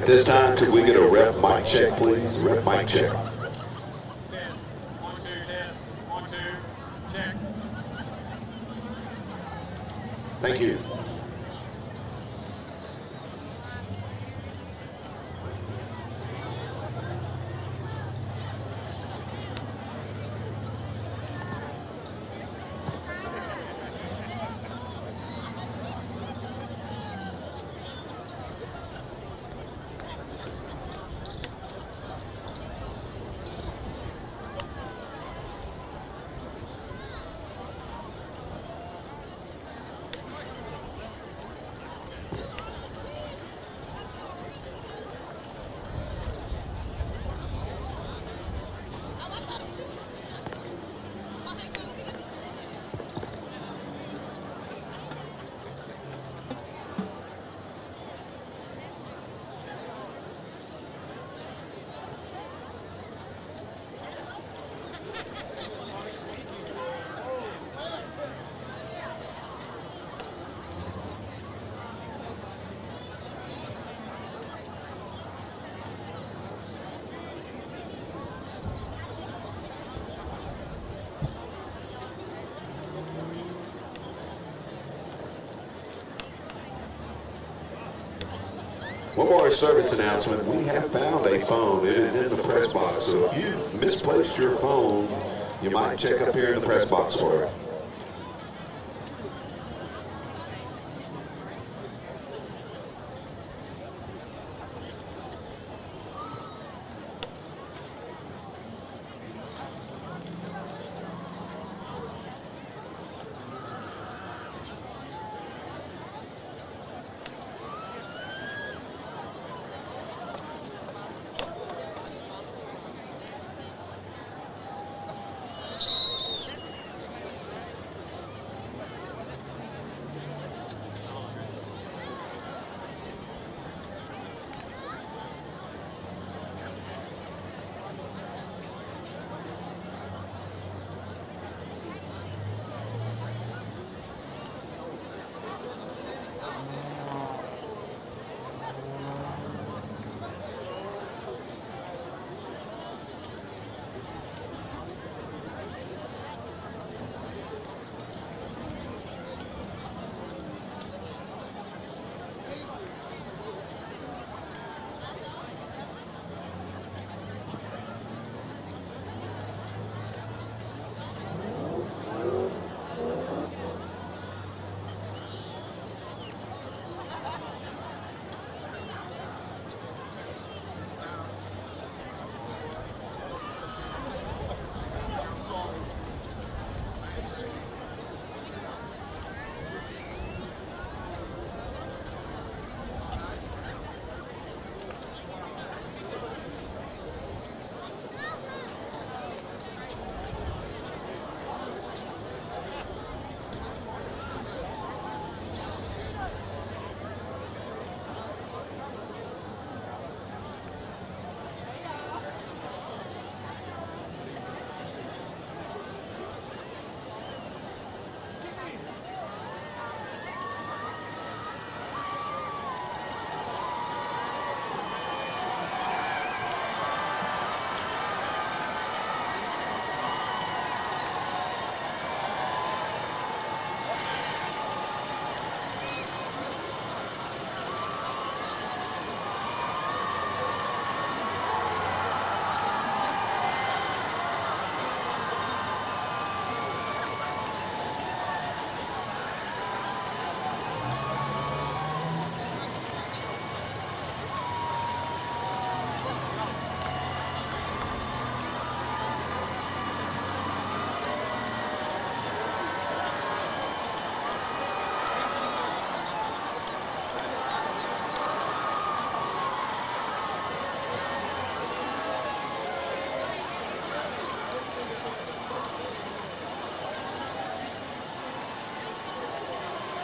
At this time, could we get a ref mic check, please? Ref mic check. Test. 1, 2, test. 1, 2, check. Thank you. One more service announcement. We have found a phone. It is in the press box. So if you misplaced your phone, you might check up here in the press box for it.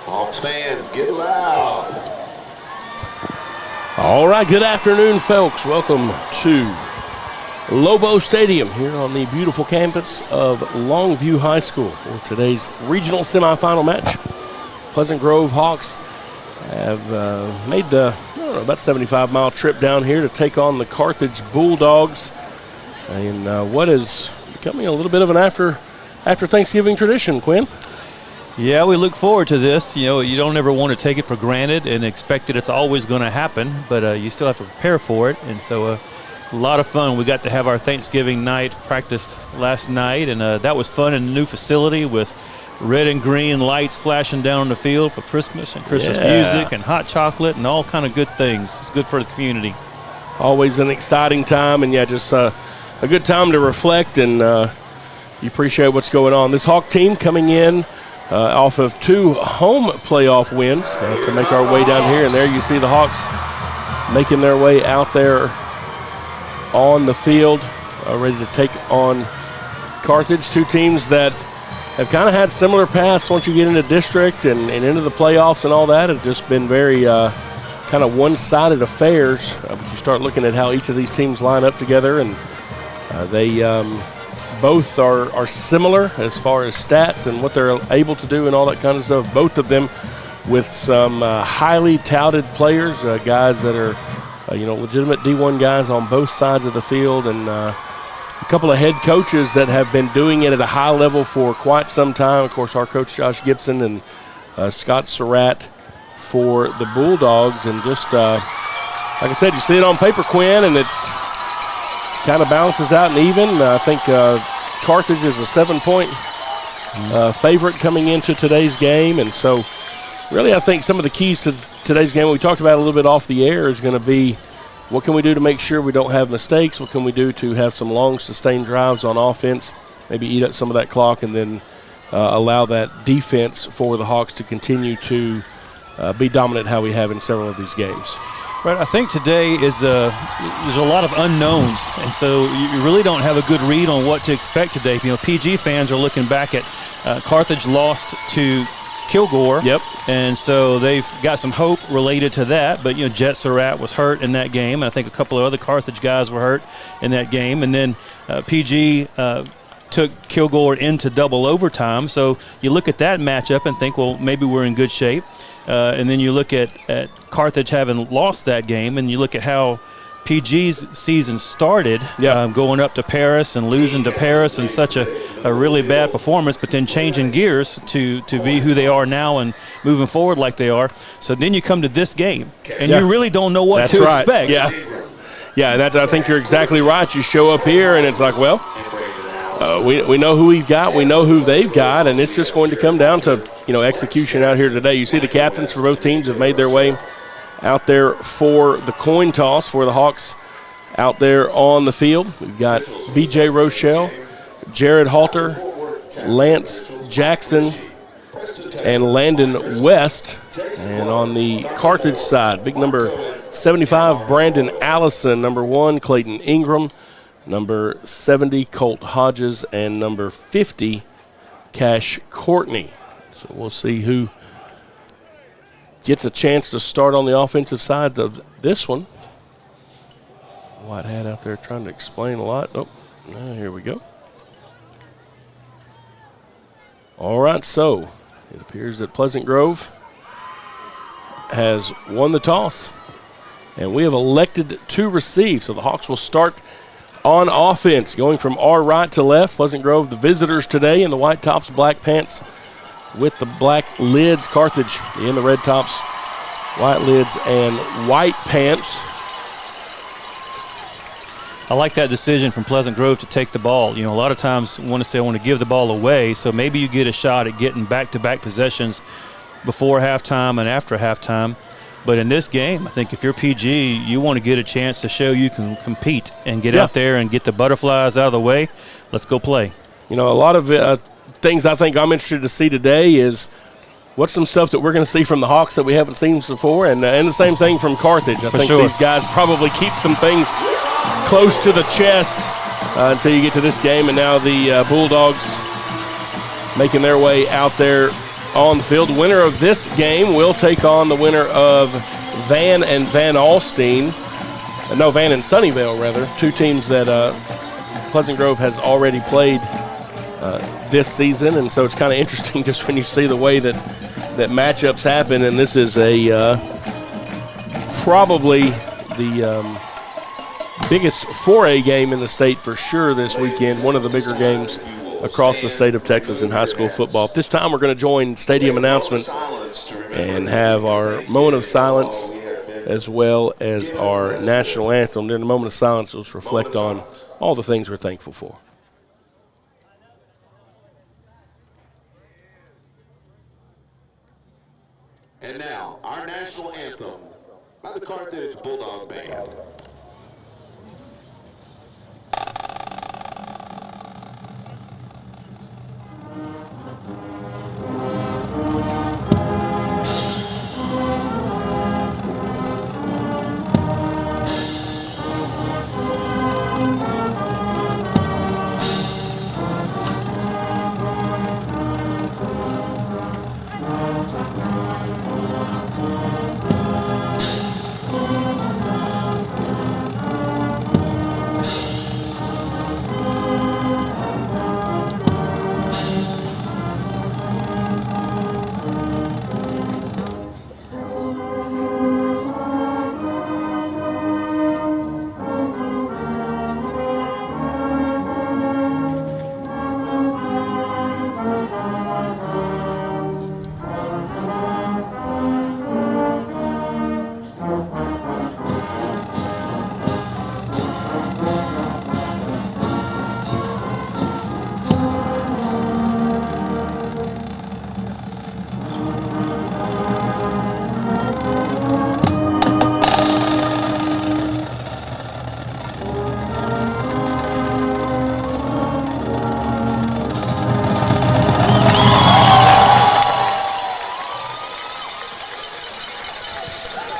Hawks fans, get loud. All right, good afternoon, folks. Welcome to Lobo Stadium here on the beautiful campus of Longview High School for today's regional semifinal match. Pleasant Grove Hawks have made the don't know, about 75-mile trip down here to take on the Carthage Bulldogs. And what is becoming a little bit of an after Thanksgiving tradition, Quinn. Yeah, we look forward to this. You know, you don't ever want to take it for granted and expect that it's always going to happen, but you still have to prepare for it. And so a lot of fun. We got to have our Thanksgiving night practice last night, and that was fun in the new facility with red and green lights flashing down the field for Christmas and Christmas music and hot chocolate and all kind of good things. It's good for the community. Always an exciting time, and just a good time to reflect, and you appreciate what's going on. This Hawk team coming in off of 2 home playoff wins to make our way down here, and there you see the Hawks making their way out there on the field, ready to take on Carthage, 2 teams that have kind of had similar paths once you get into district and into the playoffs and all that. It's just been very kind of one-sided affairs, but you start looking at how each of these teams line up together, and they both are similar as far as stats and what they're able to do and all that kind of stuff. Both of them with some highly touted players, guys that are legitimate D1 guys on both sides of the field, and a couple of head coaches that have been doing it at a high level for quite some time. Of course, our coach Josh Gibson and Scott Surratt for the Bulldogs, and just like I said, you see it on paper, Quinn, and it's kind of balances out and even. I think Carthage is a 7-point favorite coming into today's game, and so really I think some of the keys to today's game, we talked about a little bit off the air, is going to be what can we do to make sure we don't have mistakes, what can we do to have some long sustained drives on offense, maybe eat up some of that clock, and then allow that defense for the Hawks to continue to be dominant how we have in several of these games. Right, I think today is there's a lot of unknowns, and so you really don't have a good read on what to expect today. You know, PG fans are looking back at Carthage lost to Kilgore. Yep. And so they've got some hope related to that. But, Jet Surratt was hurt in that game. And I think a couple of other Carthage guys were hurt in that game. And then PG took Kilgore into double overtime. So you look at that matchup and think, well, maybe we're in good shape. And then you look at Carthage having lost that game, and you look at how PG's season started, going up to Paris and losing to Paris in such a really bad performance, but then changing gears to be who they are now and moving forward like they are. So then you come to this game, and you really don't know what to expect. Yeah, I think you're exactly right. You show up here, and it's like, well, we know who we've got, we know who they've got, and it's just going to come down to execution out here today. You see the captains for both teams have made their way out there for the coin toss for the Hawks out there on the field. We've got B.J. Rochelle, Jared Halter, Lance Jackson, and Landon West. And on the Carthage side, big number 75, Brandon Allison, number 1, Clayton Ingram, number 70, Colt Hodges, and number 50, Cash Courtney. So we'll see who gets a chance to start on the offensive side of this one. White hat out there trying to explain a lot. Oh, here we go. All right, so it appears that Pleasant Grove has won the toss, and we have elected to receive. So the Hawks will start on offense, going from our right to left. Pleasant Grove, the visitors today, in the white tops, black pants with the black lids. Carthage in the red tops, white lids, and white pants. I like that decision from Pleasant Grove to take the ball. A lot of times I want to give the ball away, so maybe you get a shot at getting back-to-back possessions before halftime and after halftime. But in this game, I think if you're PG, you want to get a chance to show you can compete and get out there and get the butterflies out of the way. Let's go play. A lot of things I think I'm interested to see today is what's some stuff that we're going to see from the Hawks that we haven't seen before, and the same thing from Carthage. I think these guys probably keep some things close to the chest until you get to this game, and now the Bulldogs making their way out there on the field. The winner of this game will take on the winner of Van and Van Alstyne. Van and Sunnyvale, rather. 2 teams that Pleasant Grove has already played this season, and so it's kind of interesting just when you see the way that matchups happen, and this is a probably the biggest 4A game in the state for sure this weekend, one of the bigger games across the state of Texas in high school football. This time we're going to join stadium announcement and have our moment of silence as well as our national anthem. During the moment of silence, let's reflect on all the things we're thankful for. And now, our national anthem by the Carthage Bulldog Band.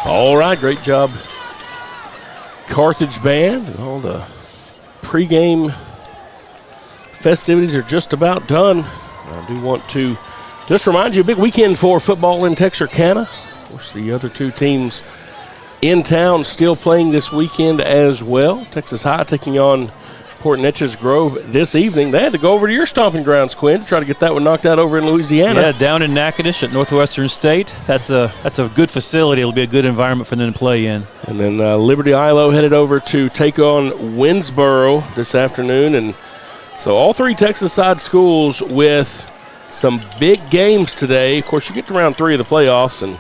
All right, great job, Carthage Band. All the pregame festivities are just about done. I do want to just remind you, a big weekend for football in Texarkana. Of course, the other two teams in town still playing this weekend as well. Texas High taking on Port Neches Grove this evening. They had to go over to your stomping grounds, Quinn, to try to get that one knocked out over in Louisiana. Yeah, down in Natchitoches at Northwestern State. That's a good facility. It'll be a good environment for them to play in. And then Liberty Ilo headed over to take on Winsboro this afternoon. And so all three Texas side schools with some big games today. Of course, you get to round 3 of the playoffs, and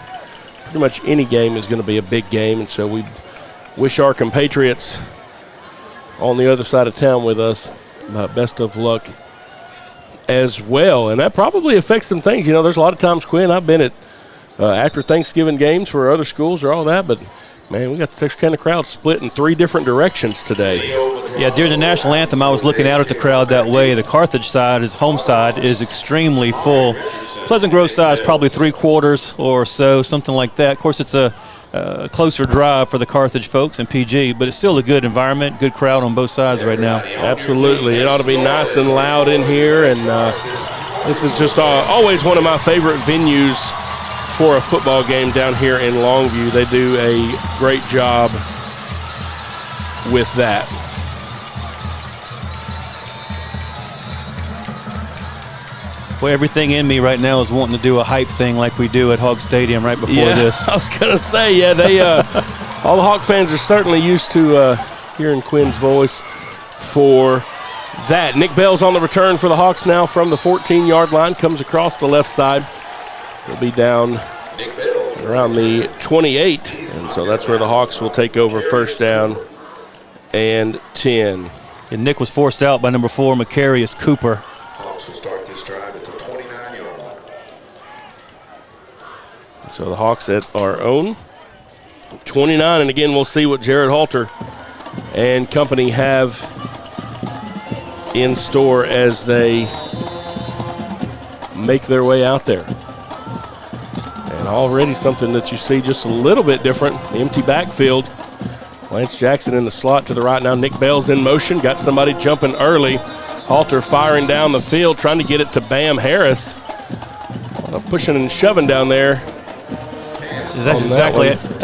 pretty much any game is going to be a big game. And so we wish our compatriots on the other side of town with us best of luck as well. And that probably affects some things. You know, there's a lot of times, Quinn, I've been at after Thanksgiving games for other schools or all that, but man, we got the Texarkana crowd split in 3 different directions today. Yeah, during the national anthem, I was looking out at the crowd that way. The Carthage side, his home side, is extremely full. Pleasant Grove side is probably 3/4 or so, something like that. Of course, it's a closer drive for the Carthage folks and PG, but it's still a good environment, good crowd on both sides right now. Absolutely. It ought to be nice and loud in here, and this is just always one of my favorite venues for a football game down here in Longview. They do a great job with that. Well, everything in me right now is wanting to do a hype thing like we do at Hog Stadium right before this. I was going to say, yeah, they all the Hawk fans are certainly used to hearing Quinn's voice for that. Nick Bell's on the return for the Hawks now from the 14-yard line, comes across the left side. He'll be down around the 28, and so that's where the Hawks will take over first down and 10. And Nick was forced out by number 4, Macarius Cooper. Hawks will start this drive at the 29-yard line. So the Hawks at our own 29, and again, we'll see what Jared Halter and company have in store as they make their way out there. And already something that you see just a little bit different, the empty backfield. Lance Jackson in the slot to the right now. Nick Bell's in motion, got somebody jumping early. Halter firing down the field, trying to get it to Bam Harris. Pushing and shoving down there. That's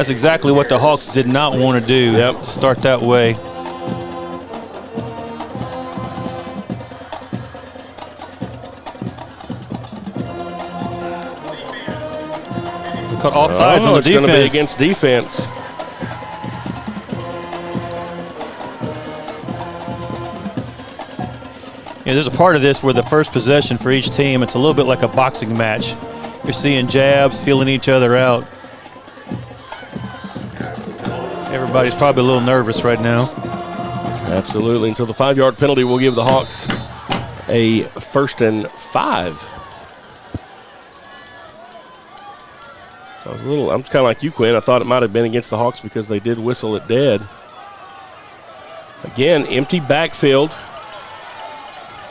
exactly what the Hawks did not want to do. Yep. Start that way. Cut off sides on the defense. It's going to be against defense. there's a part of this where the first possession for each team, it's a little bit like a boxing match. You're seeing jabs, feeling each other out. Everybody's probably a little nervous right now. Absolutely. And so the 5-yard penalty will give the Hawks a 1st and 5. So I'm kind of like you, Quinn. I thought it might have been against the Hawks because they did whistle it dead. Again, empty backfield.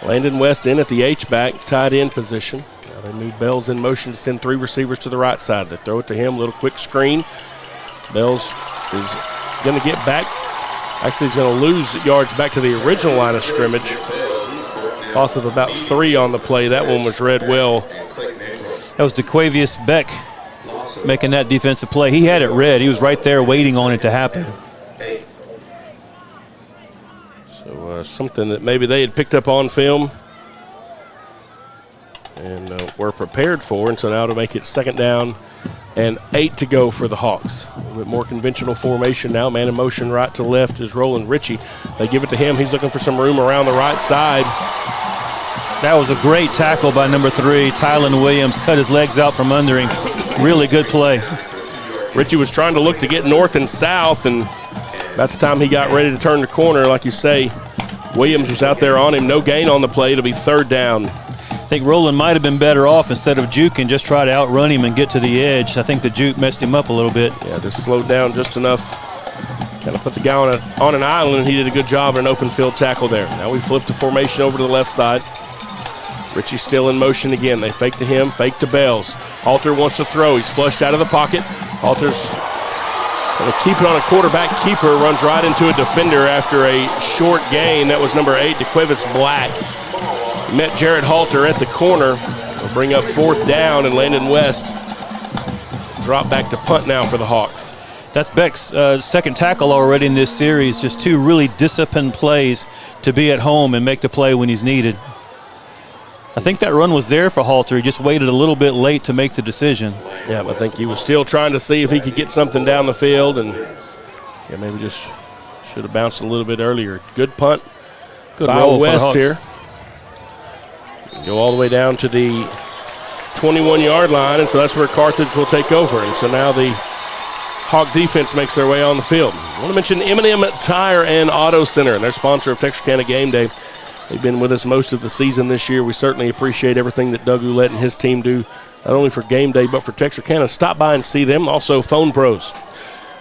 Landon West in at the H-back, tight end position. Now they move Bells in motion to send 3 receivers to the right side. They throw it to him, little quick screen. Bells is going to get back. Actually, he's going to lose yards back to the original line of scrimmage. Loss of about 3 on the play. That one was read well. That was DeQuavius Beck making that defensive play. He had it read. He was right there waiting on it to happen. So something that maybe they had picked up on film and were prepared for. And so now to make it 2nd down and 8 to go for the Hawks. A little bit more conventional formation now. Man in motion right to left is Roland Ritchie. They give it to him. He's looking for some room around the right side. That was a great tackle by number 3, Tylen Williams. Cut his legs out from under him. Really good play. Ritchie was trying to look to get north and south, and that's the time he got ready to turn the corner. Like you say, Williams was out there on him. No gain on the play. It'll be 3rd down. I think Roland might have been better off instead of juking, just try to outrun him and get to the edge. I think the juke messed him up a little bit. Yeah, just slowed down just enough. Kind of put the guy on an island, and he did a good job in an open field tackle there. Now we flip the formation over to the left side. Ritchie still in motion again. They fake to him, fake to Bells. Halter wants to throw. He's flushed out of the pocket. Halter's going to keep it on a quarterback keeper. Runs right into a defender after a short gain. That was number 8, DeQuavis Black. Met Jared Halter at the corner. They'll bring up 4th down, and Landon West drop back to punt now for the Hawks. That's Beck's 2nd tackle already in this series. Just 2 really disciplined plays to be at home and make the play when he's needed. I think that run was there for Halter. He just waited a little bit late to make the decision. Yeah, I think he was still trying to see if he could get something down the field, and maybe just should have bounced a little bit earlier. Good punt. Good roll West for the here. Go all the way down to the 21-yard line, and so that's where Carthage will take over. And so now the Hawk defense makes their way on the field. I want to mention M&M Tire and Auto Center, and they're sponsor of Texarkana Game Day. They've been with us most of the season this year. We certainly appreciate everything that Doug Ouellette and his team do, not only for game day, but for Texarkana. Stop by and see them. Also, Phone Pros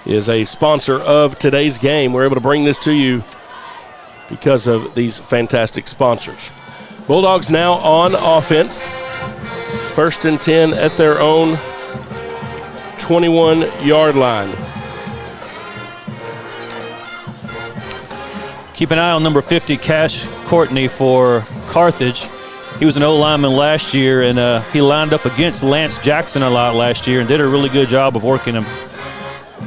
is a sponsor of today's game. We're able to bring this to you because of these fantastic sponsors. Bulldogs now on offense. 1st and 10 at their own 21-yard line. Keep an eye on number 50, Cash Courtney for Carthage. He was an O-lineman last year, and he lined up against Lance Jackson a lot last year and did a really good job of working him.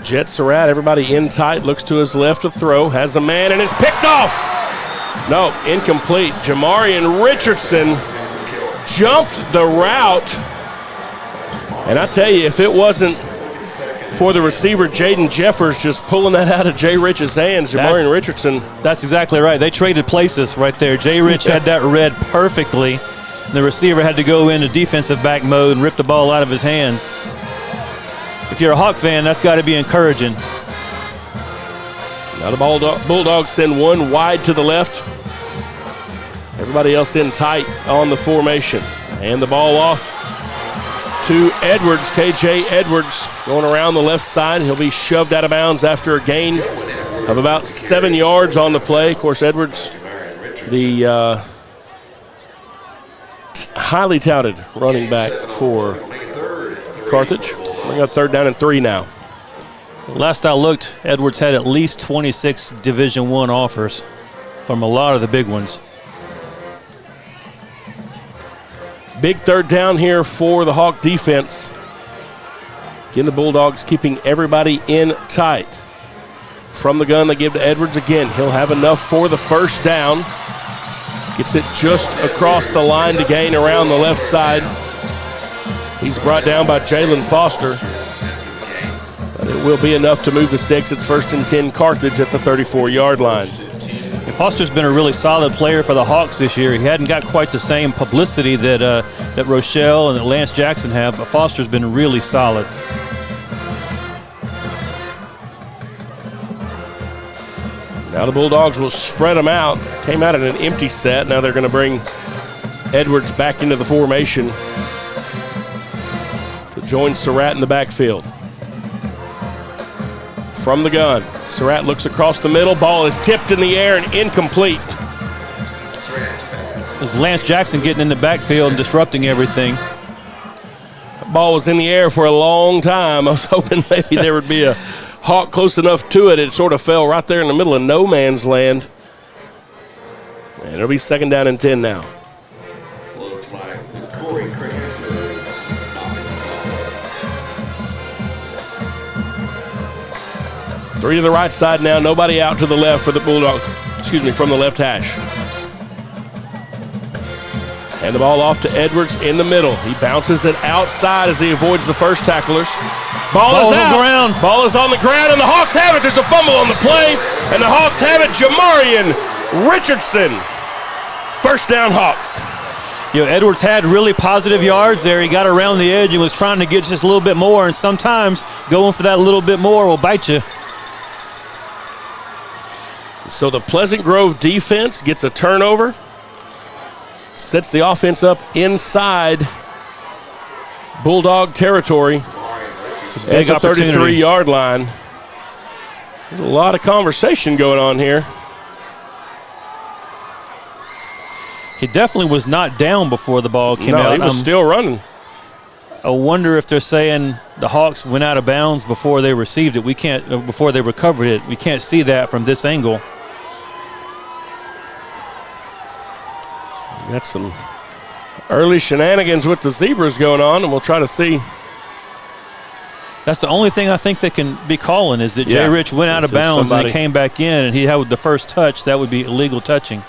Jet Surratt, everybody in tight, looks to his left to throw, has a man, and it's picked off. No, incomplete. Jamarian Richardson jumped the route. And I tell you, if it wasn't for the receiver, Jaden Jeffers, just pulling that out of Jay Rich's hands, Jamarian Richardson. That's exactly right. They traded places right there. Jay Rich had that read perfectly. The receiver had to go into defensive back mode and rip the ball out of his hands. If you're a Hawk fan, that's got to be encouraging. Now the Bulldogs send one wide to the left. Everybody else in tight on the formation. And the ball off to Edwards, KJ Edwards, going around the left side. He'll be shoved out of bounds after a gain of about 7 yards on the play. Of course, Edwards, the highly touted running back for Carthage. Bring up 3rd down and 3 now. Last I looked, Edwards had at least 26 Division I offers from a lot of the big ones. Big 3rd down here for the Hawk defense. Again, the Bulldogs keeping everybody in tight. From the gun, they give to Edwards again. He'll have enough for the 1st down. Gets it just across the line to gain around the left side. He's brought down by Jalen Foster. But it will be enough to move the sticks. It's 1st and 10 Carthage at the 34-yard line. If Foster's been a really solid player for the Hawks this year. He hadn't got quite the same publicity that Rochelle and that Lance Jackson have, but Foster's been really solid. Now the Bulldogs will spread them out. Came out in an empty set. Now they're going to bring Edwards back into the formation to join Surratt in the backfield. From the gun, Surratt looks across the middle. Ball is tipped in the air and incomplete. This is Lance Jackson getting in the backfield and disrupting everything. That ball was in the air for a long time. I was hoping maybe there would be a Hawk close enough to it. It sort of fell right there in the middle of no man's land. And it'll be 2nd down and 10 now. Looks like the Corey Cricket. Three to the right side now. Nobody out to the left for the Bulldog. From the left hash. And the ball off to Edwards in the middle. He bounces it outside as he avoids the first tacklers. Ball is out. On the ground. Ball is on the ground, and the Hawks have it. There's a fumble on the play, and the Hawks have it. Jamarian Richardson. 1st down, Hawks. You know, Edwards had really positive yards there. He got around the edge and was trying to get just a little bit more, and sometimes going for that little bit more will bite you. So the Pleasant Grove defense gets a turnover, sets the offense up inside Bulldog territory at the 33-yard line. There's a lot of conversation going on here. He definitely was not down before the ball came out. No, he was still running. I wonder if they're saying the Hawks went out of bounds before they received it. Before they recovered it. We can't see that from this angle. Got some early shenanigans with the Zebras going on, and we'll try to see. That's the only thing I think they can be calling is that Jay Rich went out of bounds and he came back in, and he had the first touch. That would be illegal touching.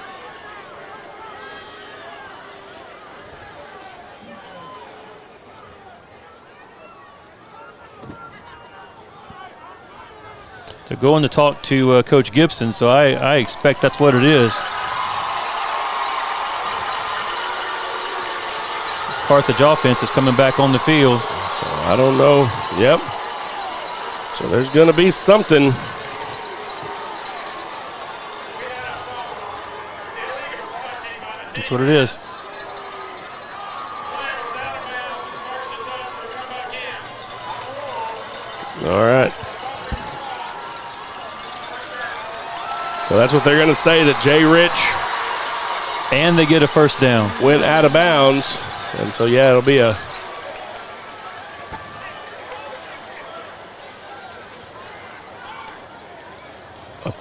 They're going to talk to Coach Gibson, so I expect that's what it is. Carthage offense is coming back on the field. So I don't know. Yep. So there's going to be something. That's what it is. All right. So that's what they're going to say, that Jay Rich. And they get a 1st down. Went out of bounds. And so, yeah, it'll be a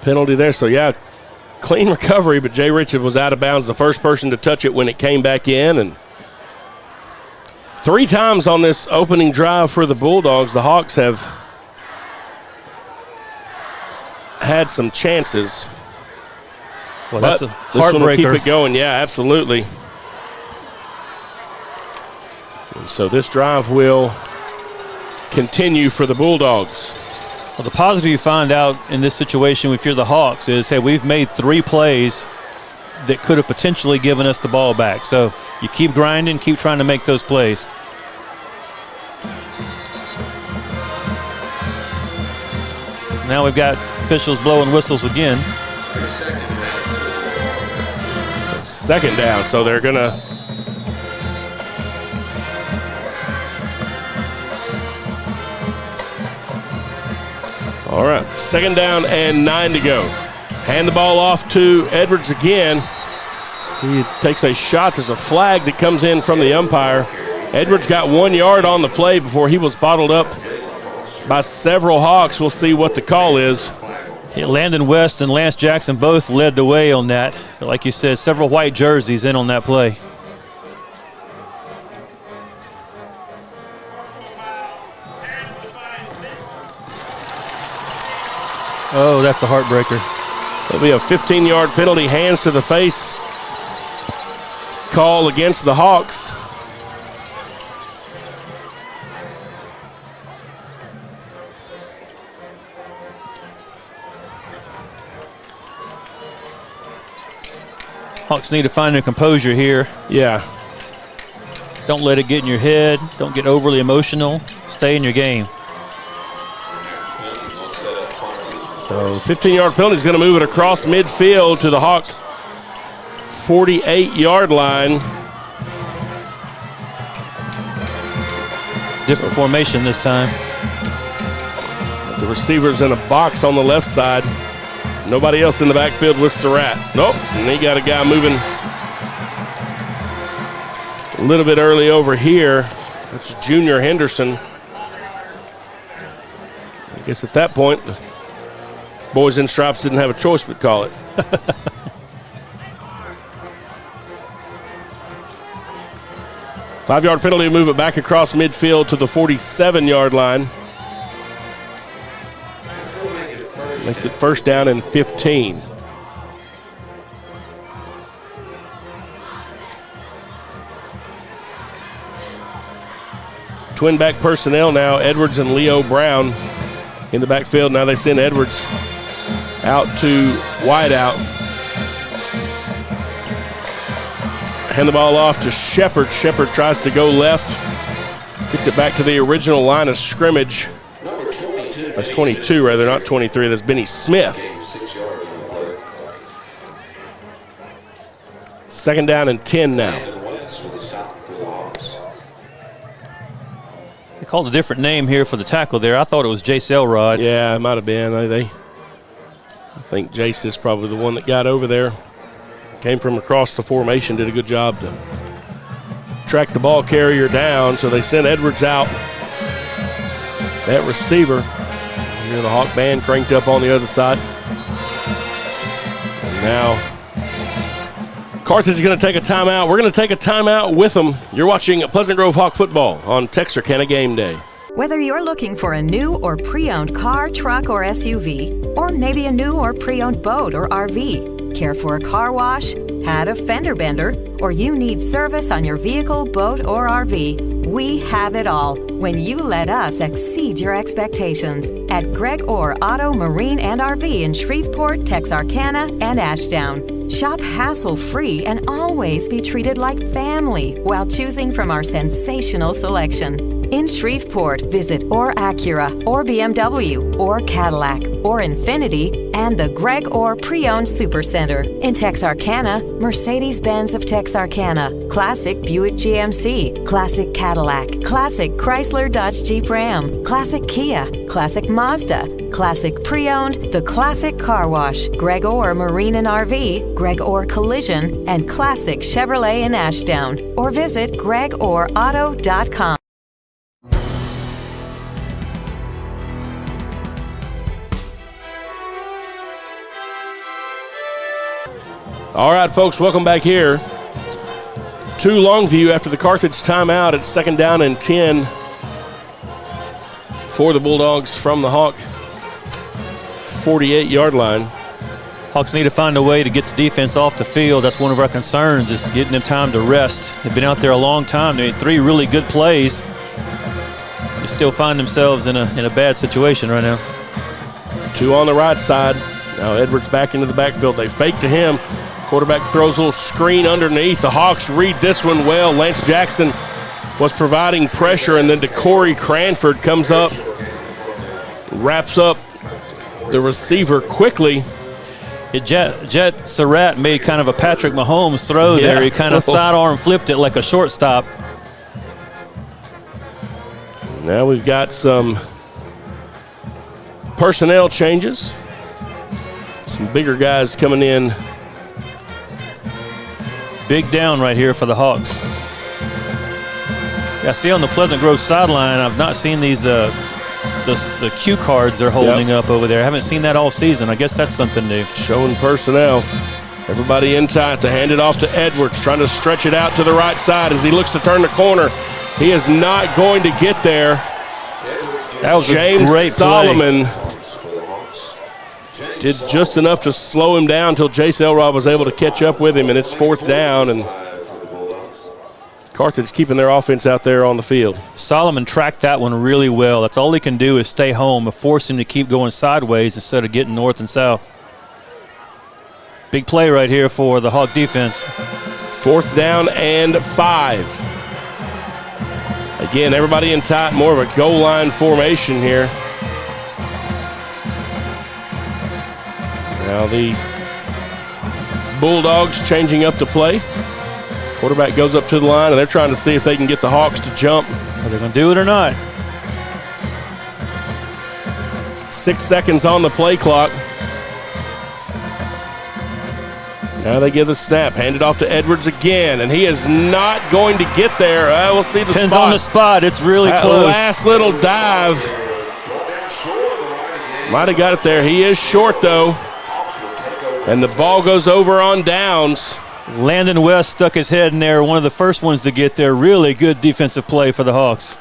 penalty there. So, yeah, clean recovery, but Jay Richard was out of bounds, the first person to touch it when it came back in. And 3 times on this opening drive for the Bulldogs, the Hawks have had some chances. Well, that's a this one will heartbreaker. keep it going. Yeah, absolutely. And so this drive will continue for the Bulldogs. Well, the positive you find out in this situation if you're the Hawks is, hey, we've made 3 plays that could have potentially given us the ball back. So you keep grinding, keep trying to make those plays. Now we've got officials blowing whistles again. 2nd down, so they're going to all right, 2nd down and 9 to go. Hand the ball off to Edwards again. He takes a shot. There's a flag that comes in from the umpire. Edwards got 1 yard on the play before he was bottled up by several Hawks. We'll see what the call is. Landon West and Lance Jackson both led the way on that. Like you said, several white jerseys in on that play. Oh, that's a heartbreaker. So it'll be a 15-yard penalty, hands to the face call against the Hawks. Hawks need to find their composure here. Yeah. Don't let it get in your head. Don't get overly emotional. Stay in your game. So 15-yard penalty is going to move it across midfield to the Hawk 48-yard line. Different formation this time. The receiver's in a box on the left side. Nobody else in the backfield with Surratt. Nope, and they got a guy moving a little bit early over here. That's Junior Henderson. I guess at that point, the boys in stripes didn't have a choice but call it. Five-yard penalty to move it back across midfield to the 47-yard line. Makes it first down and 15. Twin back personnel now, Edwards and Leo Brown in the backfield. Now they send Edwards out to wideout. Hand the ball off to Shepard. Shepard tries to go left. Gets it back to the original line of scrimmage. That's 22 rather, not 23. That's Benny Smith. Second down and 10 now. They called a different name here for the tackle there. I thought it was Jace Elrod. Yeah, it might have been. I think Jace is probably the one that got over there. Came from across the formation, did a good job to track the ball carrier down. So they sent Edwards out. That receiver. Here the Hawk band cranked up on the other side. And now Carthage is going to take a timeout. We're going to take a timeout with them. You're watching Pleasant Grove Hawk football on Texarkana Game Day. Whether you're looking for a new or pre-owned car, truck, or SUV, or maybe a new or pre-owned boat or RV, care for a car wash, had a fender bender, or you need service on your vehicle, boat, or RV, we have it all when you let us exceed your expectations at Greg Orr Auto, Marine, and RV in Shreveport, Texarkana, and Ashdown. Shop hassle-free and always be treated like family while choosing from our sensational selection. In Shreveport, visit Orr Acura, or BMW, or Cadillac, or Infiniti, and the Greg Orr Pre-Owned Supercenter. In Texarkana, Mercedes-Benz of Texarkana, Classic Buick GMC, Classic Cadillac, Classic Chrysler Dodge Jeep Ram, Classic Kia, Classic Mazda, Classic Pre-Owned, The Classic Car Wash, Greg Orr Marine and RV, Greg Orr Collision, and Classic Chevrolet in Ashdown. Or visit gregorauto.com. All right, folks, welcome back here to Longview after the Carthage timeout at second down and 10 for the Bulldogs from the Hawk 48-yard line. Hawks need to find a way to get the defense off the field. That's one of our concerns, is getting them time to rest. They've been out there a long time. They made 3 really good plays. They still find themselves in a bad situation right now. 2 on the right side. Now Edwards back into the backfield. They fake to him. Quarterback throws a little screen underneath. The Hawks read this one well. Lance Jackson was providing pressure, and then DeCorey Cranford comes up, wraps up the receiver quickly. Jet Surratt made kind of a Patrick Mahomes throw there. He kind of sidearm flipped it like a shortstop. Now we've got some personnel changes. Some bigger guys coming in. Big down right here for the Hawks. I see on the Pleasant Grove sideline, I've not seen these the cue cards they're holding up over there. I haven't seen that all season. I guess that's something new. Showing personnel. Everybody in tight to hand it off to Edwards, trying to stretch it out to the right side as he looks to turn the corner. He is not going to get there. That was James a great Solomon play. Did just enough to slow him down until Jace Elrod was able to catch up with him, and it's fourth down, and Carthage keeping their offense out there on the field. Solomon tracked that one really well. That's all he can do is stay home and force him to keep going sideways instead of getting north and south. Big play right here for the Hawk defense. 4th down and 5. Again, everybody in tight, more of a goal line formation here. Now the Bulldogs changing up the play. Quarterback goes up to the line, and they're trying to see if they can get the Hawks to jump. Are they going to do it or not? 6 seconds on the play clock. Now they give the snap, hand it off to Edwards again, and he is not going to get there. We'll see the Pins spot. on the spot. It's really That close. last little dive. Might have got it there. He is short, though. And the ball goes over on downs. Landon West stuck his head in there, one of the first ones to get there. Really good defensive play for the Hawks.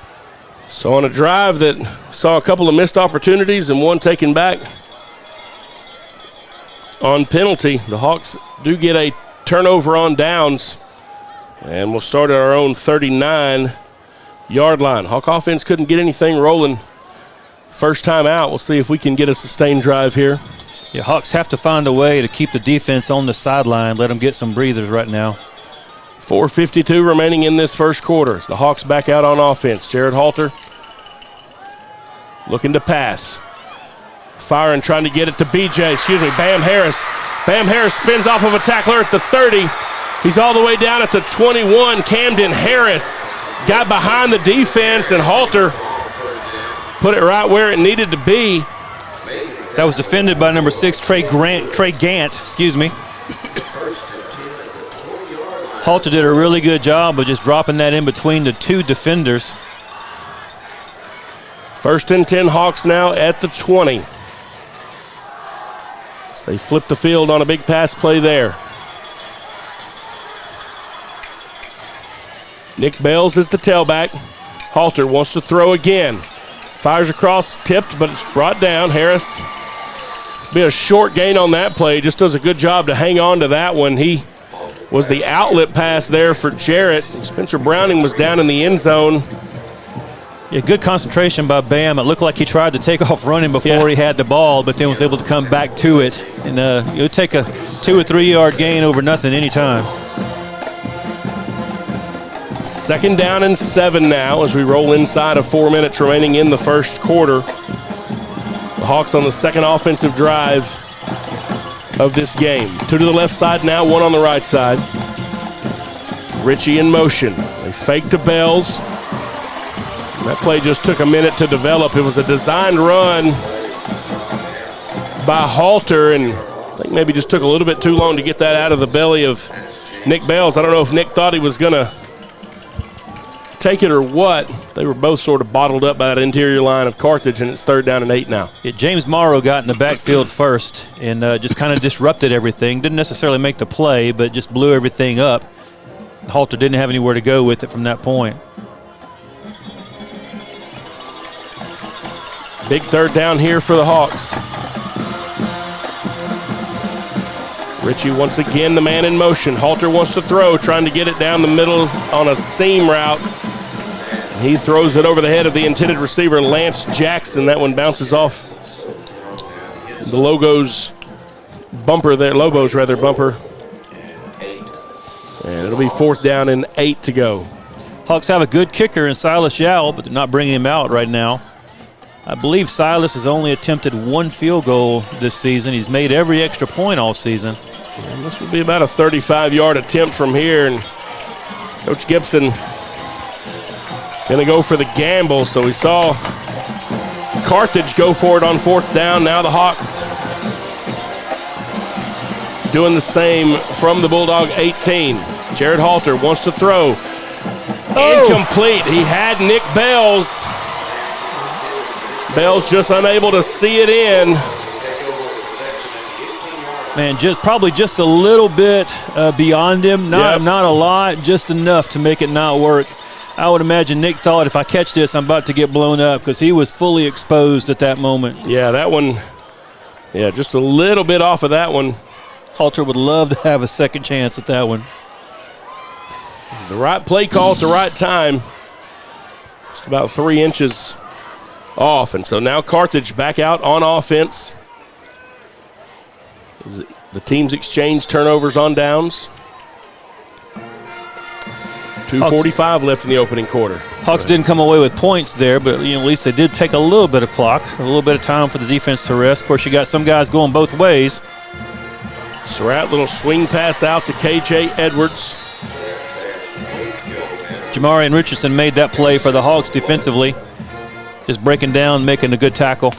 So on a drive that saw a couple of missed opportunities and one taken back on penalty, the Hawks do get a turnover on downs. And we'll start at our own 39-yard line. Hawk offense couldn't get anything rolling first time out. We'll see if we can get a sustained drive here. Yeah, Hawks have to find a way to keep the defense on the sideline, let them get some breathers right now. 4:52 remaining in this first quarter. The Hawks back out on offense. Jared Halter looking to pass. Firing, trying to get it to Bam Harris. Bam Harris spins off of a tackler at the 30. He's all the way down at the 21. Camden Harris got behind the defense, and Halter put it right where it needed to be. That was defended by number 6, Trey Gant. Halter did a really good job of just dropping that in between the two defenders. 1st and 10 Hawks now at the 20. So they flip the field on a big pass play there. Nick Bales is the tailback. Halter wants to throw again. Fires across, tipped, but it's brought down. Harris, be a short gain on that play. Just does a good job to hang on to that one. He was the outlet pass there for Jarrett. Spencer Browning was down in the end zone. Yeah, good concentration by Bam. It looked like he tried to take off running before he had the ball, but then was able to come back to it. And you'll take a 2 or 3 yard gain over nothing anytime. 2nd down and 7 now as we roll inside of 4 minutes remaining in the first quarter. The Hawks on the second offensive drive of this game. 2 to the left side now, 1 on the right side. Ritchie in motion. They fake to Bells. That play just took a minute to develop. It was a designed run by Halter, and I think maybe just took a little bit too long to get that out of the belly of Nick Bells. I don't know if Nick thought he was going to take it or what. They were both sort of bottled up by that interior line of Carthage, and it's 3rd down and 8 now. Yeah, James Morrow got in the backfield first and just kind of disrupted everything. Didn't necessarily make the play, but just blew everything up. Halter didn't have anywhere to go with it from that point. Big 3rd down here for the Hawks. Ritchie once again the man in motion. Halter wants to throw, trying to get it down the middle on a seam route. He throws it over the head of the intended receiver, Lance Jackson. That one bounces off the Lobo's bumper. And it'll be 4th down and 8 to go. Hawks have a good kicker in Silas Yao, but they're not bringing him out right now. I believe Silas has only attempted 1 field goal this season. He's made every extra point all season. And this will be about a 35-yard attempt from here, and Coach Gibson going to go for the gamble. So we saw Carthage go for it on 4th down. Now the Hawks doing the same from the Bulldog 18. Jared Halter wants to throw. Incomplete. He had Nick Bells. Bells just unable to see it in. Man, probably just a little bit beyond him. Not a lot, just enough to make it not work. I would imagine Nick thought, if I catch this, I'm about to get blown up, because he was fully exposed at that moment. Yeah, that one, just a little bit off of that one. Halter would love to have a second chance at that one. The right play call at the right time. Just about 3 inches off. And so now Carthage back out on offense. The teams exchange turnovers on downs. 2:45 left in the opening quarter. Hawks didn't come away with points there, but at least they did take a little bit of clock, a little bit of time for the defense to rest. Of course, you got some guys going both ways. Surratt, little swing pass out to KJ Edwards. Jamari and Richardson made that play for the Hawks defensively, just breaking down, making a good tackle.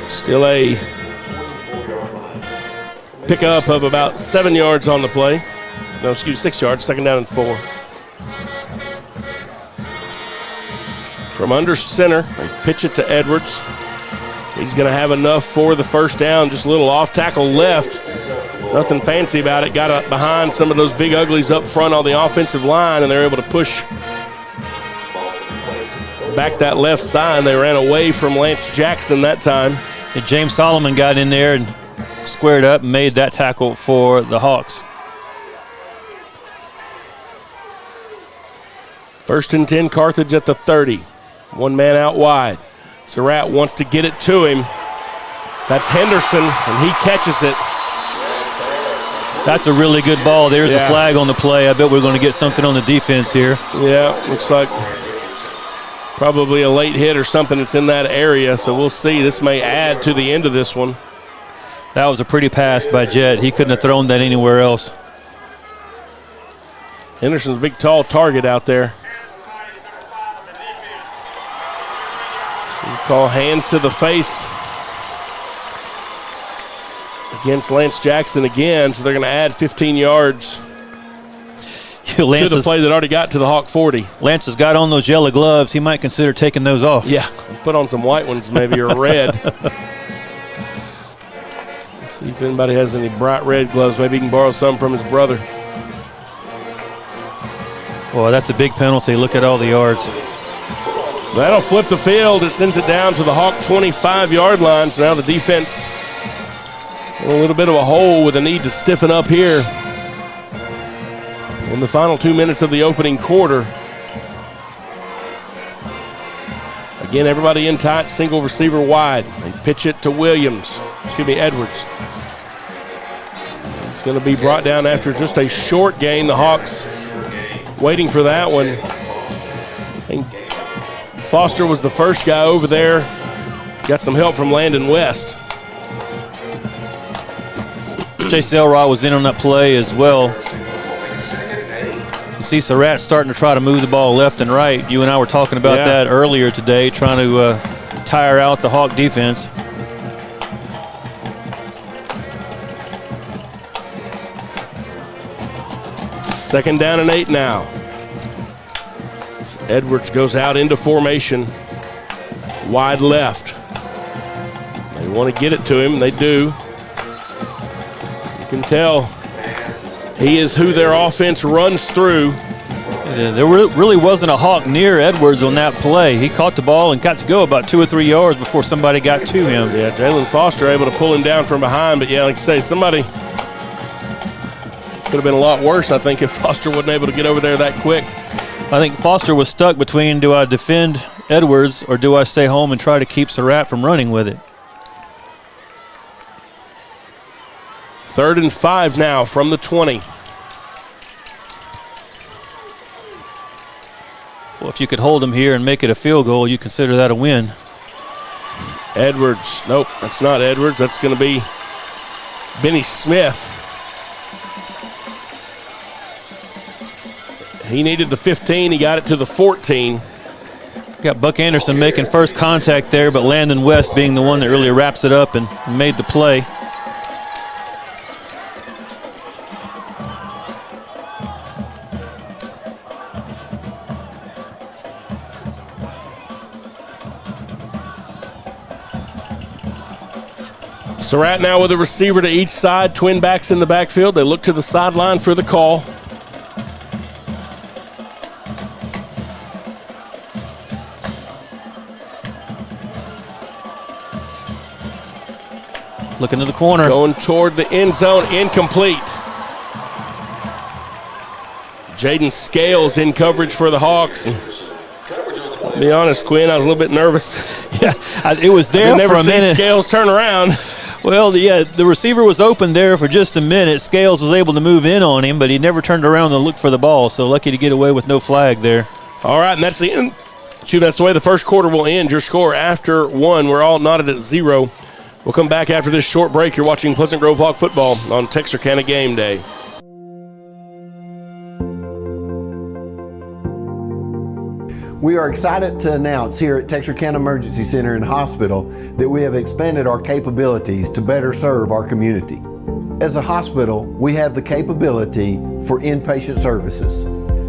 Still a pickup of about 7 yards on the play. No, excuse me, 6 yards, 2nd down and 4. From under center, they pitch it to Edwards. He's going to have enough for the first down, just a little off tackle left. Nothing fancy about it. Got up behind some of those big uglies up front on the offensive line, and they're able to push back that left side. They ran away from Lance Jackson that time. And James Solomon got in there and squared up and made that tackle for the Hawks. 1st and 10, Carthage at the 30. One man out wide. Surratt wants to get it to him. That's Henderson, and he catches it. That's a really good ball. There's a flag on the play. I bet we're going to get something on the defense here. Yeah, looks like probably a late hit or something that's in that area, so we'll see. This may add to the end of this one. That was a pretty pass by Jett. He couldn't have thrown that anywhere else. Henderson's a big, tall target out there. Call hands to the face against Lance Jackson again, so they're going to add 15 yards to the play that already got to the Hawk 40. Lance has got on those yellow gloves. He might consider taking those off. Yeah, put on some white ones maybe, or red. See if anybody has any bright red gloves. Maybe he can borrow some from his brother. Boy, that's a big penalty. Look at all the yards. That'll flip the field. It sends it down to the Hawk 25-yard line. So now the defense in a little bit of a hole with a need to stiffen up here in the final 2 minutes of the opening quarter. Again, everybody in tight, single receiver wide. They pitch it to Edwards. He's going to be brought down after just a short gain. The Hawks waiting for that one. And Foster was the first guy over there. Got some help from Landon West. Chase Elrod was in on that play as well. You see Surratt starting to try to move the ball left and right. You and I were talking about that earlier today, trying to tire out the Hawk defense. Second down and 8 now. Edwards goes out into formation, wide left. They want to get it to him. They do. You can tell he is who their offense runs through. There really wasn't a Hawk near Edwards on that play. He caught the ball and got to go about 2 or 3 yards before somebody got to him. Yeah, Jalen Foster able to pull him down from behind. But, yeah, like I say, somebody could have been a lot worse, I think, if Foster wasn't able to get over there that quick. I think Foster was stuck between, do I defend Edwards or do I stay home and try to keep Surratt from running with it? 3rd and 5 now from the 20. Well, if you could hold him here and make it a field goal, you consider that a win. Edwards. Nope, that's not Edwards. That's going to be Benny Smith. He needed the 15. He got it to the 14. Got Buck Anderson making first contact there, but Landon West being the one that really wraps it up and made the play. Surratt now with a receiver to each side, twin backs in the backfield. They look to the sideline for the call. Looking to the corner. Going toward the end zone, incomplete. Jaden Scales in coverage for the Hawks. To be honest, Quinn, I was a little bit nervous. Yeah, it was there never for a see minute. Scales turn around. Well, the receiver was open there for just a minute. Scales was able to move in on him, but he never turned around to look for the ball, so lucky to get away with no flag there. All right, and that's the end. That's the way the first quarter will end. Your score after 1. We're all knotted at 0. We'll come back after this short break. You're watching Pleasant Grove Hawk football on Texarkana Game Day. We are excited to announce here at Texarkana Emergency Center and Hospital that we have expanded our capabilities to better serve our community. As a hospital, we have the capability for inpatient services.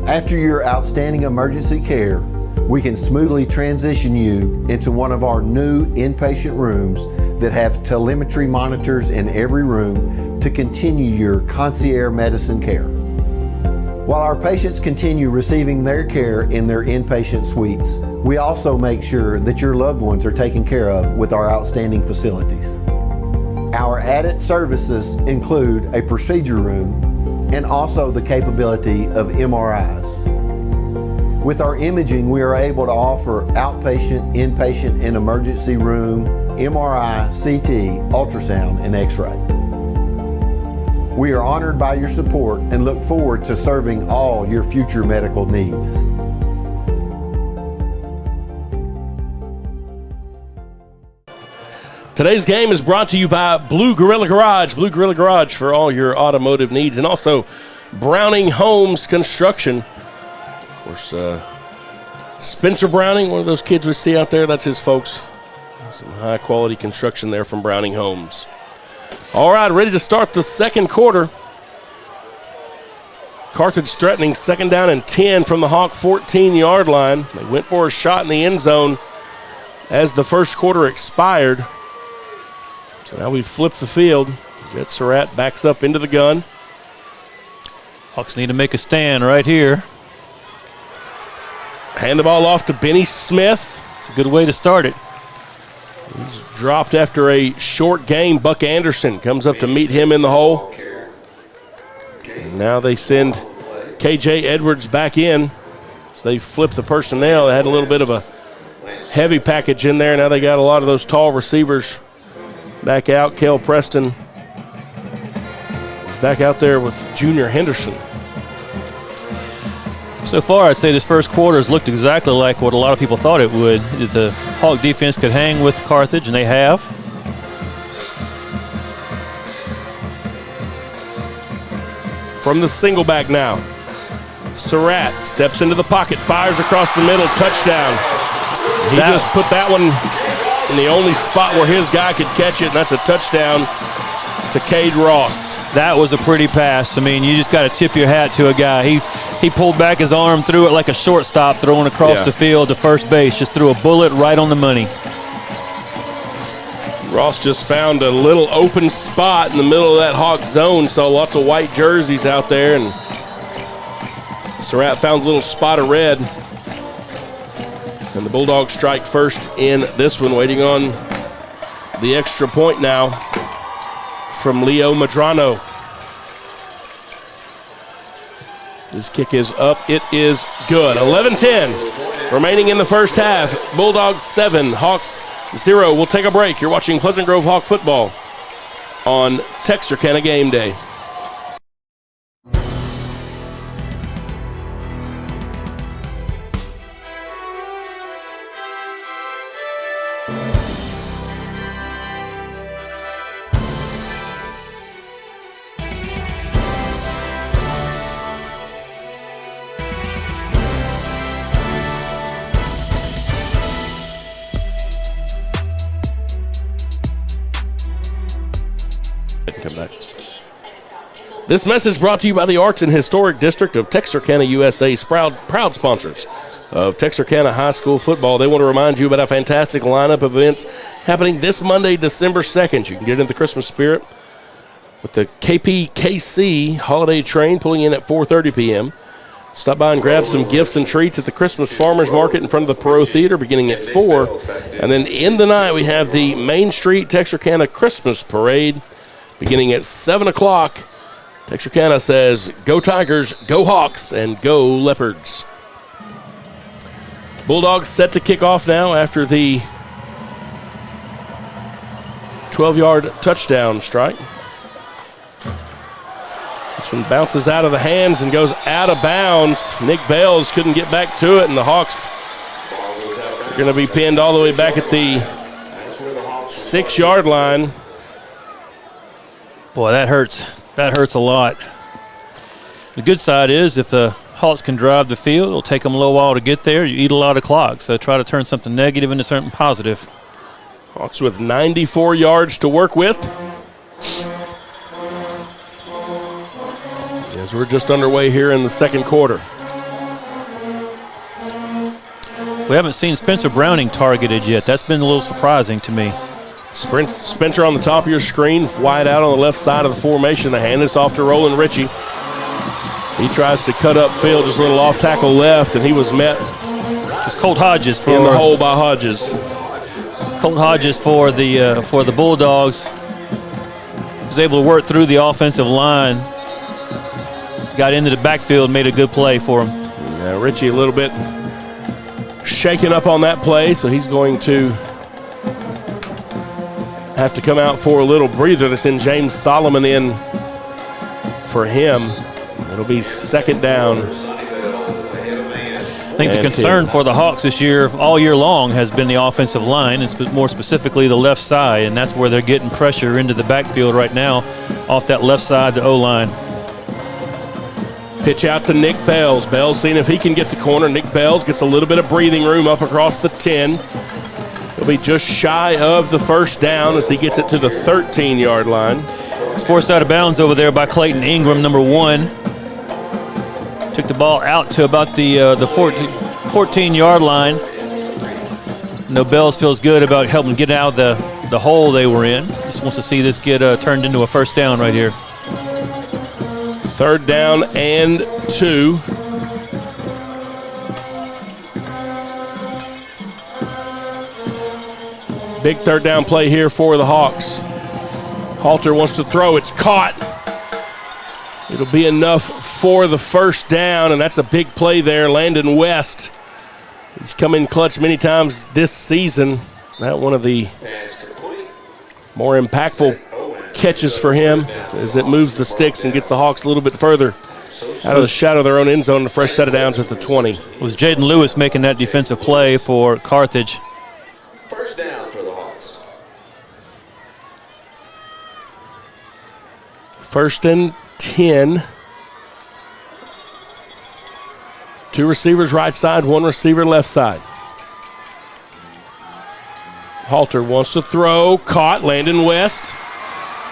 After your outstanding emergency care, we can smoothly transition you into one of our new inpatient rooms that have telemetry monitors in every room to continue your concierge medicine care. While our patients continue receiving their care in their inpatient suites, we also make sure that your loved ones are taken care of with our outstanding facilities. Our added services include a procedure room and also the capability of MRIs. With our imaging, we are able to offer outpatient, inpatient, and emergency room, MRI, CT, ultrasound, and X-ray. We are honored by your support and look forward to serving all your future medical needs. Today's game is brought to you by Blue Gorilla Garage. Blue Gorilla Garage for all your automotive needs, and also Browning Homes Construction. Of course, Spencer Browning, one of those kids we see out there, that's his folks. Some high-quality construction there from Browning Homes. All right, ready to start the second quarter. Carthage threatening 2nd down and 10 from the Hawk 14-yard line. They went for a shot in the end zone as the first quarter expired. So now we've flipped the field. Jet Surratt backs up into the gun. Hawks need to make a stand right here. Hand the ball off to Benny Smith. It's a good way to start it. He's dropped after a short game. Buck Anderson comes up to meet him in the hole. And now they send KJ Edwards back in. So they flip the personnel. They had a little bit of a heavy package in there. Now they got a lot of those tall receivers back out. Kel Preston is back out there with Junior Henderson. So far, I'd say this first quarter has looked exactly like what a lot of people thought it would. That the Hawk defense could hang with Carthage, and they have. From the single back now, Surratt steps into the pocket, fires across the middle, touchdown. He just put that one in the only spot where his guy could catch it, and that's a touchdown to Cade Ross. That was a pretty pass. I mean, you just got to tip your hat to a guy. He pulled back his arm, threw it like a shortstop throwing across the field to first base. Just threw a bullet right on the money. Ross just found a little open spot in the middle of that Hawk zone. Saw lots of white jerseys out there, and Surratt found a little spot of red. And the Bulldogs strike first in this one, waiting on the extra point now from Leo Madrano. This kick is up. It is good. 11-10 remaining in the first half. Bulldogs 7, Hawks 0. We'll take a break. You're watching Pleasant Grove Hawk football on Texarkana Game Day. Come back. This message brought to you by the Arts and Historic District of Texarkana, USA's proud sponsors of Texarkana High School football. They want to remind you about a fantastic lineup of events happening this Monday, December 2nd. You can get into the Christmas spirit with the KPKC holiday train pulling in at 4:30 p.m. Stop by and grab some gifts and treats at the Christmas Farmers Market in front of the Perot Theater beginning at 4. And then in the night, we have the Main Street Texarkana Christmas Parade beginning at 7 o'clock. Texarkana says, go Tigers, go Hawks, and go Leopards. Bulldogs set to kick off now after the 12-yard touchdown strike. This one bounces out of the hands and goes out of bounds. Nick Bales couldn't get back to it, and the Hawks are going to be pinned all the way back at the 6-yard line. Boy, that hurts. That hurts a lot. The good side is if the Hawks can drive the field, it'll take them a little while to get there. You eat a lot of clock, so try to turn something negative into something positive. Hawks with 94 yards to work with. As we're just underway here in the second quarter. We haven't seen Spencer Browning targeted yet. That's been a little surprising to me. Spencer on the top of your screen, wide out on the left side of the formation. The hand is off to Roland Ritchie. He tries to cut up field, just a little off tackle left, and he was met. It's Colt Hodges for in the hole by Hodges. Colt Hodges for the Bulldogs was able to work through the offensive line, got into the backfield, made a good play for him. Now Ritchie a little bit shaken up on that play, so he's going to have to come out for a little breather. To send James Solomon in for him. It'll be second down. I think the concern for the Hawks this year, all year long, has been the offensive line, and more specifically the left side, and that's where they're getting pressure into the backfield right now off that left side, the O-line. Pitch out to Nick Bales. Bales seeing if he can get the corner. Nick Bales gets a little bit of breathing room up across the 10. He'll be just shy of the first down as he gets it to the 13-yard line. He's forced out of bounds over there by Clayton Ingram, number 1. Took the ball out to about the 14-yard line. Bales feels good about helping get out of the hole they were in. Just wants to see this get turned into a first down right here. Third down and 2. Big third down play here for the Hawks. Halter wants to throw. It's caught. It'll be enough for the first down, and that's a big play there. Landon West. He's come in clutch many times this season. That one of the more impactful catches for him as it moves the sticks and gets the Hawks a little bit further out of the shadow of their own end zone. A fresh set of downs at the 20. It was Jaden Lewis making that defensive play for Carthage. First down for the Hawks. First and 10. 2 receivers right side, 1 receiver left side. Halter wants to throw. Caught. Landon West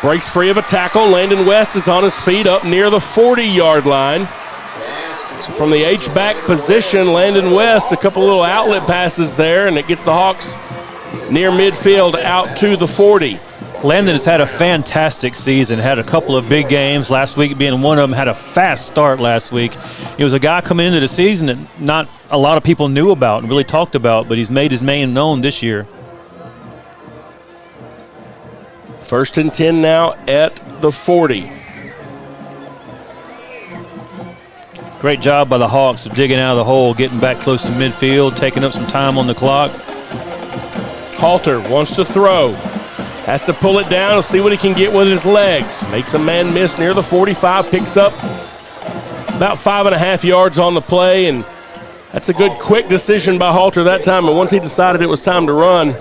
breaks free of a tackle. Landon West is on his feet up near the 40-yard line. So from the H-back position, Landon West, a couple little outlet passes there, and it gets the Hawks near midfield out to the 40. Landon has had a fantastic season, had a couple of big games, last week being one of them, had a fast start last week. He was a guy coming into the season that not a lot of people knew about and really talked about, but he's made his name known this year. First and 10 now at the 40. Great job by the Hawks of digging out of the hole, getting back close to midfield, taking up some time on the clock. Halter wants to throw. Has to pull it down and see what he can get with his legs. Makes a man miss near the 45, picks up about 5.5 yards on the play, and that's a good quick decision by Halter that time. And once he decided it was time to run,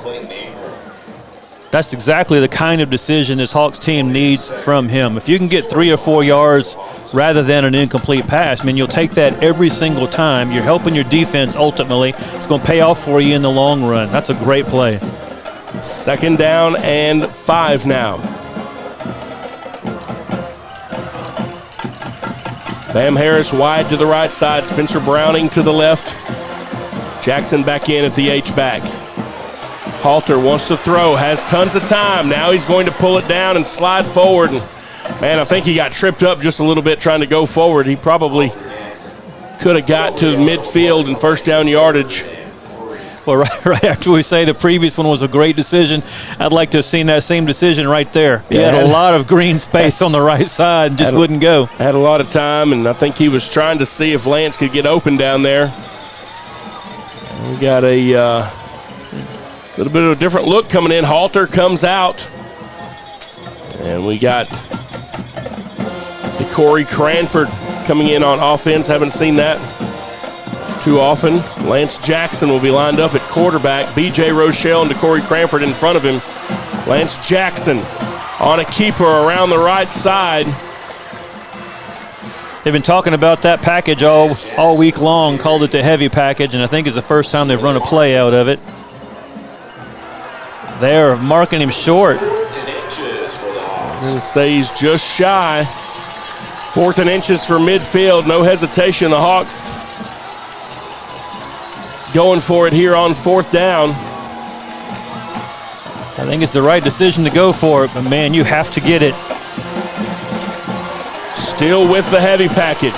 that's exactly the kind of decision this Hawks team needs from him. If you can get 3 or 4 yards rather than an incomplete pass, I mean, you'll take that every single time. You're helping your defense ultimately. It's going to pay off for you in the long run. That's a great play. Second down and 5 now. Bam Harris wide to the right side. Spencer Browning to the left. Jackson back in at the H-back. Halter wants to throw, has tons of time. Now he's going to pull it down and slide forward. And, man, I think he got tripped up just a little bit trying to go forward. He probably could have got to midfield and first down yardage. Well, right after we say the previous one was a great decision, I'd like to have seen that same decision right there. He had a lot of green space on the right side and just wouldn't go. Had a lot of time, and I think he was trying to see if Lance could get open down there. We got a little bit of a different look coming in. Halter comes out. And we got Corey Cranford coming in on offense. Haven't seen that too often. Lance Jackson will be lined up at quarterback. B.J. Rochelle and Corey Cranford in front of him. Lance Jackson on a keeper around the right side. They've been talking about that package all week long, called it the heavy package, and I think it's the first time they've run a play out of it. They're marking him short. I'm going to say he's just shy. 4th and inches for midfield. No hesitation. The Hawks going for it here on 4th down. I think it's the right decision to go for it, but, man, you have to get it. Still with the heavy package.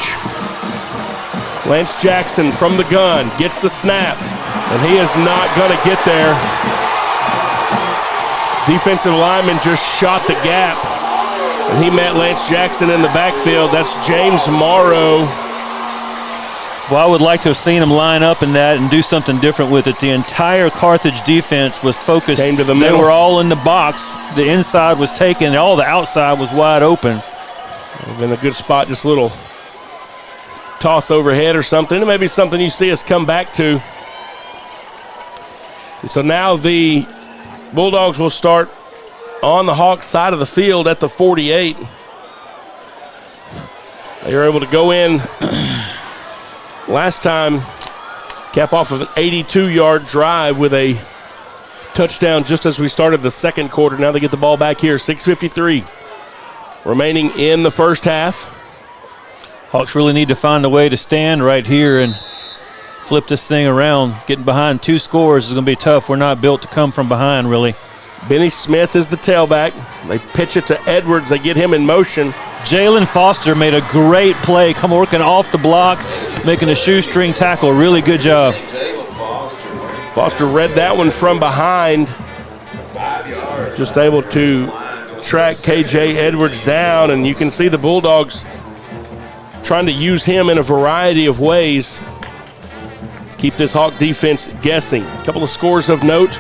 Lance Jackson from the gun gets the snap, and he is not going to get there. Defensive lineman just shot the gap, and he met Lance Jackson in the backfield. That's James Morrow. Well, I would like to have seen him line up in that and do something different with it. The entire Carthage defense was focused. Came to the middle. middle. They were all in the box. The inside was taken, and all the outside was wide open. In a good spot, just a little toss overhead or something. It may be something you see us come back to. And so now the Bulldogs will start on the Hawks side of the field at the 48. They were able to go in last time, cap off of an 82-yard drive with a touchdown just as we started the second quarter. Now they get the ball back here. 6:53 remaining in the first half. Hawks really need to find a way to stand right here and flip this thing around. Getting behind 2 scores is going to be tough. We're not built to come from behind, really. Benny Smith is the tailback. They pitch it to Edwards. They get him in motion. Jalen Foster made a great play, come working off the block, making a shoestring tackle. Really good job. Foster read that one from behind. Just able to track KJ Edwards down, and you can see the Bulldogs trying to use him in a variety of ways to keep this Hawk defense guessing. A couple of scores of note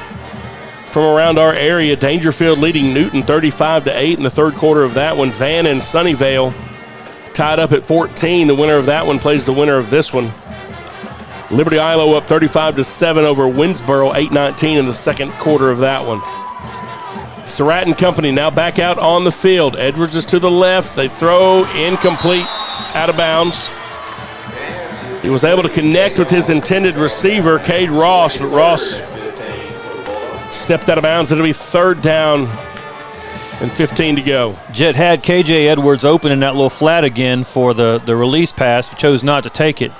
from around our area. Dangerfield leading Newton 35-8 in the third quarter of that one. Van and Sunnyvale tied up at 14. The winner of that one plays the winner of this one. Liberty Ilo up 35-7 over Winsboro, 8-19 in the second quarter of that one. Surratt and company now back out on the field. Edwards is to the left. They throw incomplete, out of bounds. He was able to connect with his intended receiver, Cade Ross, but Ross stepped out of bounds. It'll be 3rd down and 15 to go. Jet had KJ Edwards open in that little flat again for the release pass, but chose not to take it.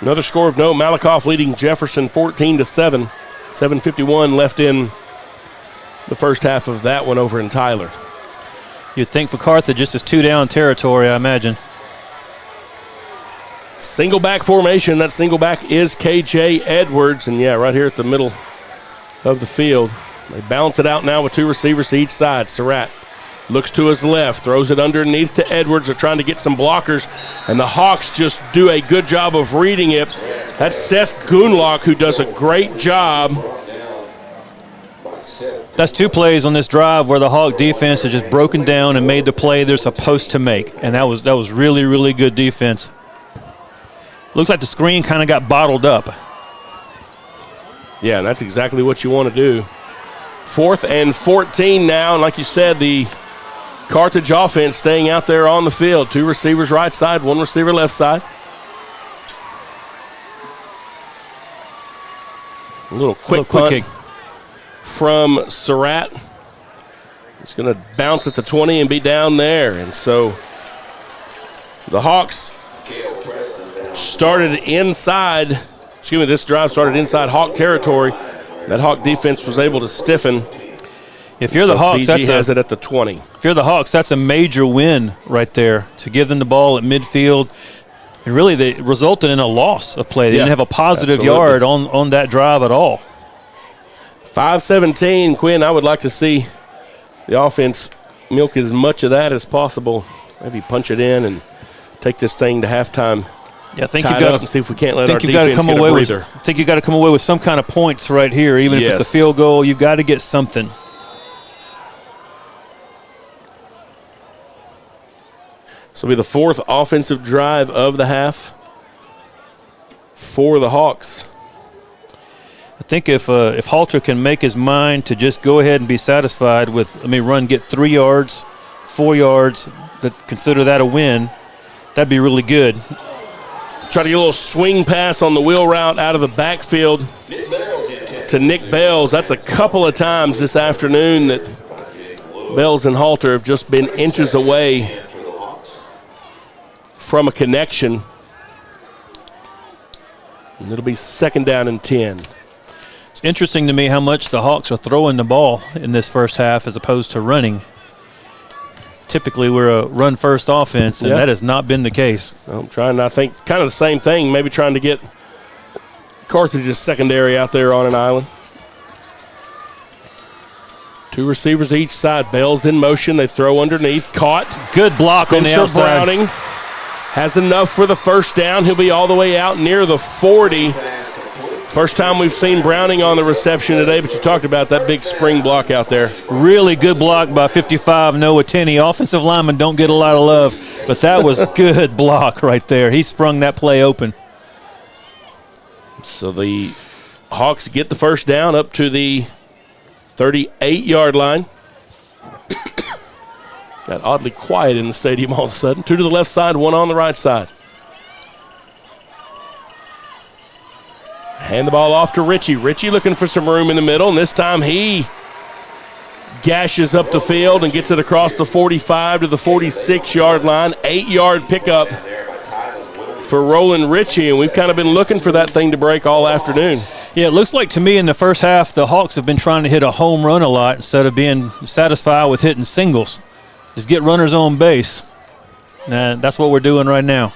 Another score of note, Malakoff leading Jefferson 14-7. 7:51 left in the first half of that one over in Tyler. You'd think for Carthage this is 2-down territory, I imagine. Single back formation. That single back is KJ Edwards. And yeah, right here at the middle of the field. They balance it out now with 2 receivers to each side. Surratt looks to his left, throws it underneath to Edwards. They're trying to get some blockers, and the Hawks just do a good job of reading it. That's Seth Goonlock, who does a great job. That's 2 plays on this drive where the Hawk defense has just broken down and made the play they're supposed to make, and that was really, really good defense. Looks like the screen kind of got bottled up. Yeah, and that's exactly what you want to do. 4th and 14 now, and like you said, the Carthage offense staying out there on the field. 2 receivers right side, 1 receiver left side. A little quick punt kick from Surratt. It's going to bounce at the 20 and be down there. And so the Hawks started inside. This drive started inside Hawk territory. That Hawk defense was able to stiffen. If you're the Hawks, PG has it at the 20. If you're the Hawks, that's a major win right there to give them the ball at midfield. And really, they resulted in a loss of play. They didn't have a positive yard on that drive at all. 5:17, Quinn. I would like to see the offense milk as much of that as possible. Maybe punch it in and take this thing to halftime Yeah, I think tied up and see if we can't let our defense get a breather. I think you got to come away with some kind of points right here. Even if it's a field goal, you've got to get something. This will be the 4th offensive drive of the half for the Hawks. I think if Halter can make his mind to just go ahead and be satisfied with, get 3 yards, 4 yards, consider that a win, that'd be really good. Try to get a little swing pass on the wheel route out of the backfield to Nick Bells. That's a couple of times this afternoon that Bells and Halter have just been inches away from a connection. And it'll be 2nd down and 10. It's interesting to me how much the Hawks are throwing the ball in this first half as opposed to running. Typically, we're a run-first offense, and that has not been the case. I'm trying, I think, kind of the same thing, maybe trying to get Carthage's secondary out there on an island. 2 receivers each side. Bells in motion. They throw underneath. Caught. Good block on the outside. Browning has enough for the 1st down. He'll be all the way out near the 40. First time we've seen Browning on the reception today, but you talked about that big spring block out there. Really good block by 55 Noah Tenney. Offensive linemen don't get a lot of love, but that was good block right there. He sprung that play open. So the Hawks get the 1st down up to the 38-yard line. Got oddly quiet in the stadium all of a sudden. 2 to the left side, 1 on the right side. Hand the ball off to Ritchie. Ritchie looking for some room in the middle, and this time he gashes up the field and gets it across the 45 to the 46-yard line. 8-yard pickup for Roland Ritchie, and we've kind of been looking for that thing to break all afternoon. Yeah, it looks like to me in the first half the Hawks have been trying to hit a home run a lot instead of being satisfied with hitting singles. Just get runners on base. And that's what we're doing right now.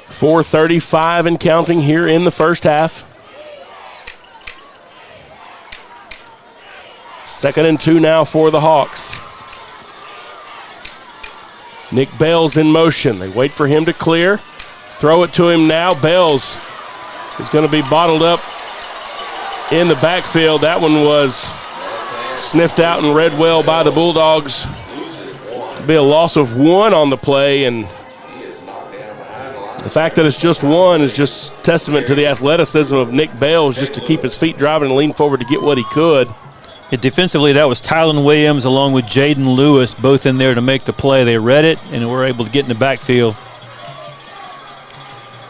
4:35 and counting here in the first half. 2nd and 2 now for the Hawks. Nick Bells in motion. They wait for him to clear. Throw it to him now. Bells is going to be bottled up in the backfield. That one was sniffed out and read well by the Bulldogs. It'll be a loss of 1 on the play, and the fact that it's just 1 is just testament to the athleticism of Nick Bells, just to keep his feet driving and lean forward to get what he could. Defensively, that was Tylen Williams along with Jaden Lewis, both in there to make the play. They read it, and were able to get in the backfield.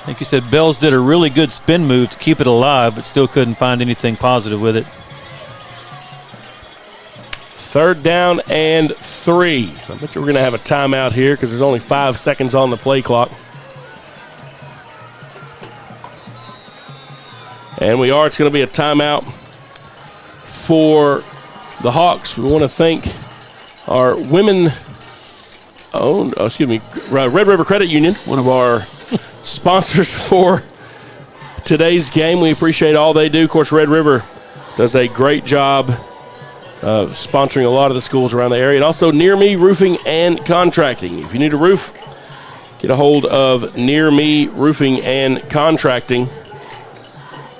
I think you said Bells did a really good spin move to keep it alive, but still couldn't find anything positive with it. 3rd down and 3. I bet you we're going to have a timeout here because there's only 5 seconds on the play clock. And we are. It's going to be a timeout for the Hawks. We want to thank our Red River Credit Union, one of our sponsors for today's game. We appreciate all they do. Of course, Red River does a great job sponsoring a lot of the schools around the area. And also Near Me Roofing and Contracting. If you need a roof, get a hold of Near Me Roofing and Contracting,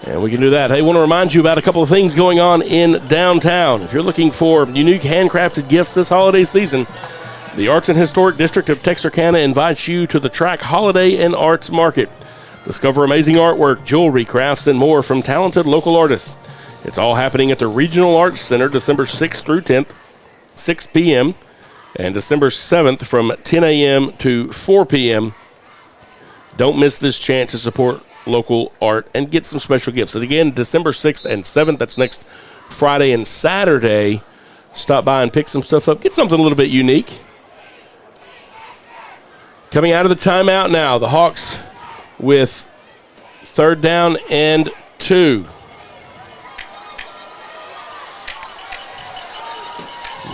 and we can do that. Hey, I want to remind you about a couple of things going on in downtown. If you're looking for unique handcrafted gifts this holiday season, the Arts and Historic District of Texarkana invites you to the Track Holiday and Arts Market. Discover amazing artwork, jewelry, crafts, and more from talented local artists. It's all happening at the Regional Arts Center December 6th through 10th, 6 p.m., and December 7th from 10 a.m. to 4 p.m. Don't miss this chance to support local art and get some special gifts. And again, December 6th and 7th, that's next Friday and Saturday. Stop by and pick some stuff up. Get something a little bit unique. Coming out of the timeout now, the Hawks with 3rd down and 2.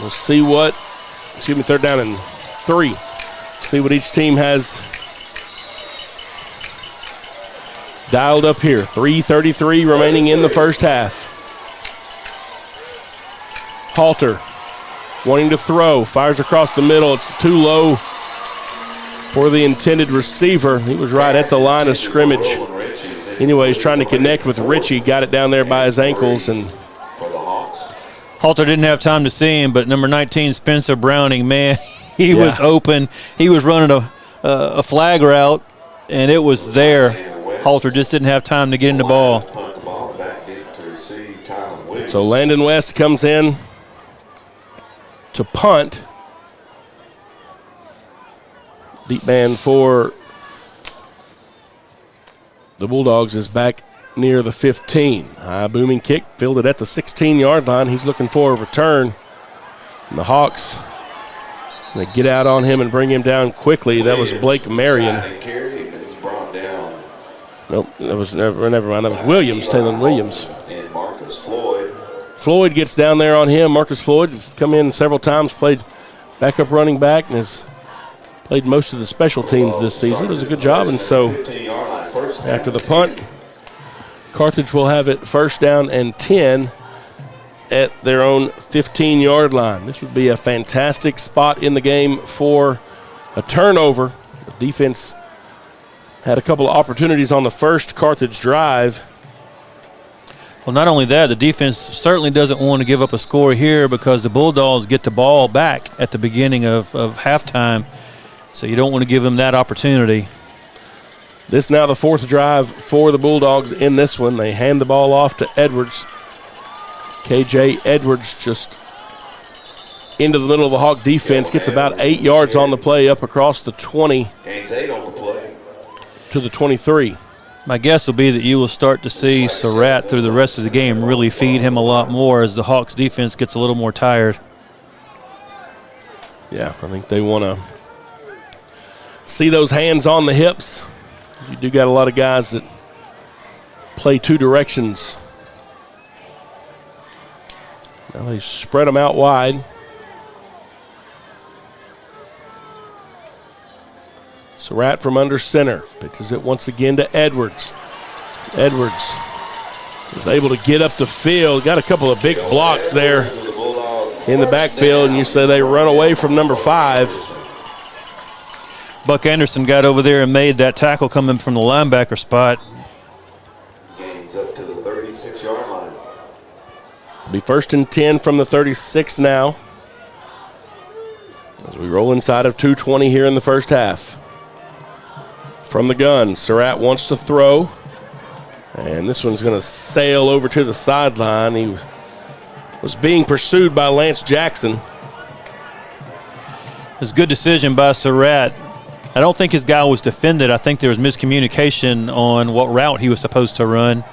We'll see what, 3rd down and 3. See what each team has dialed up here. 3:33 remaining in the first half. Halter wanting to throw, fires across the middle. It's too low for the intended receiver. He was right at the line of scrimmage. Anyways, trying to connect with Richie, got it down there by his ankles, and Halter didn't have time to see him, but number 19, Spencer Browning, man, he was open. He was running a flag route, and it was there. Halter just didn't have time to get in the ball. So Landon West comes in to punt. Deep man for the Bulldogs is back near the 15. High booming kick, fielded at the 16-yard line. He's looking for a return. And the Hawks, they get out on him and bring him down quickly. That was Blake Marion. Nope, that was never mind. That was Williams, Taylor Williams. And Marcus Floyd. Floyd gets down there on him. Marcus Floyd has come in several times, played backup running back, and has played most of the special teams this season. Does a good job, and so after the punt, Carthage will have it first down and 10 at their own 15-yard line. This would be a fantastic spot in the game for a turnover. The defense had a couple of opportunities on the first Carthage drive. Well, not only that, the defense certainly doesn't want to give up a score here because the Bulldogs get the ball back at the beginning of halftime, so you don't want to give them that opportunity. This now the fourth drive for the Bulldogs in this one. They hand the ball off to Edwards. KJ Edwards just into the middle of the Hawk defense, gets about 8 yards on the play up across the 20 to the 23. My guess will be that you will start to see Surratt through the rest of the game really feed him a lot more as the Hawks defense gets a little more tired. Yeah, I think they want to see those hands on the hips. You do got a lot of guys that play two directions. Now they spread them out wide. Surratt from under center. Pitches it once again to Edwards. Edwards is able to get up the field. Got a couple of big blocks there in the backfield, and you say they run away from number 5. Buck Anderson got over there and made that tackle coming from the linebacker spot. Gains up to the 36-yard line. Be first and 10 from the 36 now, as we roll inside of 2:20 here in the first half. From the gun, Surratt wants to throw, and this one's going to sail over to the sideline. He was being pursued by Lance Jackson. It was a good decision by Surratt. I don't think his guy was defended. I think there was miscommunication on what route he was supposed to run.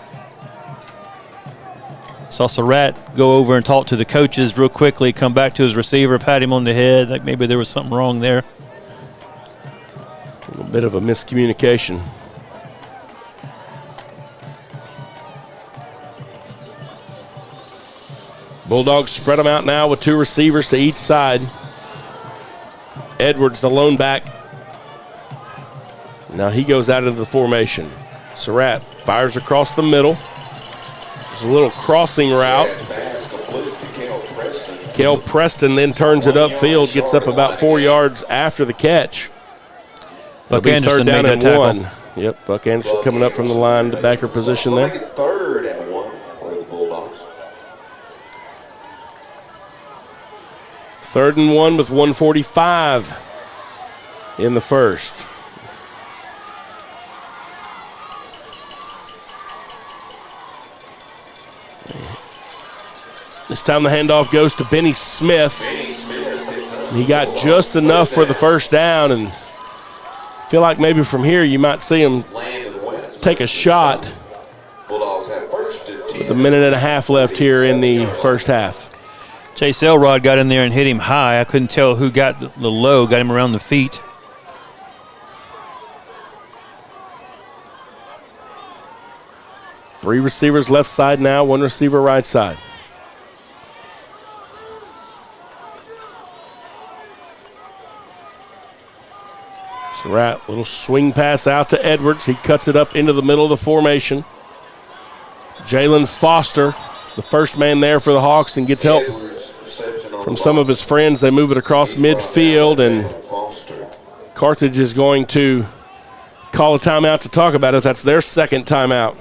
Saw Surratt go over and talk to the coaches real quickly, come back to his receiver, pat him on the head, like maybe there was something wrong there. A little bit of a miscommunication. Bulldogs spread them out now with 2 receivers to each side. Edwards, the lone back. Now he goes out into the formation. Surratt fires across the middle. There's a little crossing route. Cale Preston then turns it upfield, gets up about 4 yards after the catch. Buck Anderson made that tackle. 1. Yep, Buck Anderson coming up from the linebacker position there. 3rd and 1 for the Bulldogs. 3rd and 1 with 1:45 in the first. This time the handoff goes to Benny Smith. He got just enough for the first down, and feel like maybe from here you might see him take a shot with a minute and a half left here in the first half. Chase Elrod got in there and hit him high. I couldn't tell who got the low, got him around the feet. Three receivers left side now, 1 receiver right side. Surratt, little swing pass out to Edwards. He cuts it up into the middle of the formation. Jalen Foster, the first man there for the Hawks, and gets help from some of his friends. They move it across midfield, and Carthage is going to call a timeout to talk about it. That's their second timeout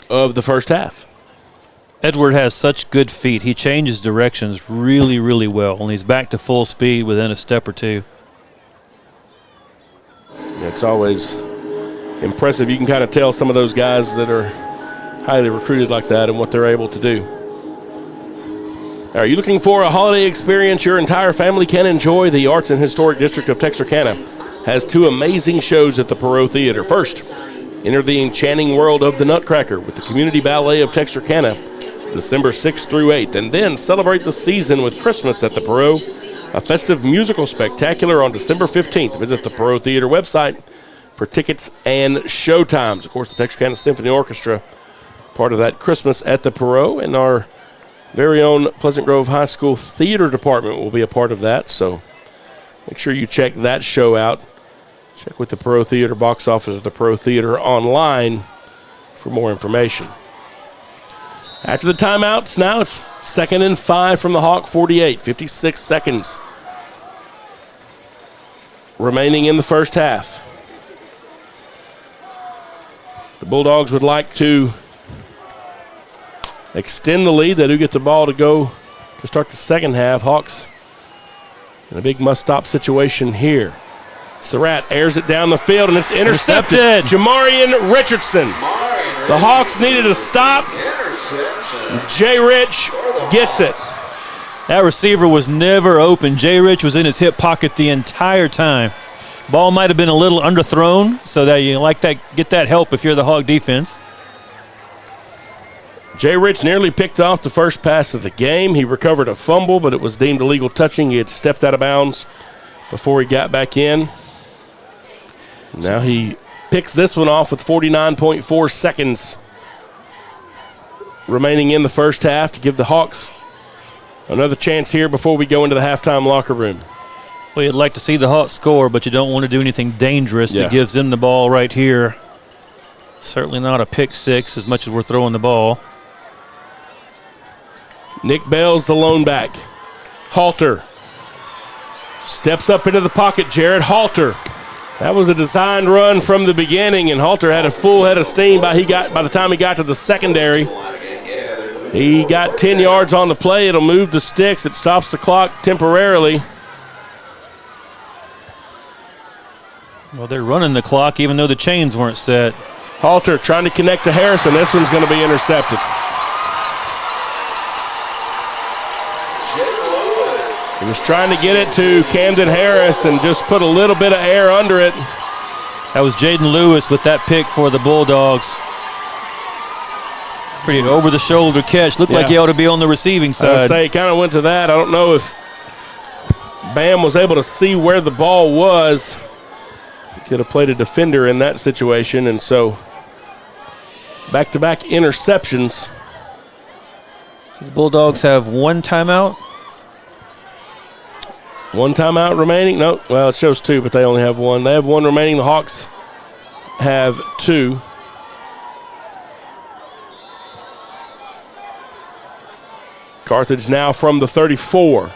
of the first half. Edward has such good feet. He changes directions really, really well, and he's back to full speed within a step or two. It's always impressive. You can kind of tell some of those guys that are highly recruited like that and what they're able to do. Are you looking for a holiday experience your entire family can enjoy? The Arts and Historic District of Texarkana has 2 amazing shows at the Perot Theater. First, enter the enchanting world of the Nutcracker with the Community Ballet of Texarkana, December 6th through 8th. And then celebrate the season with Christmas at the Perot, a festive musical spectacular on December 15th. Visit the Perot Theater website for tickets and show times. Of course, the Texarkana Symphony Orchestra, part of that Christmas at the Perot, and our very own Pleasant Grove High School Theater Department will be a part of that. So make sure you check that show out. Check with the Perot Theater box office or the Perot Theater online for more information. After the timeouts, now it's 2nd and 5 from the Hawk 48, 56 seconds remaining in the first half. The Bulldogs would like to extend the lead. They do get the ball to go to start the second half. Hawks in a big must-stop situation here. Surratt airs it down the field, and it's intercepted. Jamarian Richardson. The Hawks needed a stop. Jay Rich gets it. That receiver was never open. Jay Rich was in his hip pocket the entire time. Ball might have been a little underthrown, so that you like that, get that help if you're the Hawk defense. Jay Rich nearly picked off the first pass of the game. He recovered a fumble, but it was deemed illegal touching. He had stepped out of bounds before he got back in. Now he picks this one off with 49.4 seconds remaining in the first half to give the Hawks another chance here before we go into the halftime locker room. Well, you'd like to see the Hawks score, but you don't want to do anything dangerous that gives them the ball right here. Certainly not a pick six as much as we're throwing the ball. Nick Bell's the lone back. Halter steps up into the pocket. Jared Halter. That was a designed run from the beginning, and Halter had a full head of steam by the time he got to the secondary. He got 10 yards on the play. It'll move the sticks. It stops the clock temporarily. Well, they're running the clock even though the chains weren't set. Halter trying to connect to Harrison. This one's going to be intercepted. He was trying to get it to Camden Harris and just put a little bit of air under it. That was Jaden Lewis with that pick for the Bulldogs. Pretty over-the-shoulder catch. Looked like he ought to be on the receiving side. I say he kind of went to that. I don't know if Bam was able to see where the ball was. He could have played a defender in that situation, and so back-to-back interceptions. So the Bulldogs have one timeout. One timeout remaining? No, well, it shows two, but they only have one. They have one remaining. The Hawks have two. Carthage now from the 34.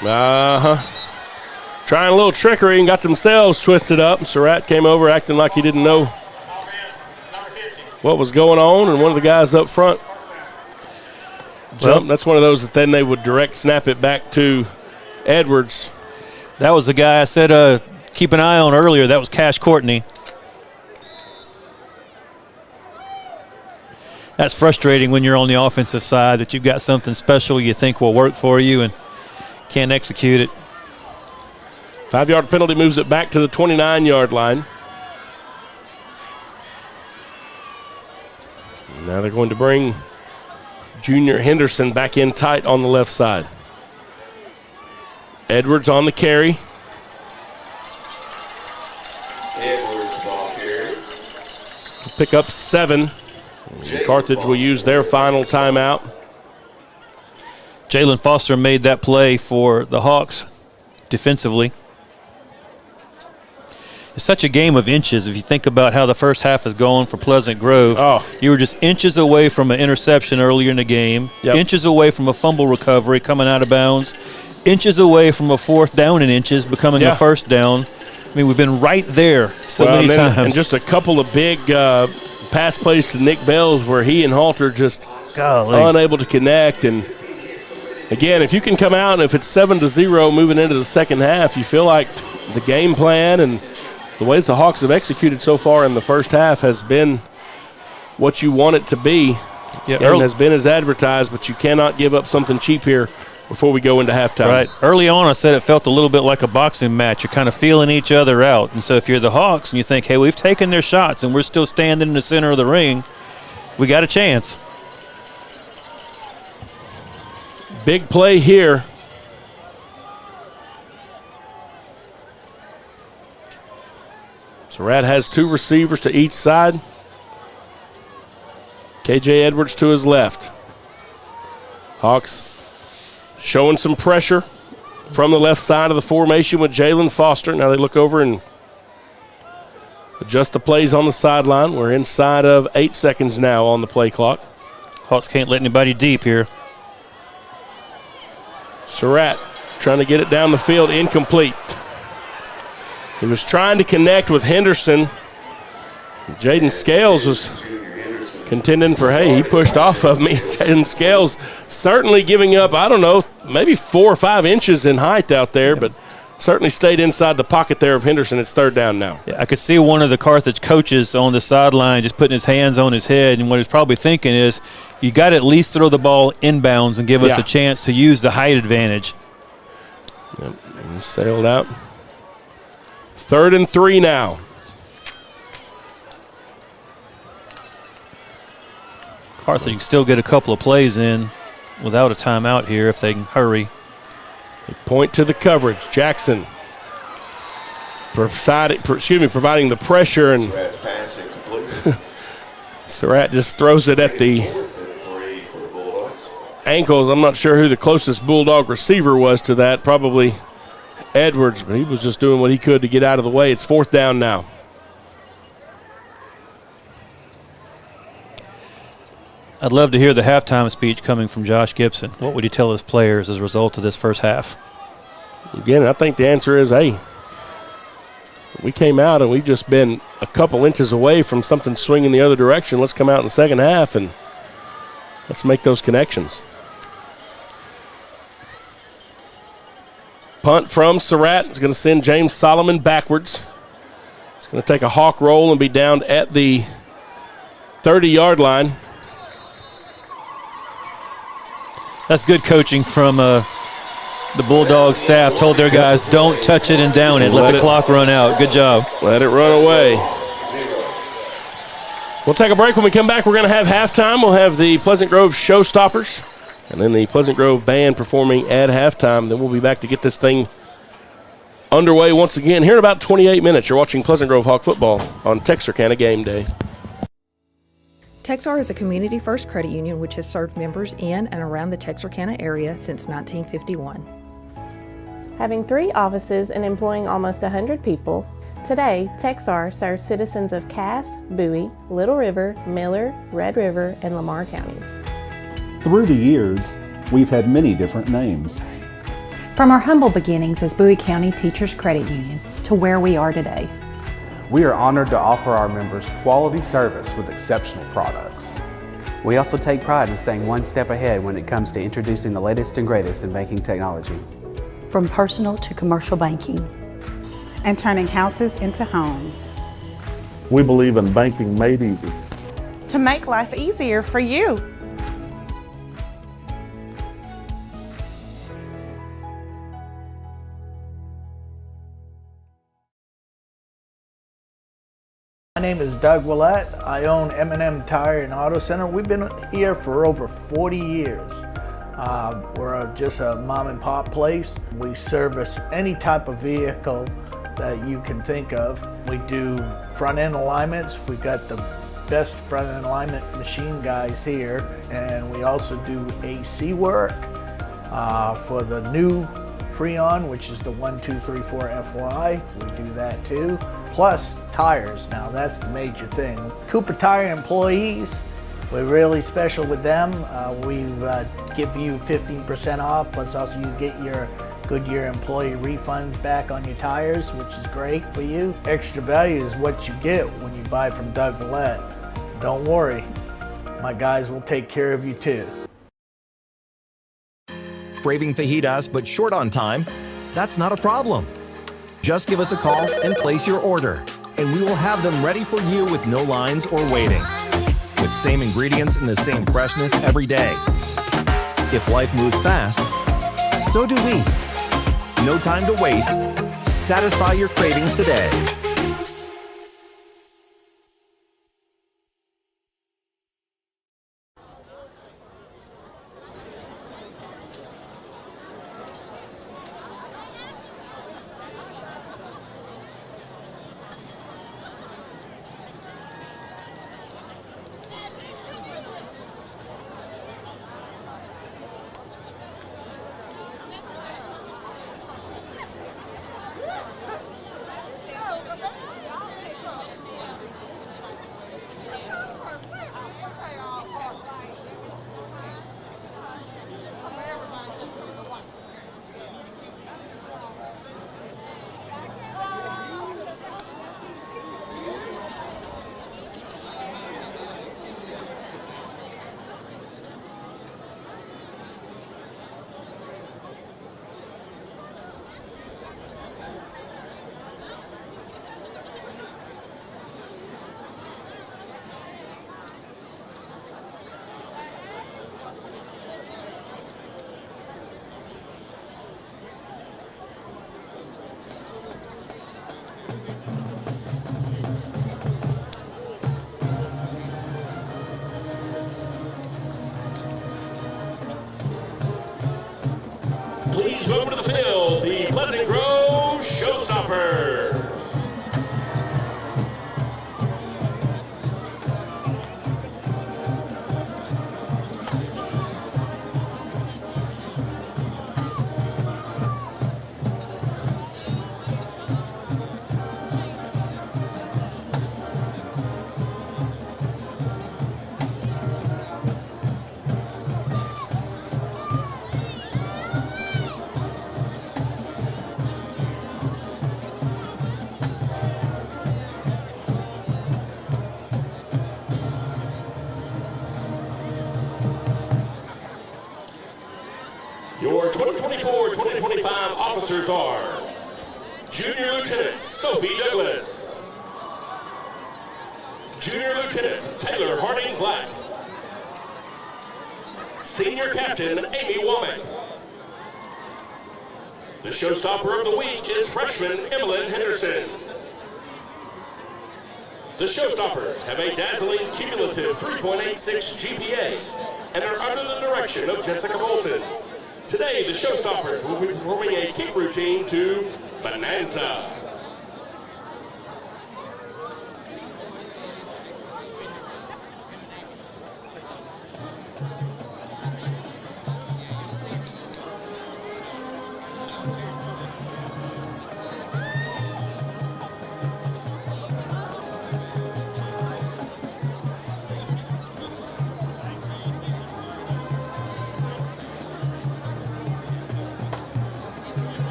Trying a little trickery and got themselves twisted up. Surratt came over acting like he didn't know what was going on, and one of the guys up front jumped. Well, that's one of those that then they would direct snap it back to Edwards. That was the guy I said keep an eye on earlier. That was Cash Courtney. That's frustrating when you're on the offensive side that you've got something special you think will work for you and can't execute it. 5-yard penalty moves it back to the 29-yard line. Now they're going to bring Junior Henderson back in tight on the left side. Edwards on the carry. Edwards ball carry. Pick up 7. Carthage will use their final timeout. Jalen Foster made that play for the Hawks defensively. It's such a game of inches. If you think about how the first half is going for Pleasant Grove, you were just inches away from an interception earlier in the game, inches away from a fumble recovery coming out of bounds, inches away from a fourth down in inches becoming a first down. I mean, we've been right there many times. And just a couple of big pass plays to Nick Bells where he and Halter just unable to connect. And, again, if you can come out and if it's 7-0 moving into the second half, you feel like the game plan and the way that the Hawks have executed so far in the first half has been what you want it to be. Yeah, Game has been as advertised, but you cannot give up something cheap here before we go into halftime. Right. Early on, I said it felt a little bit like a boxing match. You're kind of feeling each other out. And so if you're the Hawks and you think, hey, we've taken their shots and we're still standing in the center of the ring, we got a chance. Big play here. Surratt has two receivers to each side. KJ Edwards to his left. Hawks showing some pressure from the left side of the formation with Jalen Foster. Now they look over and adjust the plays on the sideline. We're inside of 8 seconds now on the play clock. Hawks can't let anybody deep here. Surratt trying to get it down the field, incomplete. He was trying to connect with Henderson. Jaden Scales was contending for, hey, he pushed off of me. Jaden Scales certainly giving up, I don't know, maybe 4 or 5 inches in height out there, but certainly stayed inside the pocket there of Henderson. It's third down now. Yeah, I could see one of the Carthage coaches on the sideline just putting his hands on his head, and what he's probably thinking is, you got to at least throw the ball inbounds and give us a chance to use the height advantage. Yep, and sailed out. 3rd and 3 now. Carthage can still get a couple of plays in without a timeout here if they can hurry. They point to the coverage. Jackson providing the pressure, and Surratt just throws it at the ankles. I'm not sure who the closest Bulldog receiver was to that. Probably Edwards, but he was just doing what he could to get out of the way. It's 4th down now. I'd love to hear the halftime speech coming from Josh Gibson. What would he tell his players as a result of this first half? Again, I think the answer is, hey, we came out and we've just been a couple inches away from something swinging the other direction. Let's come out in the second half and let's make those connections. Punt from Surratt is going to send James Solomon backwards. It's going to take a hawk roll and be down at the 30-yard line. That's good coaching from the Bulldog staff. Told their guys, don't touch it and down it. Let the clock run out. Good job. Let it run away. We'll take a break. When we come back, we're going to have halftime. We'll have the Pleasant Grove Showstoppers and then the Pleasant Grove Band performing at halftime. Then we'll be back to get this thing underway once again here in about 28 minutes. You're watching Pleasant Grove Hawk football on Texarkana Game Day. Texar is a community-first credit union which has served members in and around the Texarkana area since 1951. Having 3 offices and employing almost 100 people, today Texar serves citizens of Cass, Bowie, Little River, Miller, Red River, and Lamar counties. Through the years, we've had many different names. From our humble beginnings as Bowie County Teachers Credit Union to where we are today. We are honored to offer our members quality service with exceptional products. We also take pride in staying one step ahead when it comes to introducing the latest and greatest in banking technology. From personal to commercial banking. And turning houses into homes. We believe in banking made easy. To make life easier for you. My name is Doug Willett. I own M&M Tire and Auto Center. We've been here for over 40 years. We're just a mom and pop place. We service any type of vehicle that you can think of. We do front end alignments. We've got the best front end alignment machine guys here. And we also do AC work for the new Freon, which is the 1234 FY. We do that too. plus tires. Now that's the major thing. Cooper Tire employees, we're really special with them. We give you 15% off, plus also you get your Goodyear employee refunds back on your tires, which is great for you. Extra value is what you get when you buy from Doug Willett. Don't worry, my guys will take care of you too. Craving fajitas but short on time? That's not a problem. Just give us a call and place your order, and we will have them ready for you with no lines or waiting. With same ingredients and the same freshness every day. If life moves fast, so do we. No time to waste. Satisfy your cravings today. Please welcome to the field, the Pleasant Grove Showstoppers. Your 2024-2025 officers are Junior Lieutenant Sophie Douglas, Junior Lieutenant Taylor Harding Black, Senior Captain Amy Womack. The showstopper of the week is freshman Emmeline Henderson. The showstoppers have a dazzling cumulative 3.86 GPA and are under the direction of Jessica Bolton. Today, the showstoppers will be performing a kick routine to Bonanza.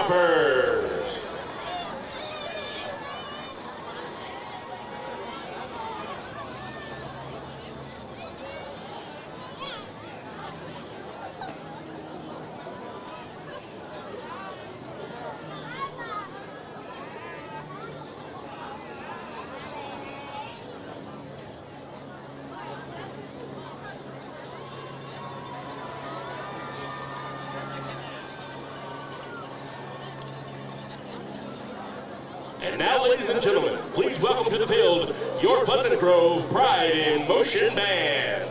Choppers. And now, ladies and gentlemen, please welcome to the field your Pleasant Grove Pride in Motion Band.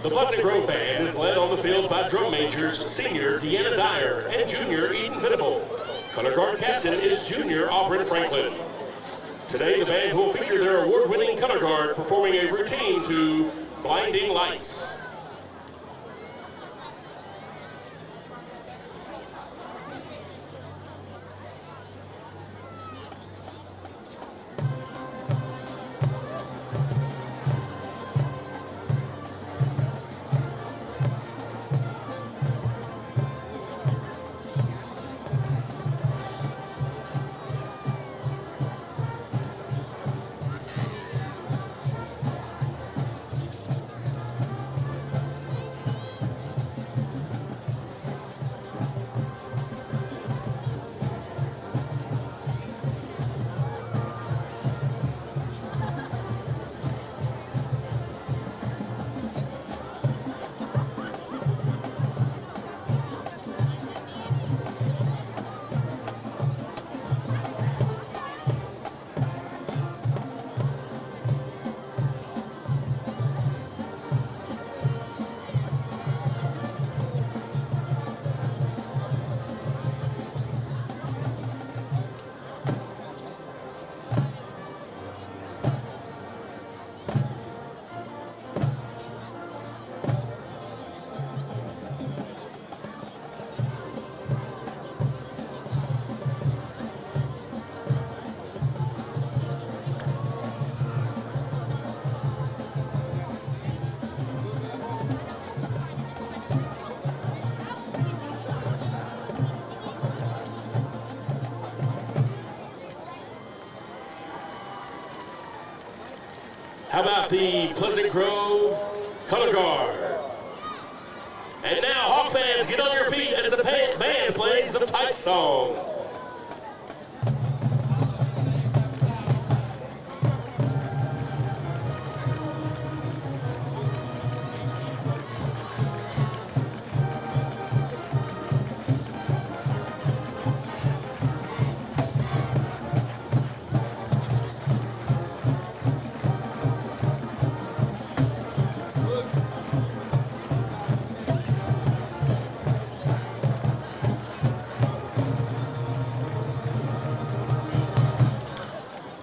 The Pleasant Grove Band is led on the field by drum majors senior Deanna Dyer and junior Eden Venable. Color guard captain is junior Auburn Franklin. Today, the band will feature their award-winning color guard performing a routine to Blinding Lights. How about the Pleasant Grove Color Guard? And now, Hawk fans, get on your feet as the band plays the fight song.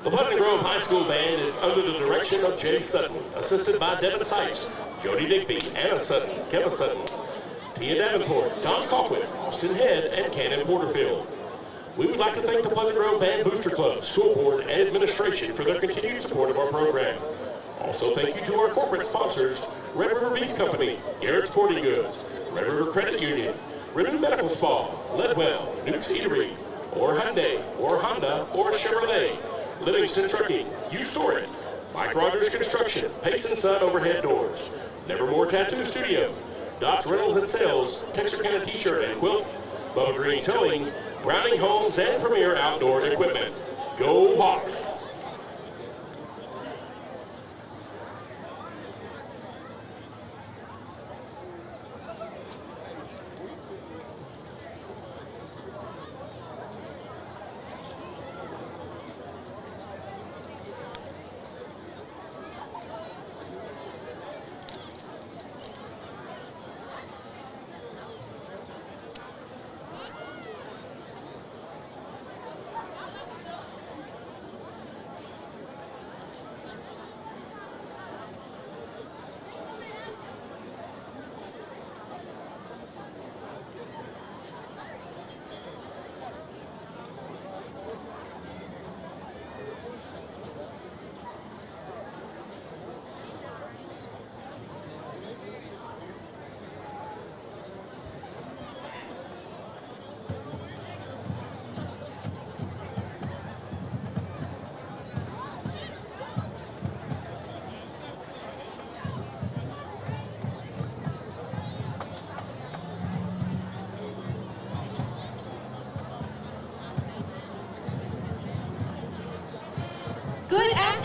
The Pleasant Grove High School Band is under the direction of Jay Sutton, assisted by Devin Sipes, Jody Digby, Anna Sutton, Kevin Sutton, Tia Davenport, Don Colquitt, Austin Head, and Cannon Porterfield. We would like to thank the Pleasant Grove Band Booster Club, School Board, and Administration for their continued support of our program. Also, thank you to our corporate sponsors, Red River Beef Company, Garrett Sporting Goods, Red River Credit Union, Renew Medical Spa, Leadwell, Nuke's Eatery, or Hyundai, or Honda, or Chevrolet, Livingston Trucking, You Store It, Mike Rogers Construction, Pace & Son Overhead Doors, Nevermore Tattoo Studio, Dots Rentals and Sales, Texarkana T-Shirt and Quilt, Bubba Green Towing, Browning Homes, and Premier Outdoor Equipment. Go Hawks!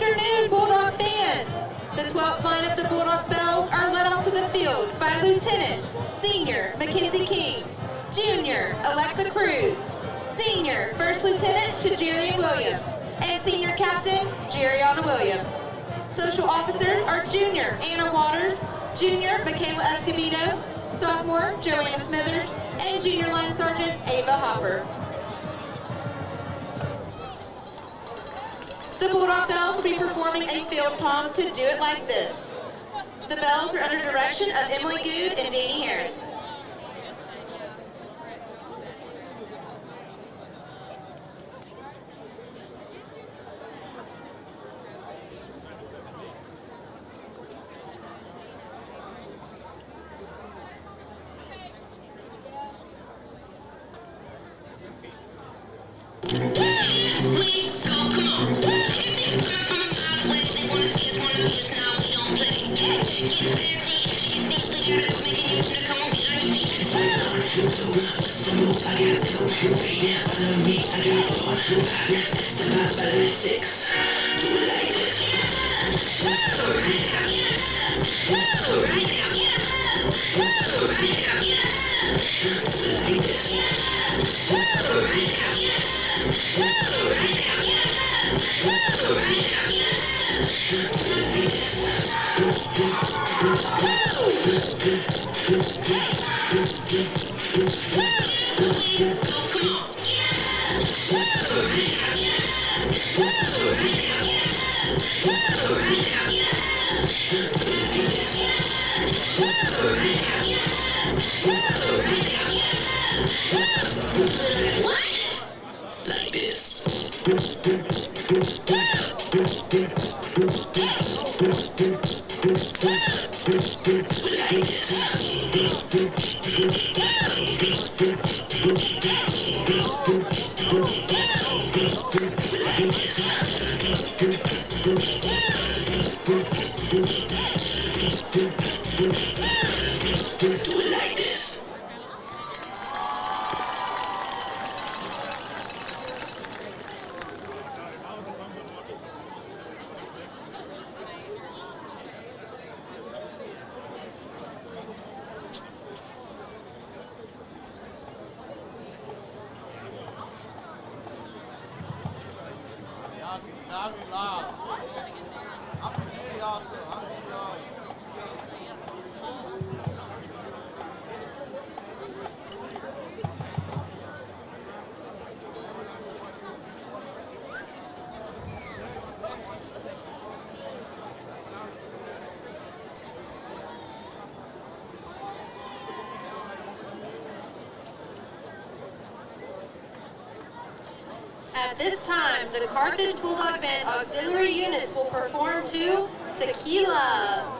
afternoon, Bulldog bands. The 12th line of the Bulldog Bells are led onto the field by Lieutenants Senior Mackenzie King, Junior Alexa Cruz, Senior First Lieutenant Shajarian Williams, and Senior Captain Jeriana Williams. Social officers are Junior Anna Waters, Junior Michaela Escobedo, Sophomore Joanne Smithers, and Junior Line Sergeant Ava Hopper. The Bulldog Bells will be performing a field palm to Do It Like This. The bells are under direction of Emily Good and Danny Harris. Like this. At this time, the Carthage Bulldog Band auxiliary units will perform to Tequila.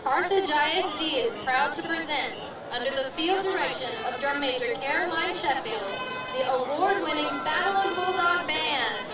Carthage ISD is proud to present, under the field direction of Drum Major Caroline Sheffield, the award-winning Battle of Bulldog Band.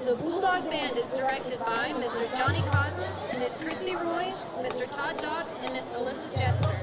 The Bulldog Band is directed by Mr. Johnny Cotton, Miss Christy Roy, Mr. Todd Dock, and Miss Alyssa Jester.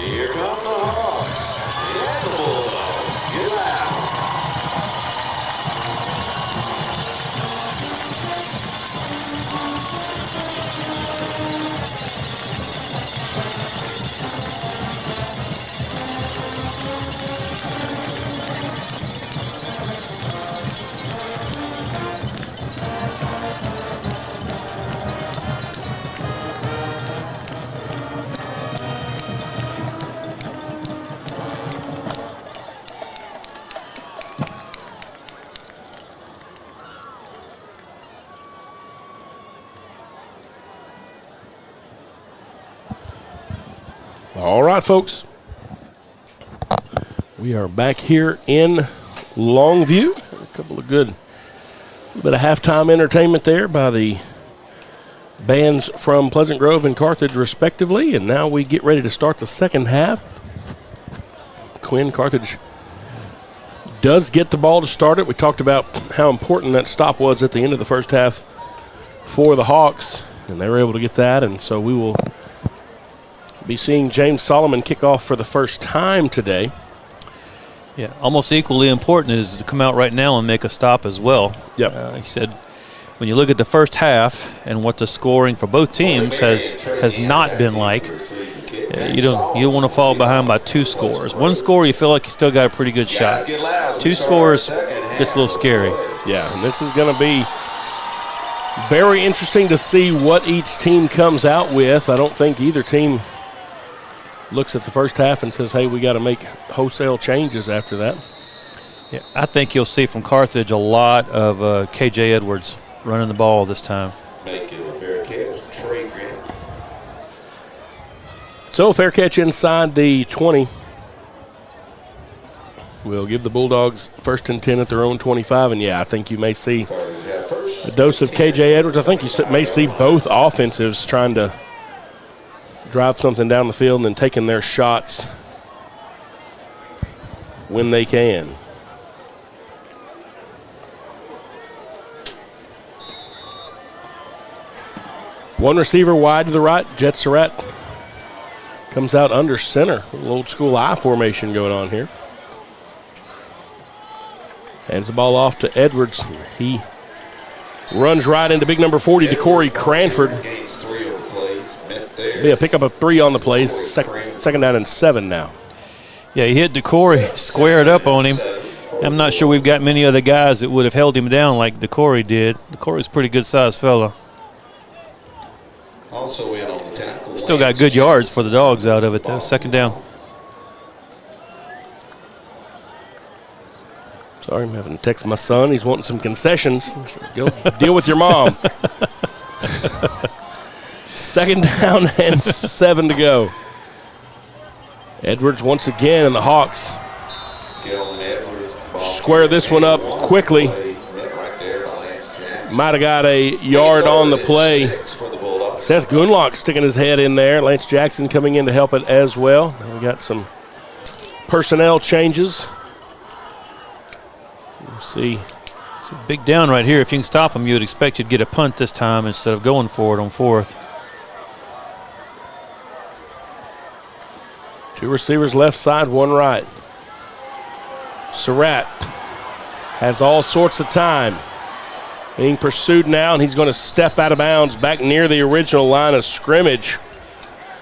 Here come the Hawks and the Bulldogs. Get loud. All right, folks. We are back here in Longview. A couple of good, bit of halftime entertainment there by the bands from Pleasant Grove and Carthage, respectively. And now we get ready to start the second half. Quinn, Carthage does get the ball to start it. We talked about how important that stop was at the end of the first half for the Hawks, and they were able to get that. And so we will be seeing James Solomon kick off for the first time today. Yeah, almost equally important is to come out right now and make a stop as well. Yep. He said when you look at the first half and what the scoring for both teams has not been like, you don't want to fall behind by 2 scores. 1 score, you feel like you still got a pretty good shot. 2 scores gets a little scary. Yeah, and this is going to be very interesting to see what each team comes out with. I don't think either team looks at the first half and says, hey, we got to make wholesale changes after that. Yeah, I think you'll see from Carthage a lot of K.J. Edwards running the ball this time. So fair catch inside the 20. We'll give the Bulldogs 1st and 10 at their own 25. And, yeah, I think you may see a dose of K.J. Edwards. I think you may see both offensives trying to drive something down the field and then taking their shots when they can. One receiver wide to the right. Jet Surratt comes out under center. A little old school I formation going on here. Hands the ball off to Edwards. He runs right into big number 40 to Corey Cranford. Be a pickup of 3 on the play. Second down and 7 now. Yeah, he hit DeCorey, squared up on him. I'm not sure we've got many other guys that would have held him down like DeCorey did. DeCorey's a pretty good-sized fella. Also in on the tackle. Still got good yards for the Dogs out of it, though. Second down. Sorry, I'm having to text my son. He's wanting some concessions. Go deal with your mom. Second down and 7 to go. Edwards once again, and the Hawks square this one up quickly. Might have got a yard on the play. Seth Gunlock sticking his head in there. Lance Jackson coming in to help it as well. We got some personnel changes. See. It's a big down right here. If you can stop him, you would expect you'd get a punt this time instead of going for it on 4th. 2 receivers left side, 1 right. Surratt has all sorts of time. Being pursued now, and he's going to step out of bounds back near the original line of scrimmage.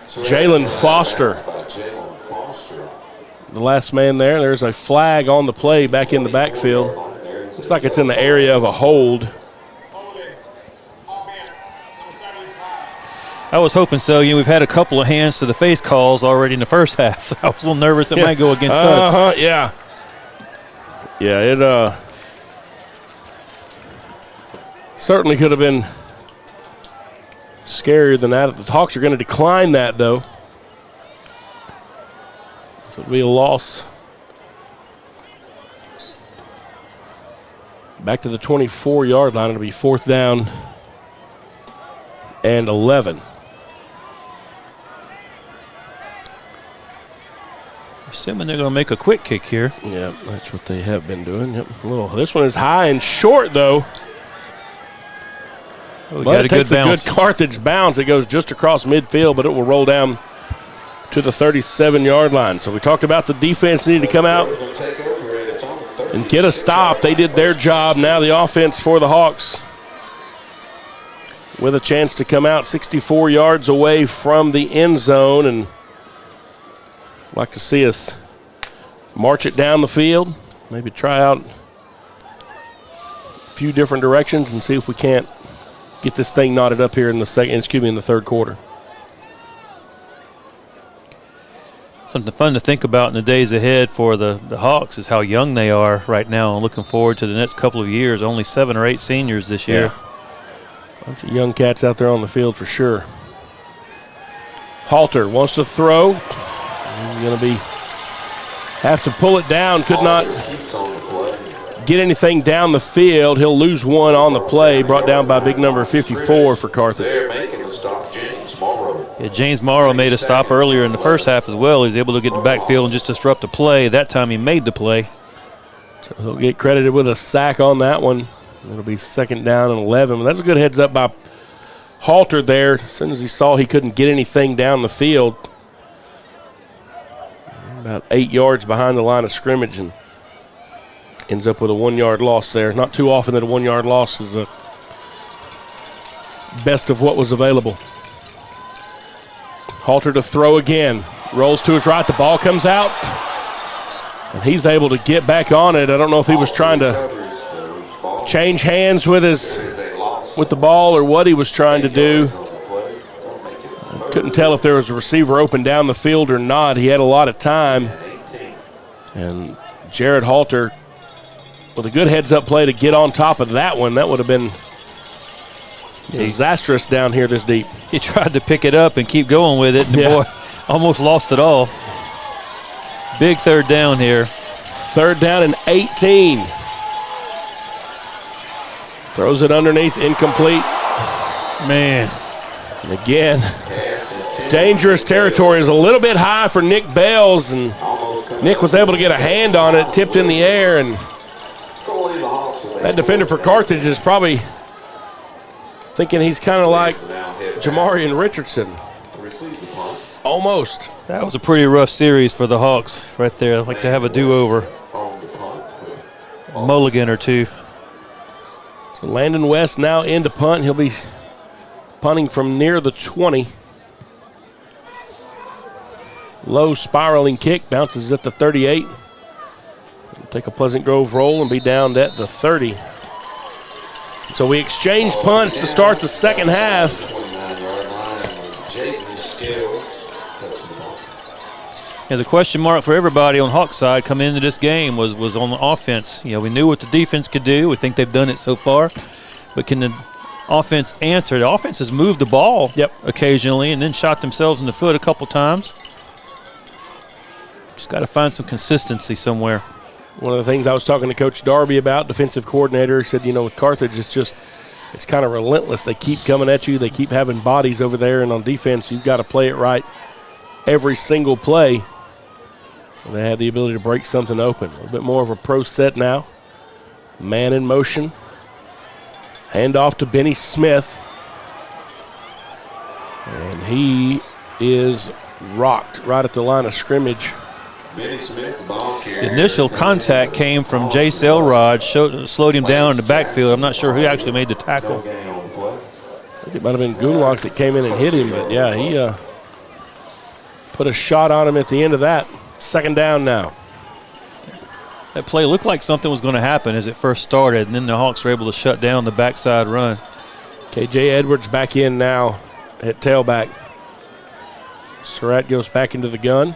Jalen Foster, the last man there. There's a flag on the play back in the backfield. Looks like it's in the area of a hold. I was hoping so. We've had a couple of hands to the face calls already in the first half. So I was a little nervous it might go against us. Yeah. Yeah, it certainly could have been scarier than that. The Hawks are going to decline that, though. So it'll be a loss. Back to the 24-yard line. It'll be 4th down and 11. Assuming they're going to make a quick kick here. Yeah, that's what they have been doing. Yep. This one is high and short, though. But it takes a good Carthage bounce. It goes just across midfield, but it will roll down to the 37-yard line. So we talked about the defense needed to come out and get a stop. They did their job. Now the offense for the Hawks with a chance to come out 64 yards away from the end zone, and I'd like to see us march it down the field, maybe try out a few different directions and see if we can't get this thing knotted up here in the third quarter. Something fun to think about in the days ahead for the Hawks is how young they are right now, and looking forward to the next couple of years. Only 7 or 8 seniors this year. Yeah. Bunch of young cats out there on the field for sure. Halter wants to throw. He's going to have to pull it down. Could not get anything down the field. He'll lose one on the play, brought down by big number 54 for Carthage. Yeah, James Morrow made a stop earlier in the first half as well. He's able to get in the backfield and just disrupt the play. That time he made the play. So he'll get credited with a sack on that one. It'll be 2nd down and 11. But that's a good heads up by Halter there. As soon as he saw he couldn't get anything down the field, about 8 yards behind the line of scrimmage, and ends up with a 1-yard loss there. Not too often that a 1-yard loss is the best of what was available. Halter to throw again. Rolls to his right. The ball comes out. And he's able to get back on it. I don't know if he was trying to change hands with the ball or what he was trying to do. I couldn't tell if there was a receiver open down the field or not. He had a lot of time. And Jared Halter with a good heads-up play to get on top of that one. That would have been disastrous down here this deep. He tried to pick it up and keep going with it, and the boy almost lost it all. Big 3rd down here. 3rd down and 18. Throws it underneath, incomplete. Man. And again, dangerous territory is a little bit high for Nick Bales, and Nick was able to get a hand on it, tipped in the air, and that defender for Carthage is probably thinking he's kind of like Jamarian Richardson. Almost. That was a pretty rough series for the Hawks right there. I'd like to have a do-over. Mulligan or two. So Landon West now into punt. He'll be punting from near the 20. Low spiraling kick, bounces at the 38. Take a Pleasant Grove roll and be down at the 30. So we exchange punts to start the second half. Yeah, the question mark for everybody on Hawks side coming into this game was on the offense. You know, we knew what the defense could do. We think they've done it so far. But can the offense answer? The offense has moved the ball occasionally and then shot themselves in the foot a couple times. Just got to find some consistency somewhere. One of the things I was talking to Coach Darby about, defensive coordinator, he said, with Carthage, it's kind of relentless. They keep coming at you. They keep having bodies over there, and on defense, you've got to play it right every single play. And they have the ability to break something open. A little bit more of a pro set now. Man in motion. Hand off to Benny Smith. And he is rocked right at the line of scrimmage. The initial contact came from Jace Elrod, slowed him down in the backfield. I'm not sure who actually made the tackle. I think it might have been Goonlock that came in and hit him, but yeah, he put a shot on him at the end of that. 2nd down now. That play looked like something was going to happen as it first started, and then the Hawks were able to shut down the backside run. KJ Edwards back in now at tailback. Surratt goes back into the gun.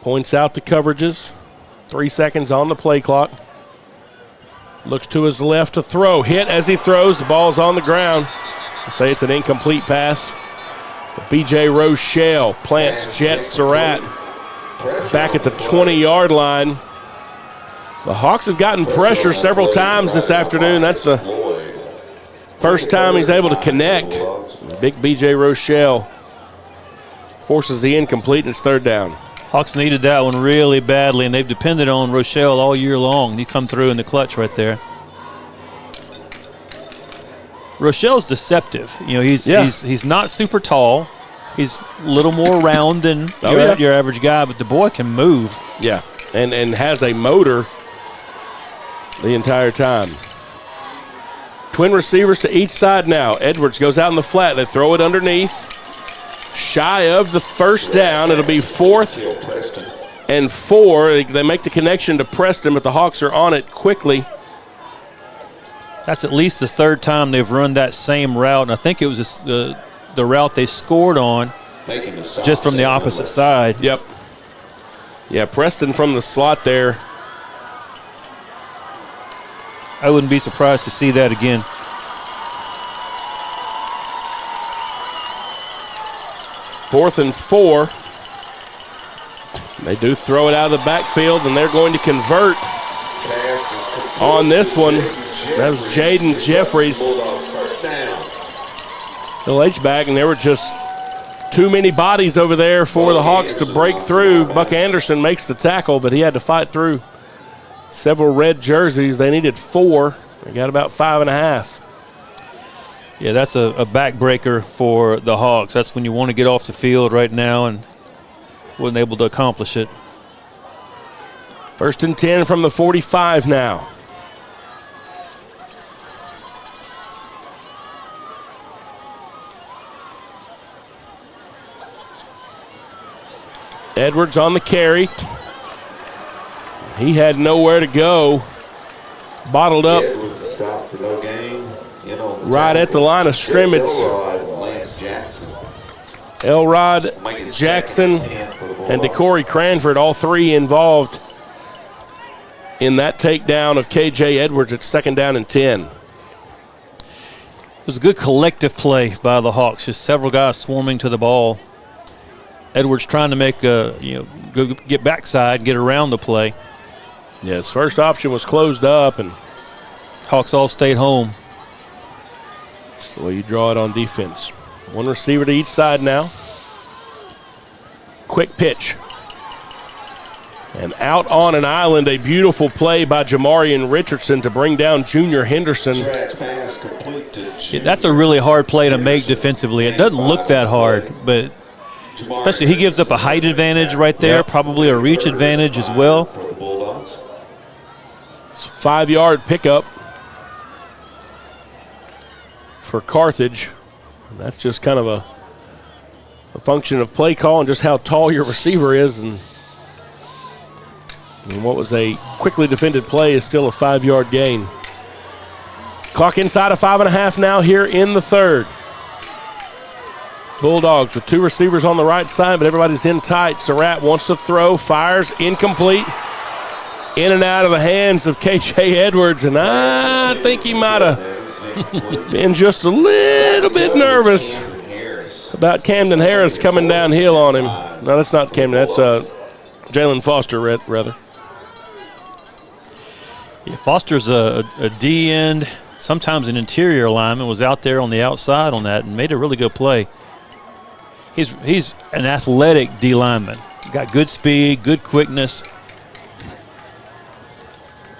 Points out the coverages. 3 seconds on the play clock. Looks to his left to throw. Hit as he throws. The ball's on the ground. I say it's an incomplete pass. B.J. Rochelle plants Jet Surratt back at the 20-yard line. The Hawks have gotten pressure several times this afternoon. That's the first time he's able to connect. Big B.J. Rochelle forces the incomplete, and it's 3rd down. Hawks needed that one really badly, and they've depended on Rochelle all year long. He come through in the clutch right there. Rochelle's deceptive. He's not super tall. He's a little more round than your average guy, but the boy can move. Yeah, and has a motor the entire time. Twin receivers to each side now. Edwards goes out in the flat. They throw it underneath. Shy of the first down. It'll be 4th and 4. They make the connection to Preston, but the Hawks are on it quickly. That's at least the 3rd time they've run that same route, and I think it was the route they scored on just from the opposite side. Yep. Yeah, Preston from the slot there. I wouldn't be surprised to see that again. Fourth and 4. They do throw it out of the backfield, and they're going to convert on this one. That was Jaden Jeffries. Little H-back, and there were just too many bodies over there for the Hawks to break through. Buck Anderson makes the tackle, but he had to fight through several red jerseys. They needed 4. They got about 5.5. Yeah, that's a backbreaker for the Hawks. That's when you want to get off the field right now, and wasn't able to accomplish it. 1st and 10 from the 45 now. Edwards on the carry. He had nowhere to go. Bottled up right at the line of scrimmage. Elrod, Jackson, and DeCorey Cranford, all 3 involved in that takedown of KJ Edwards at 2nd down and 10. It was a good collective play by the Hawks. Just several guys swarming to the ball. Edwards trying to make go get backside, get around the play. Yeah, his first option was closed up, and Hawks all stayed home. That's the way you draw it on defense. 1 receiver to each side now. Quick pitch. And out on an island, a beautiful play by Jamarian Richardson to bring down Junior Henderson. Yeah, that's a really hard play to make defensively. It doesn't look that hard, but especially he gives up a height advantage right there, probably a reach advantage as well. It's a 5-yard pickup for Carthage. And that's just kind of a function of play call and just how tall your receiver is. And what was a quickly defended play is still a 5-yard gain. Clock inside of 5.5 now here in the 3rd. Bulldogs with 2 receivers on the right side, but everybody's in tight. Surratt wants to throw, fires, incomplete. In and out of the hands of KJ Edwards, and I think he might have been just a little bit nervous about Camden Harris coming downhill on him. No, that's not Camden. That's Jalen Foster, rather. Yeah, Foster's a D end, sometimes an interior lineman, was out there on the outside on that and made a really good play. He's an athletic D lineman. Got good speed, good quickness.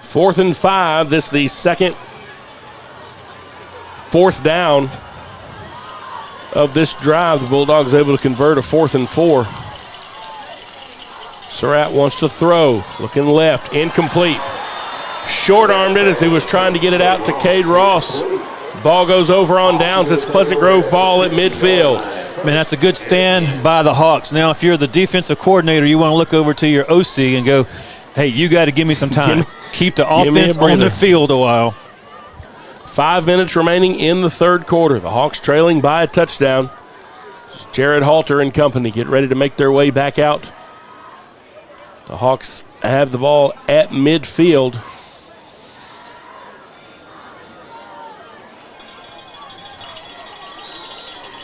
4th and 5. This is the 4th down of this drive. The Bulldogs able to convert a 4th and 4. Surratt wants to throw. Looking left. Incomplete. Short-armed it as he was trying to get it out to Cade Ross. Ball goes over on downs. It's Pleasant Grove ball at midfield. Man, that's a good stand by the Hawks. Now, if you're the defensive coordinator, you want to look over to your OC and go, hey, you got to give me some time. Keep the offense on the field a while. 5 minutes remaining in the 3rd quarter. The Hawks trailing by a touchdown. Jared Halter and company get ready to make their way back out. The Hawks have the ball at midfield.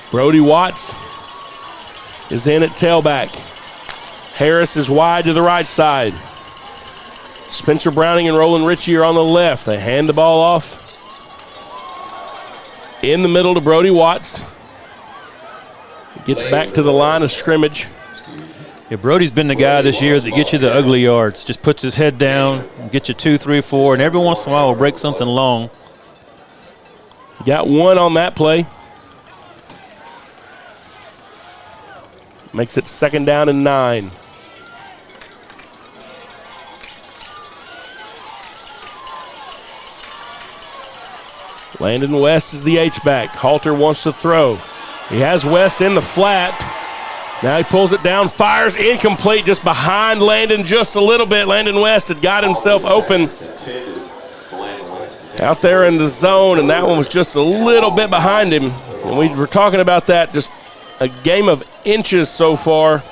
Brody Watts is in at tailback. Harris is wide to the right side. Spencer Browning and Roland Ritchie are on the left. They hand the ball off in the middle to Brody Watts. He gets back to the line of scrimmage. Yeah, Brody's been the guy this year that gets you the ugly yards. Just puts his head down, gets you 2, 3, 4, and every once in a while will break something long. Got one on that play. Makes it 2nd down and 9. Landon West is the H-back. Halter wants to throw. He has West in the flat. Now he pulls it down, fires, incomplete, just behind Landon just a little bit. Landon West had got himself open out there in the zone, and that one was just a little bit behind him. And we were talking about that, just a game of inches so far.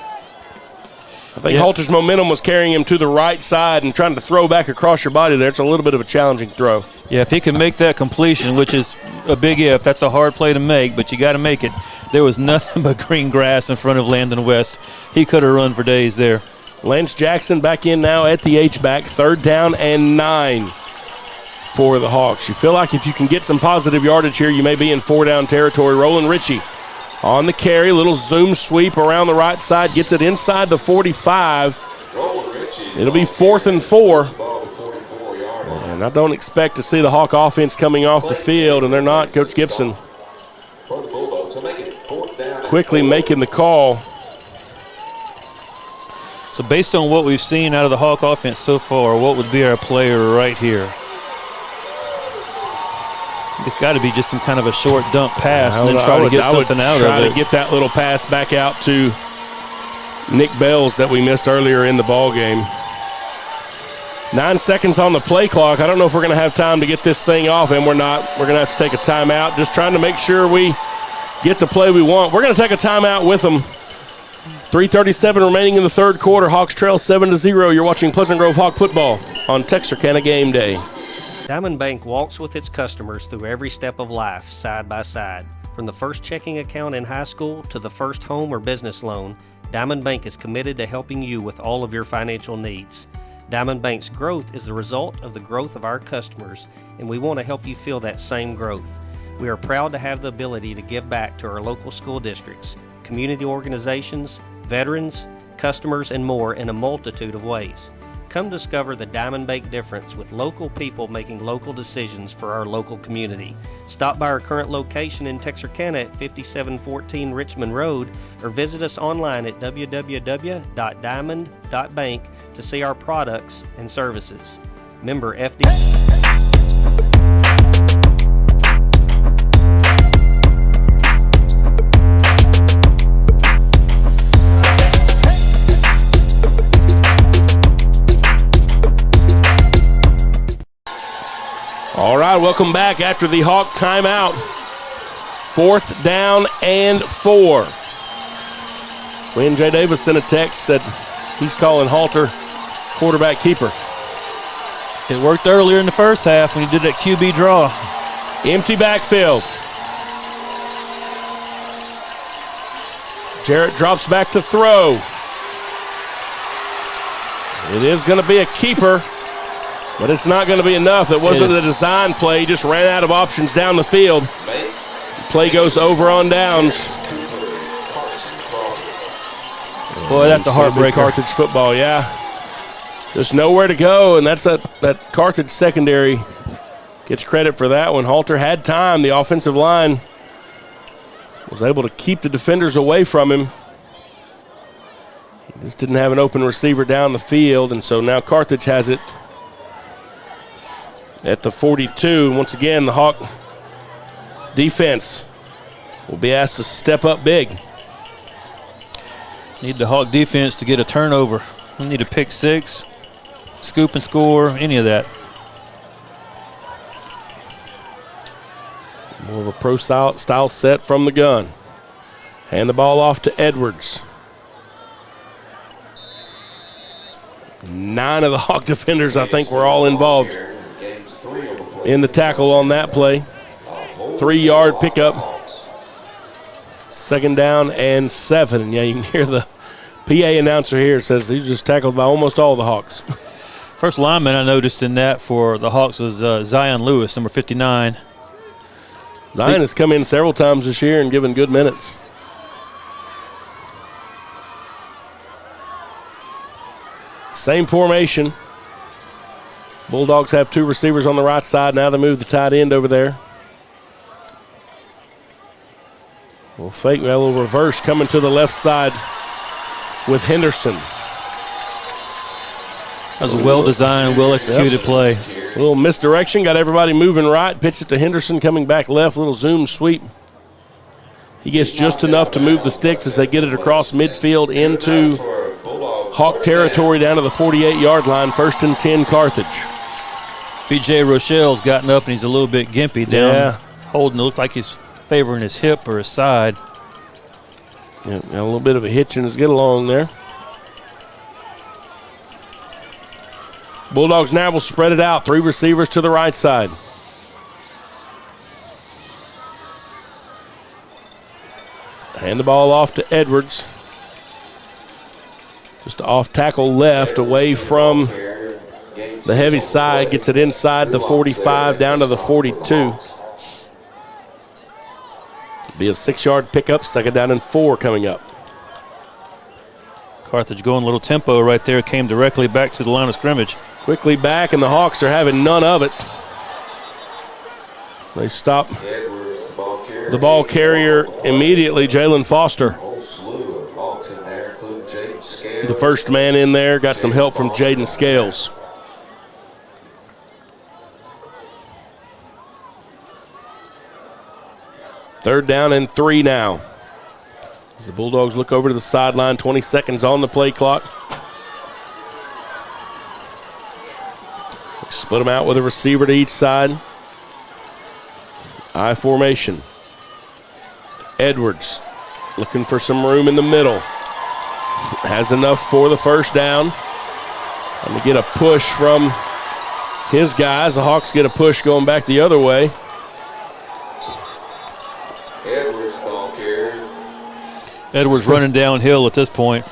I think Halter's momentum was carrying him to the right side and trying to throw back across your body there. It's a little bit of a challenging throw. Yeah, if he can make that completion, which is a big if, that's a hard play to make, but you got to make it. There was nothing but green grass in front of Landon West. He could have run for days there. Lance Jackson back in now at the H-back. 3rd down and 9 for the Hawks. You feel like if you can get some positive yardage here, you may be in 4-down territory. Roland Ritchie on the carry, little zoom sweep around the right side, gets it inside the 45. It'll be 4th and 4. And I don't expect to see the Hawk offense coming off the field, and they're not. Coach Gibson quickly making the call. So based on what we've seen out of the Hawk offense so far, what would be our player right here? It's got to be just some kind of a short dump pass and then try to get something out of it. Try to get that little pass back out to Nick Bells that we missed earlier in the ball game. 9 seconds on the play clock. I don't know if we're going to have time to get this thing off, and we're not. We're going to have to take a timeout, just trying to make sure we get the play we want. We're going to take a timeout with them. 3:37 remaining in the 3rd quarter. Hawks trail 7-0. You're watching Pleasant Grove Hawk football on Texarkana Game Day. Diamond Bank walks with its customers through every step of life, side by side. From the first checking account in high school to the first home or business loan, Diamond Bank is committed to helping you with all of your financial needs. Diamond Bank's growth is the result of the growth of our customers, and we want to help you feel that same growth. We are proud to have the ability to give back to our local school districts, community organizations, veterans, customers, and more in a multitude of ways. Come discover the Diamond Bank difference with local people making local decisions for our local community. Stop by our current location in Texarkana at 5714 Richmond Road or visit us online at www.diamond.bank to see our products and services. Member FD. All right, welcome back after the Hawk timeout. 4th down and 4. Wayne J. Davis sent a text, said he's calling Halter quarterback keeper. It worked earlier in the first half when he did that QB draw. Empty backfield. Jarrett drops back to throw. It is going to be a keeper, but it's not going to be enough. It wasn't a design play. He just ran out of options down the field. Play goes over on downs. Boy, that's a heartbreaker. Carthage football, yeah. There's nowhere to go, and that's that Carthage secondary gets credit for that one. Halter had time. The offensive line was able to keep the defenders away from him. He just didn't have an open receiver down the field, and so now Carthage has it at the 42. And once again, the Hawk defense will be asked to step up big. Need the Hawk defense to get a turnover. We need a pick six, scoop and score, any of that. More of a pro style set from the gun. Hand the ball off to Edwards. 9 of the Hawk defenders, I think, were all involved in the tackle on that play. 3-yard pickup. 2nd down and 7. And yeah, you can hear the PA announcer here. It says he was just tackled by almost all the Hawks. First lineman I noticed in that for the Hawks was Zion Lewis, number 59. Zion has come in several times this year and given good minutes. Same formation. Bulldogs have 2 receivers on the right side. Now they move the tight end over there. Well, fake that little reverse coming to the left side with Henderson. That was a well-designed, well-executed play. A little misdirection, got everybody moving right. Pitched it to Henderson, coming back left, little zoom sweep. He gets just enough to move the sticks as they get it across midfield into Hawk territory down to the 48-yard line. 1st and 10, Carthage. B.J. Rochelle's gotten up and he's a little bit gimpy down. Holding, it looks like he's favoring his hip or his side. Yeah, got a little bit of a hitch in his get along there. Bulldogs now will spread it out. 3 receivers to the right side. Hand the ball off to Edwards. Just off tackle left, away from the heavy side. Gets it inside the 45, down to the 42. Be a 6-yard pickup, 2nd down and 4 coming up. Carthage going a little tempo right there, came directly back to the line of scrimmage. Quickly back, and the Hawks are having none of it. They stop the ball carrier immediately, Jalen Foster. The first man in there, got some help from Jaden Scales. Third down and 3 now. As the Bulldogs look over to the sideline, 20 seconds on the play clock. Split them out with a receiver to each side. I formation. Edwards looking for some room in the middle. Has enough for the first down. And to get a push from his guys. The Hawks get a push going back the other way. Edwards running downhill at this point.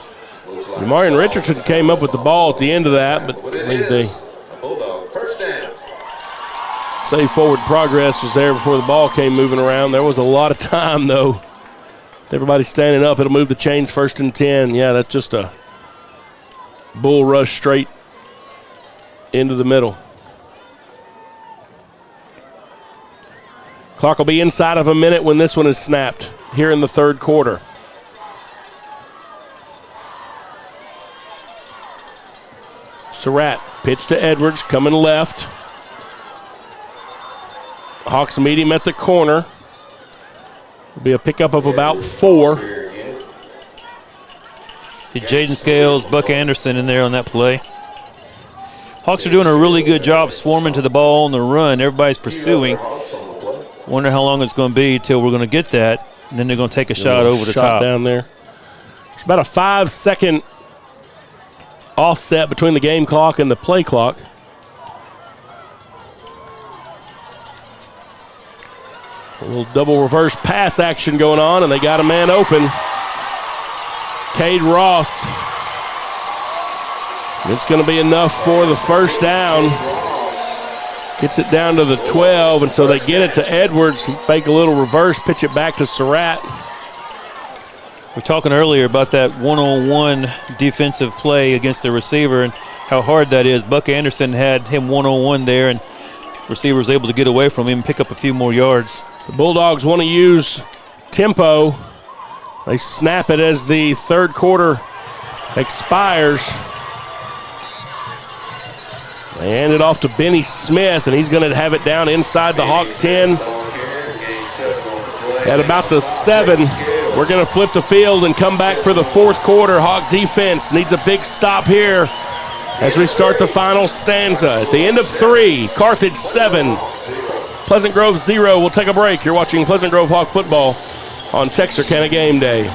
Marion Richardson came up with the ball at the end of that, but I think they say forward progress was there before the ball came moving around. There was a lot of time, though. Everybody standing up. It'll move the chains. 1st and 10. Yeah, that's just a bull rush straight into the middle. Clock will be inside of a minute when this one is snapped here in the 3rd quarter. Surratt, pitch to Edwards, coming left. Hawks meet him at the corner. It'll be a pickup of about 4. Jaden Scales, Buck Anderson in there on that play. Hawks are doing a really good job swarming to the ball on the run. Everybody's pursuing. Wonder how long it's going to be till we're going to get that, and then they're going to take a shot over the top. Down there. It's about a 5-second offset between the game clock and the play clock. A little double reverse pass action going on, and they got a man open. Cade Ross. It's going to be enough for the first down. Gets it down to the 12, and so they get it to Edwards. Fake a little reverse, pitch it back to Surratt. We were talking earlier about that one-on-one defensive play against the receiver and how hard that is. Buck Anderson had him one-on-one there, and receiver was able to get away from him and pick up a few more yards. The Bulldogs want to use tempo. They snap it as the 3rd quarter expires. They hand it off to Benny Smith, and he's going to have it down inside the Hawk 10. At about the 7, we're going to flip the field and come back for the 4th quarter. Hawk defense needs a big stop here as we start the final stanza. At the end of 3, Carthage 7, Pleasant Grove 0. We'll take a break. You're watching Pleasant Grove Hawk football on Texarkana Game Day.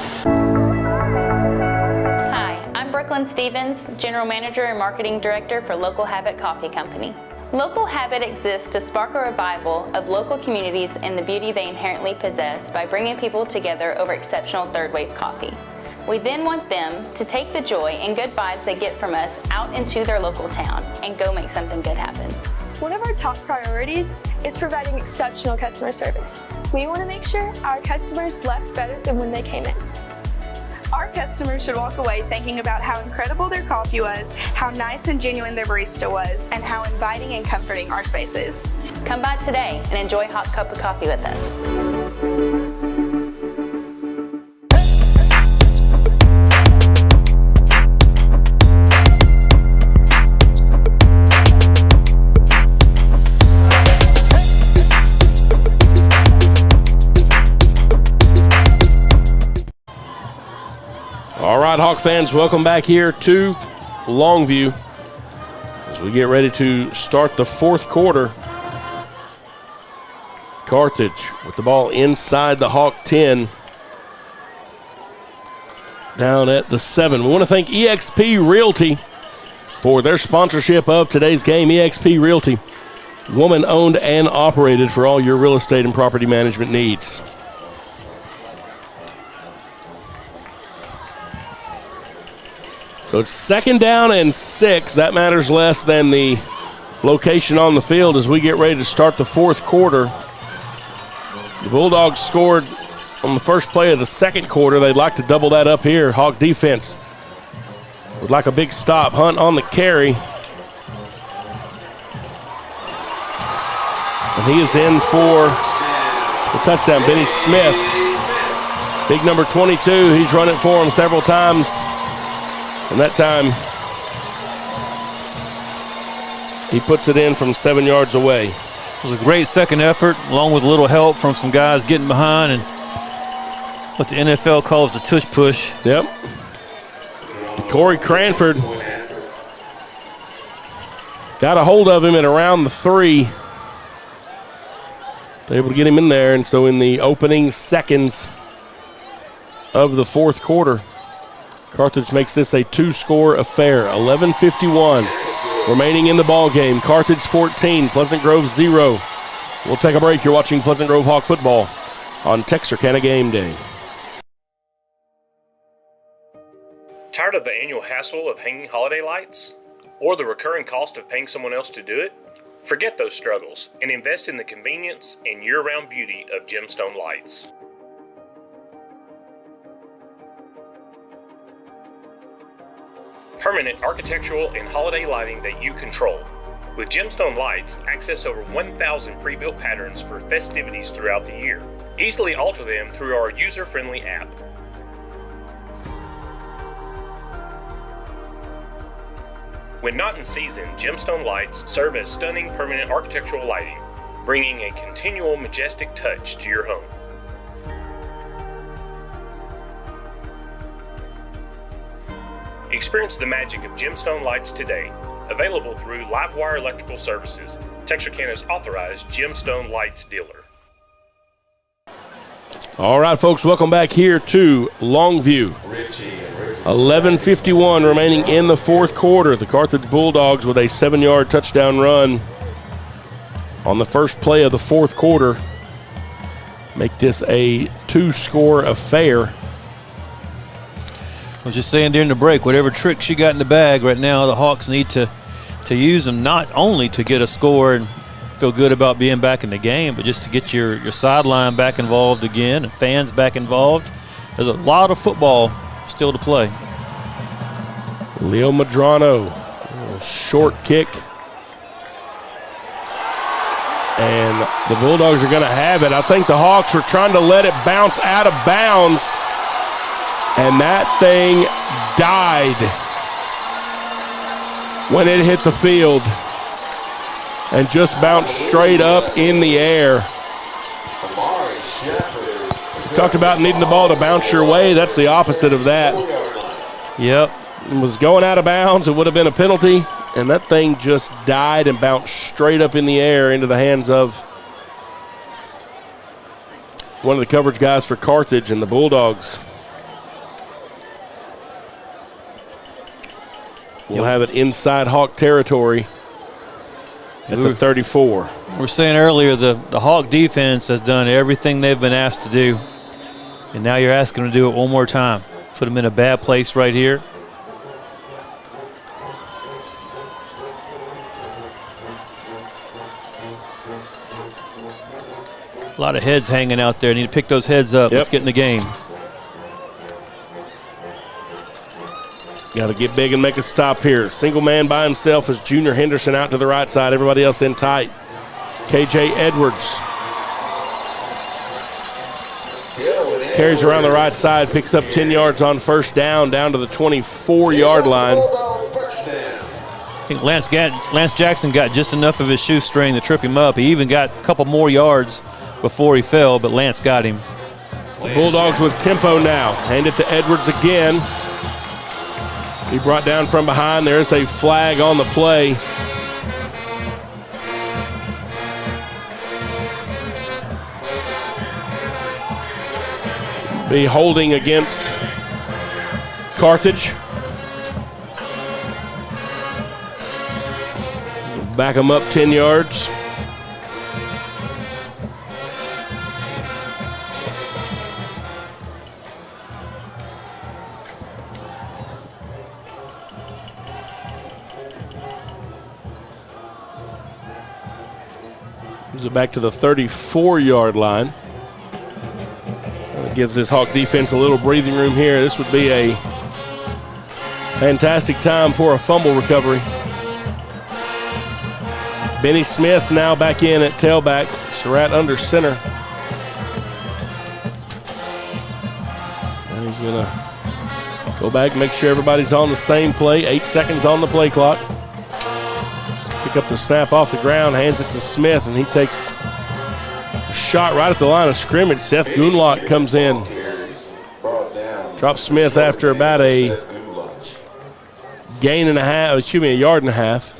Stevens, General Manager and Marketing Director for Local Habit Coffee Company. Local Habit exists to spark a revival of local communities and the beauty they inherently possess by bringing people together over exceptional third-wave coffee. We then want them to take the joy and good vibes they get from us out into their local town and go make something good happen. One of our top priorities is providing exceptional customer service. We want to make sure our customers left better than when they came in. Our customers should walk away thinking about how incredible their coffee was, how nice and genuine their barista was, and how inviting and comforting our space is. Come by today and enjoy a hot cup of coffee with us. All right, Hawk fans, welcome back here to Longview as we get ready to start the fourth quarter. Carthage with the ball inside the Hawk 10. Down at the 7. We want to thank eXp Realty for their sponsorship of today's game. eXp Realty, woman-owned and operated for all your real estate and property management needs. So it's 2nd down and 6. That matters less than the location on the field as we get ready to start the fourth quarter. The Bulldogs scored on the first play of the second quarter. They'd like to double that up here. Hawk defense would like a big stop. Hunt on the carry. And he is in for the touchdown. Benny Smith, big number 22. He's run it for him several times. And that time, he puts it in from 7 yards away. It was a great second effort, along with a little help from some guys getting behind and what the NFL calls the tush push. Yep. Corey Cranford got a hold of him at around the 3. Able to get him in there, and so in the opening seconds of the fourth quarter, Carthage makes this a 2-score affair. 11:51 remaining in the ball game. Carthage 14, Pleasant Grove 0. We'll take a break. You're watching Pleasant Grove Hawk football on Texarkana Game Day. Tired of the annual hassle of hanging holiday lights? Or the recurring cost of paying someone else to do it? Forget those struggles and invest in the convenience and year-round beauty of Gemstone Lights. Permanent architectural and holiday lighting that you control. With Gemstone Lights, access over 1,000 pre-built patterns for festivities throughout the year. Easily alter them through our user-friendly app. When not in season, Gemstone Lights serve as stunning permanent architectural lighting, bringing a continual majestic touch to your home. Experience the magic of Gemstone Lights today. Available through Livewire Electrical Services, Texarkana's authorized Gemstone Lights dealer. All right, folks, welcome back here to Longview. 11:51 remaining in the fourth quarter. The Carthage Bulldogs with a 7-yard touchdown run on the first play of the fourth quarter. Make this a 2-score affair. I was just saying during the break, whatever tricks you got in the bag right now, the Hawks need to use them not only to get a score and feel good about being back in the game, but just to get your sideline back involved again and fans back involved. There's a lot of football still to play. Leo Madrano, a short kick. And the Bulldogs are going to have it. I think the Hawks were trying to let it bounce out of bounds. And that thing died when it hit the field and just bounced straight up in the air. Talked about needing the ball to bounce your way. That's the opposite of that. Yep. It was going out of bounds. It would have been a penalty. And that thing just died and bounced straight up in the air into the hands of one of the coverage guys for Carthage, and the Bulldogs will have it inside Hawk territory at the 34. We were saying earlier the Hawk defense has done everything they've been asked to do, and now you're asking them to do it one more time. Put them in a bad place right here. A lot of heads hanging out there. Need to pick those heads up. Let's get in the game. Got to get big and make a stop here. Single man by himself is Junior Henderson out to the right side. Everybody else in tight. KJ Edwards carries around the right side, picks up 10 yards on first down to the 24-yard line. I think Lance Jackson got just enough of his shoestring to trip him up. He even got a couple more yards before he fell, but Lance got him. The Bulldogs with tempo now. Hand it to Edwards again. He brought down from behind. There's a flag on the play. Be holding against Carthage. Back him up 10 yards. Moves it back to the 34-yard line. Gives this Hawk defense a little breathing room here. This would be a fantastic time for a fumble recovery. Benny Smith now back in at tailback. Surratt under center. Now he's going to go back, make sure everybody's on the same play. 8 seconds on the play clock. Pick up the snap off the ground, hands it to Smith, and he takes a shot right at the line of scrimmage. Seth Goonlock comes in. Drops Smith after about a yard and a half.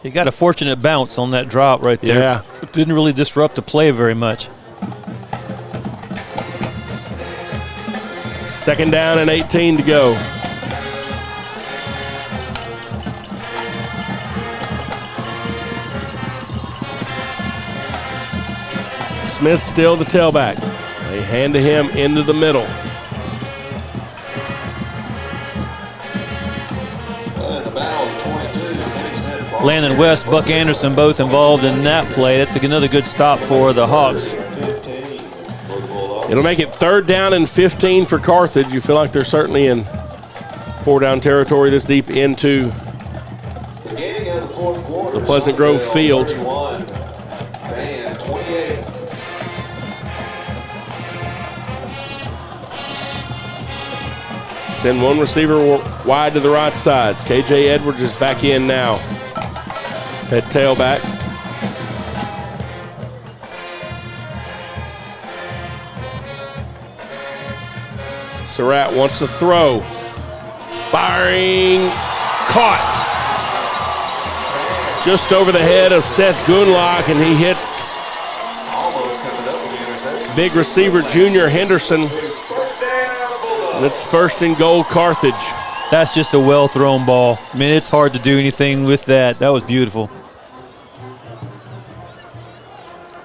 He got a fortunate bounce on that drop right there. Yeah. It didn't really disrupt the play very much. 2nd down and 18 to go. Smith still the tailback. They hand to him into the middle. Landon West, Buck Anderson both involved in that play. That's another good stop for the Hawks. It'll make it 3rd down and 15 for Carthage. You feel like they're certainly in 4-down territory this deep into the Pleasant Grove field. Send one receiver wide to the right side. KJ Edwards is back in now at tailback. Surratt wants to throw. Firing. Caught. Just over the head of Seth Goonlock, and he hits big receiver Junior Henderson. And it's 1st and goal, Carthage. That's just a well-thrown ball. I mean, it's hard to do anything with that. That was beautiful.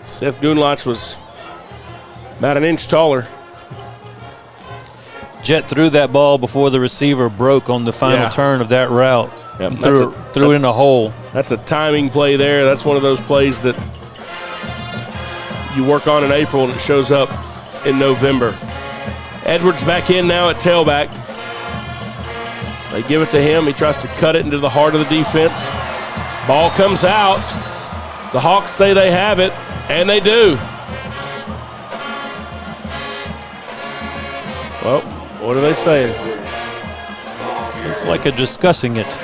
Seth Goonlock was about an inch taller. Jet threw that ball before the receiver broke on the final turn of that route. Yep, threw it in a hole. That's a timing play there. That's one of those plays that you work on in April and it shows up in November. Edwards back in now at tailback. They give it to him. He tries to cut it into the heart of the defense. Ball comes out. The Hawks say they have it, and they do. Well, what are they saying? Looks like they're discussing it.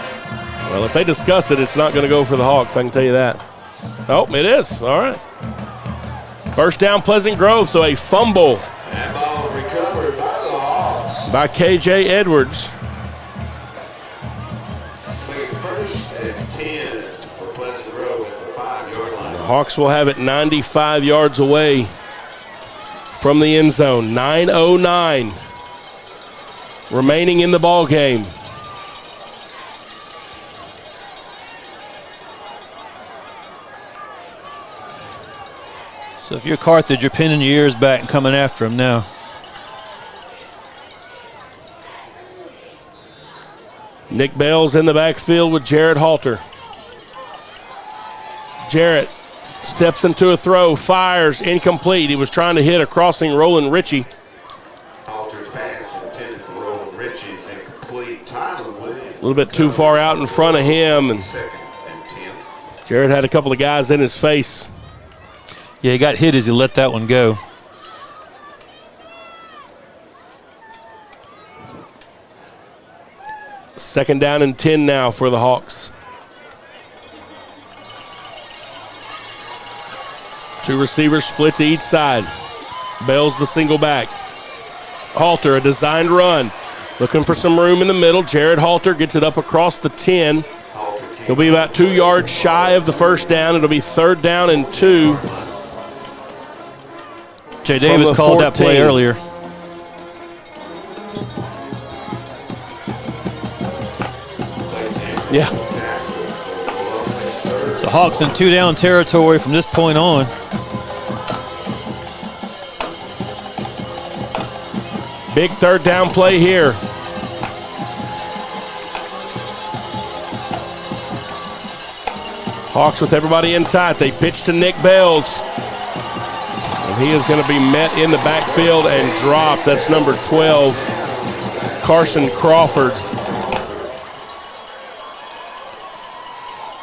Well, if they discuss it, it's not going to go for the Hawks, I can tell you that. Oh, it is. All right. 1st down, Pleasant Grove, so a fumble. That ball is recovered by the Hawks. By KJ Edwards. 1st and 10 for Pleasant Grove at the 5-yard line. The Hawks will have it 95 yards away from the end zone. 9:09 remaining in the ball game. So if you're Carthage, you're pinning your ears back and coming after him now. Nick Bell's in the backfield with Jarrett Halter. Jarrett steps into a throw, fires, incomplete. He was trying to hit a crossing Roland Ritchie. Halter's pass intended for Roland Ritchie is incomplete. Tyler Williams. A little bit too far out in front of him, and 2nd and 10. Jarrett had a couple of guys in his face. Yeah, he got hit as he let that one go. Second down and 10 now for the Hawks. 2 receivers split to each side. Bell's the single back. Halter, a designed run. Looking for some room in the middle. Jared Halter gets it up across the 10. He'll be about 2 yards shy of the first down. It'll be 3rd down and 2. Jay Davis called that play earlier. Yeah. So Hawks in 2-down territory from this point on. Big 3rd down play here. Hawks with everybody in tight. They pitch to Nick Bells. And he is going to be met in the backfield and dropped. That's number 12, Carson Crawford.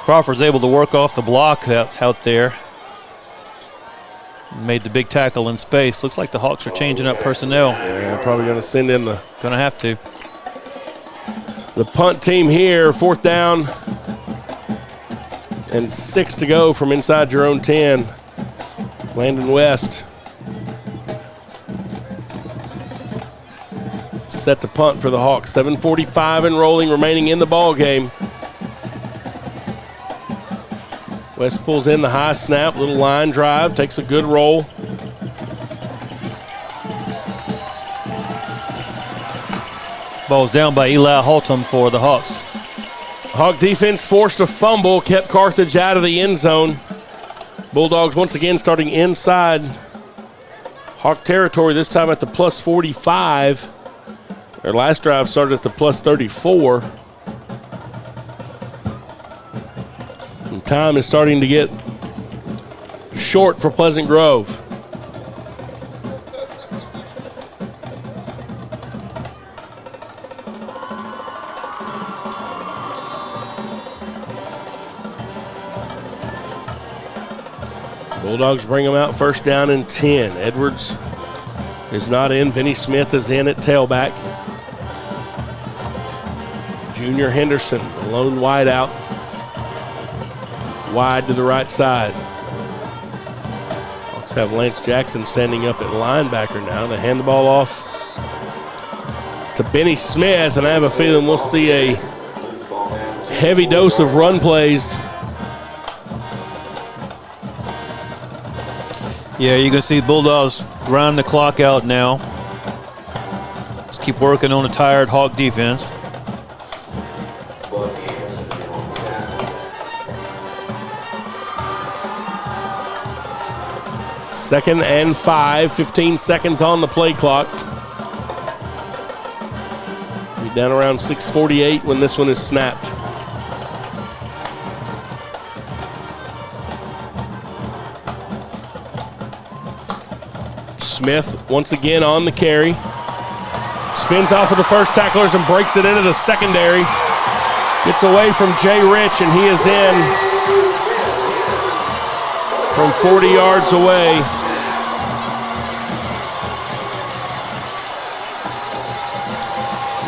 Crawford's able to work off the block out there. Made the big tackle in space. Looks like the Hawks are changing up personnel. Yeah, probably going to send in the... Going to have to. The punt team here, 4th down and 6 to go from inside your own 10. Landon West set to punt for the Hawks. 7:45 and rolling remaining in the ball game. West pulls in the high snap, little line drive, takes a good roll. Ball's down by Eli Haltom for the Hawks. Hawk defense forced a fumble, kept Carthage out of the end zone. Bulldogs once again starting inside Hawk territory, this time at the plus 45. Their last drive started at the plus 34. And time is starting to get short for Pleasant Grove. Bulldogs bring them out 1st down and 10. Edwards is not in. Benny Smith is in at tailback. Junior Henderson, the lone wide out. Wide to the right side. Hawks have Lance Jackson standing up at linebacker now. They hand the ball off to Benny Smith, and I have a feeling we'll see a heavy dose of run plays. Yeah, you're going to see the Bulldogs grind the clock out now. Just keep working on a tired Hawk defense. Second and 5, 15 seconds on the play clock. Be down around 6:48 when this one is snapped. Smith once again on the carry. Spins off of the first tacklers and breaks it into the secondary. Gets away from Jay Rich, and he is in from 40 yards away.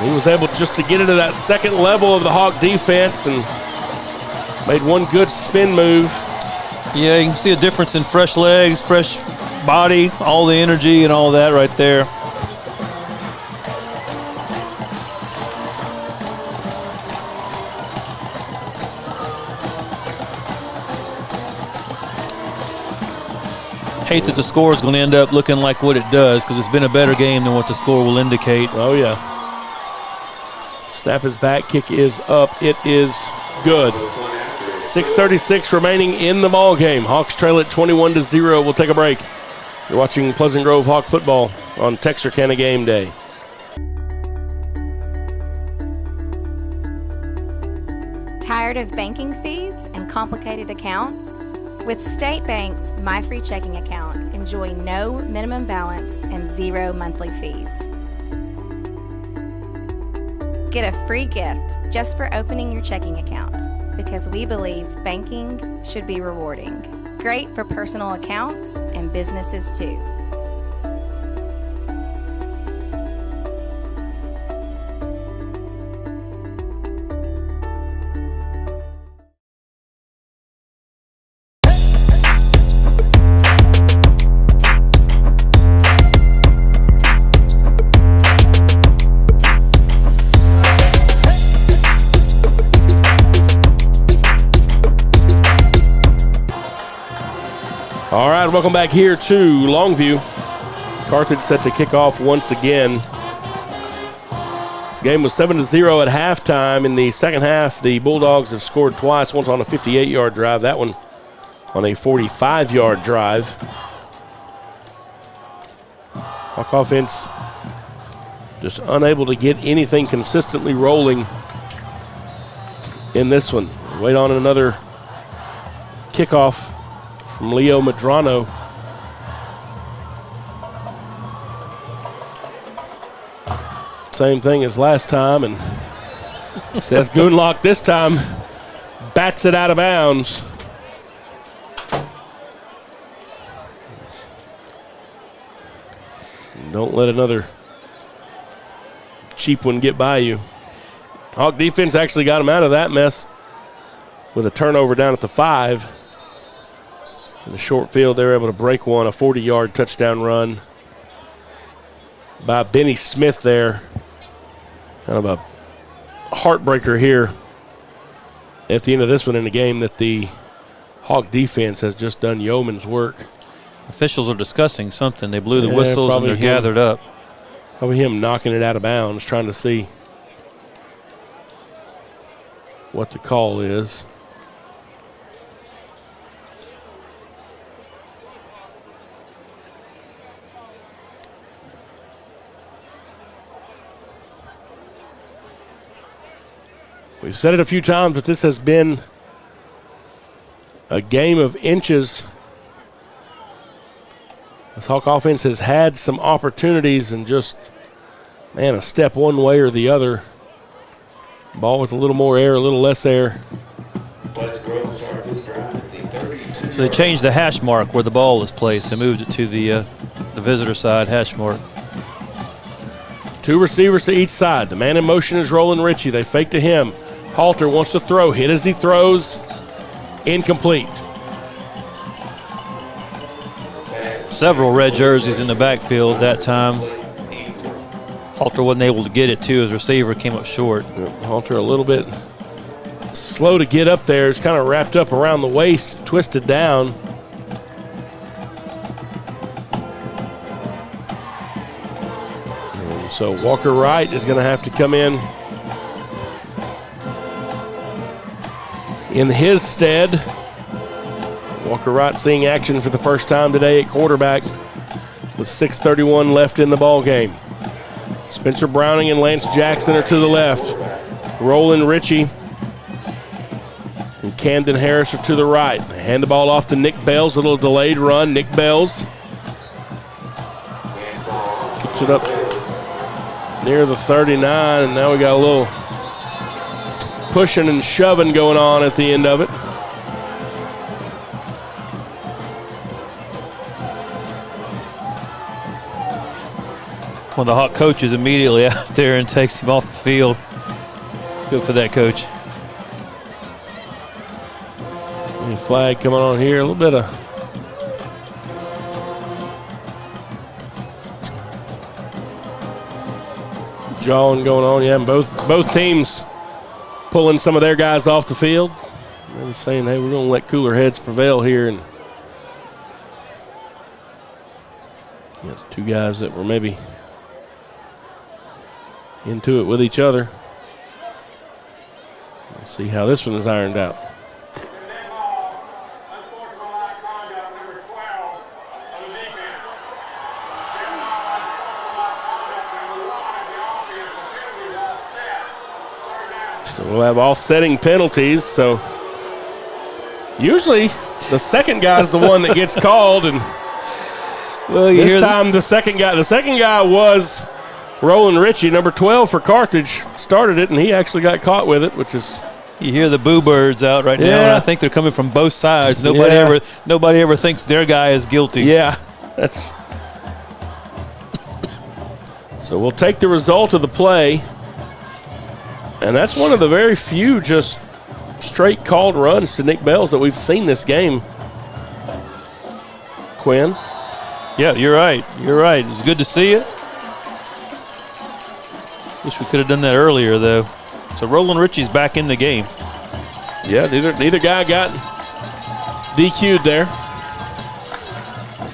He was able just to get into that second level of the Hawk defense and made one good spin move. Yeah, you can see a difference in fresh legs, fresh body, all the energy and all that right there. Hate that the score is going to end up looking like what it does, because it's been a better game than what the score will indicate. Oh, yeah. Snap is back, kick is up. It is good. 6:36 remaining in the ball game. Hawks trail it 21-0. We'll take a break. You're watching Pleasant Grove Hawk football on Texarkana Game Day. Tired of banking fees and complicated accounts? With State Bank's My Free Checking Account, enjoy no minimum balance and 0 monthly fees. Get a free gift just for opening your checking account, because we believe banking should be rewarding. Great for personal accounts and businesses too. right, welcome back here to Longview. Carthage set to kick off once again. This game was 7-0 at halftime. In the second half, the Bulldogs have scored twice, once on a 58-yard drive, that one on a 45-yard drive. Hawk offense just unable to get anything consistently rolling in this one. Wait on another kickoff from Leo Medrano. Same thing as last time, and Seth Goonlock this time bats it out of bounds. Don't let another cheap one get by you. Hawk defense actually got him out of that mess with a turnover down at the 5. In the short field, they were able to break one, a 40-yard touchdown run by Benny Smith there. Kind of a heartbreaker here at the end of this one in a game that the Hawk defense has just done yeoman's work. Officials are discussing something. They blew the whistles and they're gathered up. Probably him knocking it out of bounds, trying to see what the call is. We've said it a few times, but this has been a game of inches. This Hawk offense has had some opportunities and just, man, a step one way or the other. Ball with a little more air, a little less air. So they changed the hash mark where the ball is placed and moved it to the visitor side hash mark. 2 receivers to each side. The man in motion is Roland Ritchie. They fake to him. Halter wants to throw. Hit as he throws. Incomplete. Several red jerseys in the backfield that time. Halter wasn't able to get it, too. His receiver came up short. Halter a little bit slow to get up there. It's kind of wrapped up around the waist, twisted down. And so Walker Wright is going to have to come in his stead. Walker Wright seeing action for the first time today at quarterback with 6:31 left in the ball game. Spencer Browning and Lance Jackson are to the left. Roland Ritchie and Camden Harris are to the right. They hand the ball off to Nick Bells, a little delayed run. Nick Bells gets it up near the 39, and now we got a little pushing and shoving going on at the end of it. One of the Hawk coaches immediately out there and takes him off the field. Good for that coach. Flag coming on here, a little bit of jawing going on. Yeah, and both teams pulling some of their guys off the field. They're saying, hey, we're going to let cooler heads prevail here. And you got 2 guys that were maybe into it with each other. We'll see how this one is ironed out. We'll have offsetting penalties, so usually the second guy's the one that gets called, and this time the second guy was Roland Ritchie, number 12 for Carthage, started it, and he actually got caught with it, which is. You hear the boo birds out right now, and I think they're coming from both sides. Nobody ever thinks their guy is guilty. Yeah, that's. So we'll take the result of the play. And that's one of the very few just straight called runs to Nick Bells that we've seen this game. Quinn? Yeah, you're right. You're right. It's good to see it. Wish we could have done that earlier, though. So Roland Ritchie's back in the game. Yeah, neither guy got DQ'd there.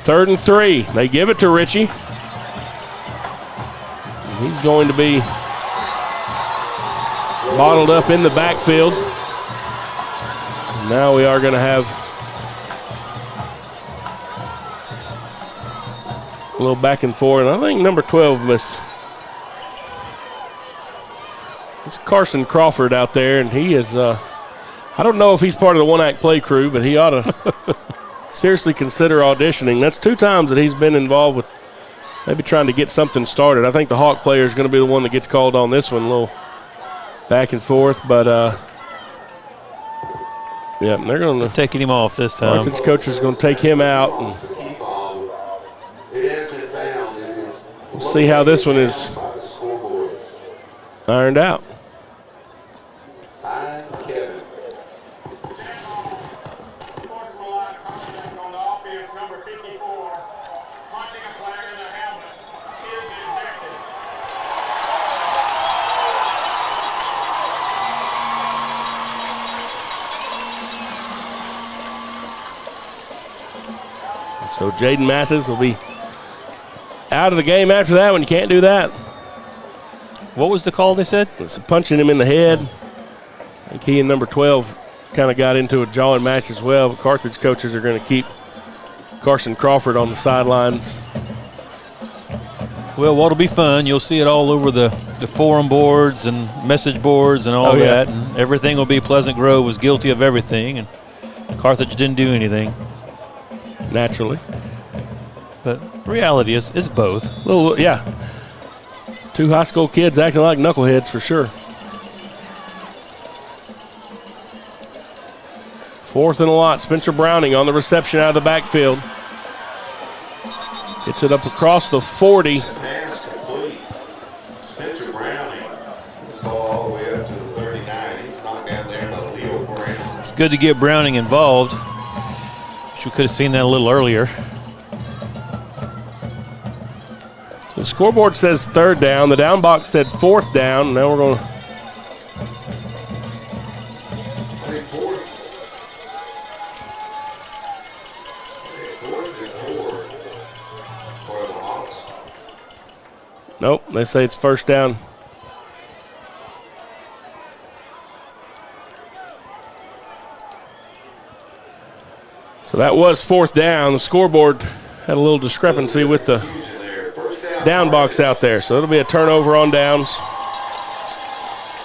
3rd and 3. They give it to Richie. He's going to be bottled up in the backfield. Now we are going to have a little back and forth. I think number 12 it's Carson Crawford out there, and he is, I don't know if he's part of the one-act play crew, but he ought to seriously consider auditioning. That's 2 times that he's been involved with maybe trying to get something started. I think the Hawk player is going to be the one that gets called on this one, a little back and forth, but yeah, they're going to taking him off this time. Carthage coach is going to take him out, and we'll see how this one is ironed out. So Jaden Mathis will be out of the game after that one. You can't do that. What was the call they said? It's punching him in the head. I think he and number 12 kind of got into a jawing match as well. But Carthage coaches are going to keep Carson Crawford on the sidelines. Well, what'll be fun, you'll see it all over the forum boards and message boards and all that. And everything will be Pleasant Grove was guilty of everything, and Carthage didn't do anything. Naturally. But reality is it's both. Well, yeah. 2 high school kids acting like knuckleheads for sure. 4th and a lot. Spencer Browning on the reception out of the backfield. Gets it up across the 40. Pass complete. Spencer Browning. Ball all the way up to the 39. He's knocked down there by Leo Browning. It's good to get Browning involved. We could have seen that a little earlier. The scoreboard says 3rd down. The down box said 4th down. Now we're going to. Nope, they say it's 1st down. So that was 4th down. The scoreboard had a little discrepancy with the down box out there. So it'll be a turnover on downs.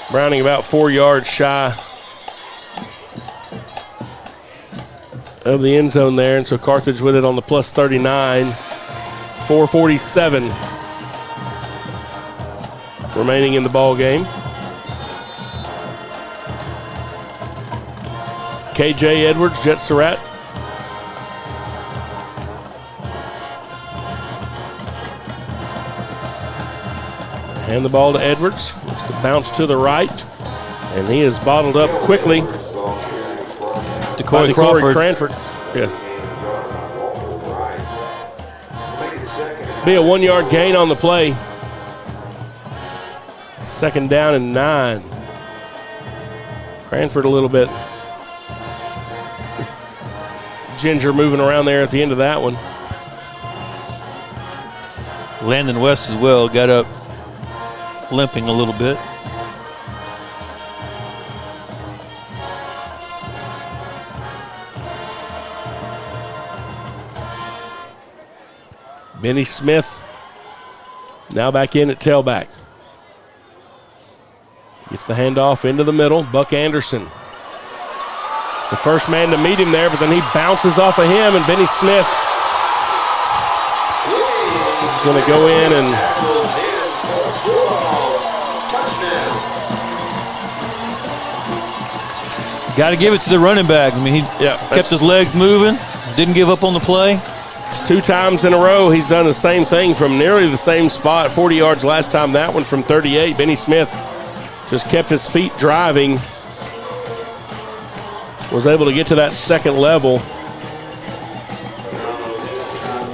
Browning about 4 yards shy of the end zone there. And so Carthage with it on the plus 39. 4:47 remaining in the ball game. KJ Edwards, Jet Surratt. Hand the ball to Edwards. Looks to bounce to the right. And he is bottled up quickly. Corey Cranford. Yeah. Be a 1-yard gain on the play. 2nd down and 9. Cranford a little bit ginger moving around there at the end of that one. Landon West as well got up limping a little bit. Benny Smith now back in at tailback. Gets the handoff into the middle. Buck Anderson, the first man to meet him there, but then he bounces off of him, and Benny Smith is going to go in and got to give it to the running back. I mean, he kept his legs moving, didn't give up on the play. It's 2 times in a row he's done the same thing from nearly the same spot. 40 yards last time, that one from 38. Benny Smith just kept his feet driving. Was able to get to that 2nd level.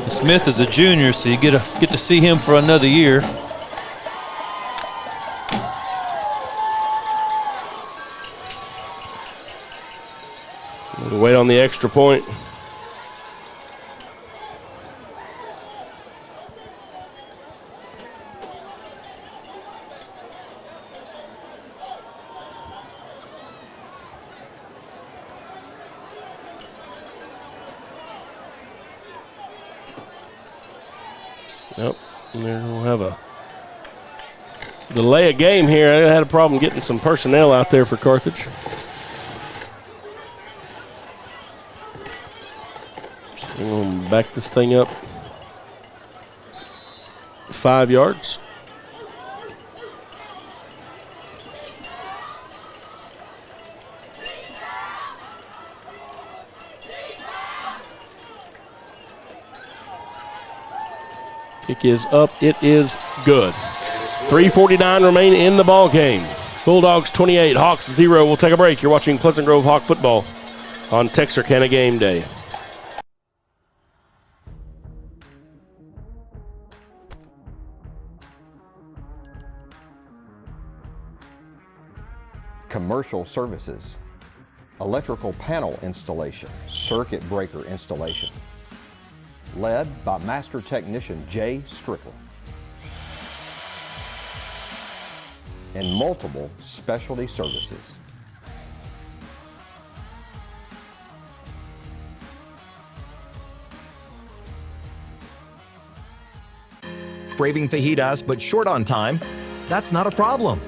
Smith is a junior, so you get to see him for another year. We'll wait on the extra point. Nope. We'll have a delay of game here. I had a problem getting some personnel out there for Carthage. So we're going to back this thing up 5 yards. Kick is up. It is good. 3:49 remain in the ball game. Bulldogs 28, Hawks 0. We'll take a break. You're watching Pleasant Grove Hawk football on Texarkana Game Day. Commercial services, electrical panel installation, circuit breaker installation, led by Master Technician Jay Strickland, and multiple specialty services. Craving fajitas but short on time? That's not a problem.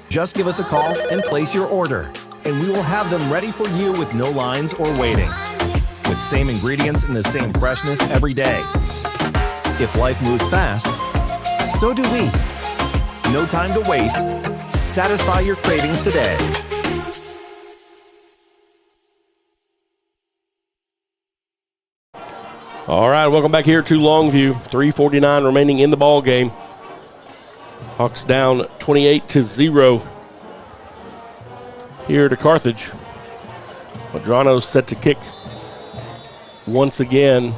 Just give us a call and place your order, and we will have them ready for you with no lines or waiting. With same ingredients and the same freshness every day. If life moves fast, so do we. No time to waste. Satisfy your cravings today. All right, welcome back here to Longview. 3:49 remaining in the ball game. Hawks down 28-0 here to Carthage. Madrano set to kick once again.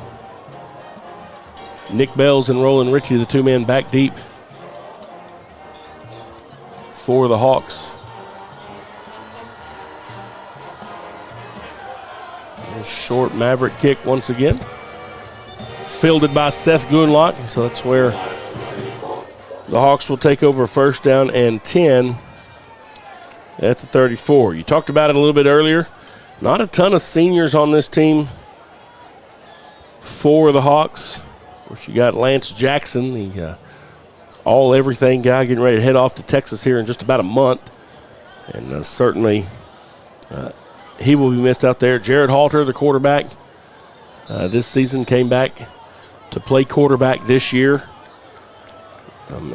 Nick Bells and Roland Ritchie, the two men back deep for the Hawks. A short Maverick kick once again. Fielded by Seth Goonlock, so that's where the Hawks will take over first down and 10 at the 34. You talked about it a little bit earlier. Not a ton of seniors on this team for the Hawks. Of course, you got Lance Jackson, the all-everything guy, getting ready to head off to Texas here in just about a month. And certainly he will be missed out there. Jared Halter, the quarterback, this season came back to play quarterback this year.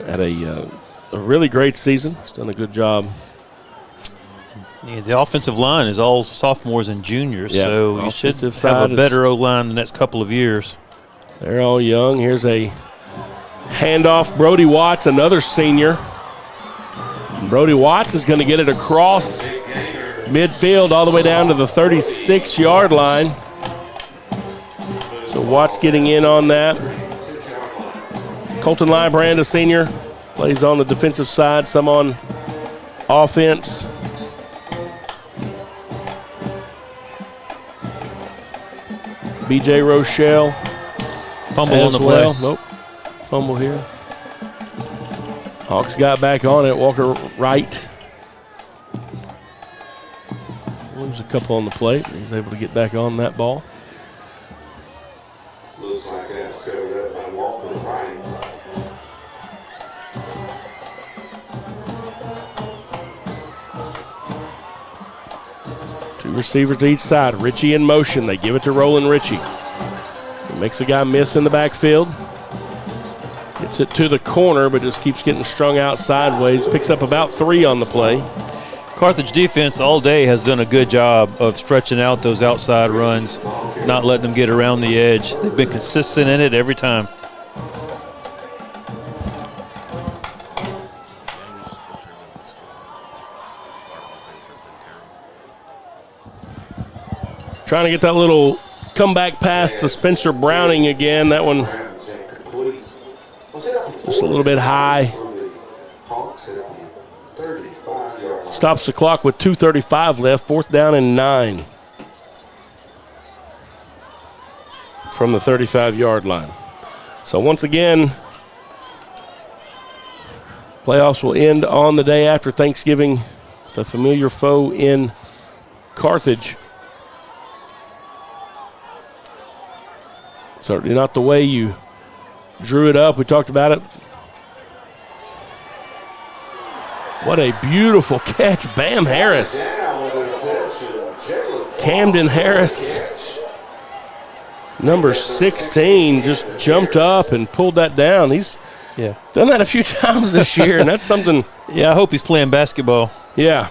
Had a really great season. He's done a good job. Yeah, the offensive line is all sophomores and juniors, Yeah, so you should offensive have side a better O-line the next couple of years. They're all young. Here's a handoff. Brody Watts, another senior. Brody Watts is going to get it across midfield all the way down to the 36-yard line. So Watts getting in on that. Colton Lybrand, a senior, plays on the defensive side, some on offense. B.J. Rochelle. Fumble on the play. Nope. Fumble here. Hawks got back on it. Walker Wright. Lose a couple on the plate. He was able to get back on that ball. Looks like that's covered up by Walker Wright. Two receivers to each side. Ritchie in motion. They give it to Roland Ritchie. He makes a guy miss in the backfield. Gets it to the corner, but just keeps getting strung out sideways. Picks up about 3 on the play. Carthage defense all day has done a good job of stretching out those outside runs, not letting them get around the edge. They've been consistent in it every time. Trying to get that little comeback pass to Spencer Browning again. That one just a little bit high. Stops the clock with 2:35 left. 4th down and 9 from the 35-yard line. So once again, playoffs will end on the day after Thanksgiving. The familiar foe in Carthage. Certainly not the way you drew it up. We talked about it. What a beautiful catch. Bam Harris. Camden Harris, number 16, just jumped up and pulled that down. He's done that a few times this year, and that's something. Yeah, I hope he's playing basketball. Yeah.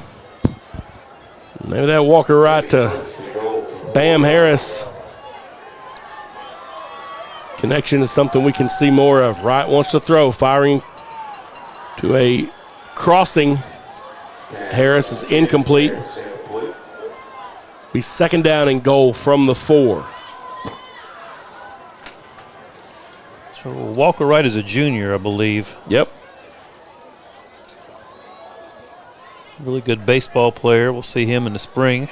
Maybe that Walker right to Bam Harris connection is something we can see more of. Wright wants to throw, firing to a crossing. Harris is incomplete. Be second down and goal from the 4. So Walker Wright is a junior, I believe. Yep. Really good baseball player. We'll see him in the spring.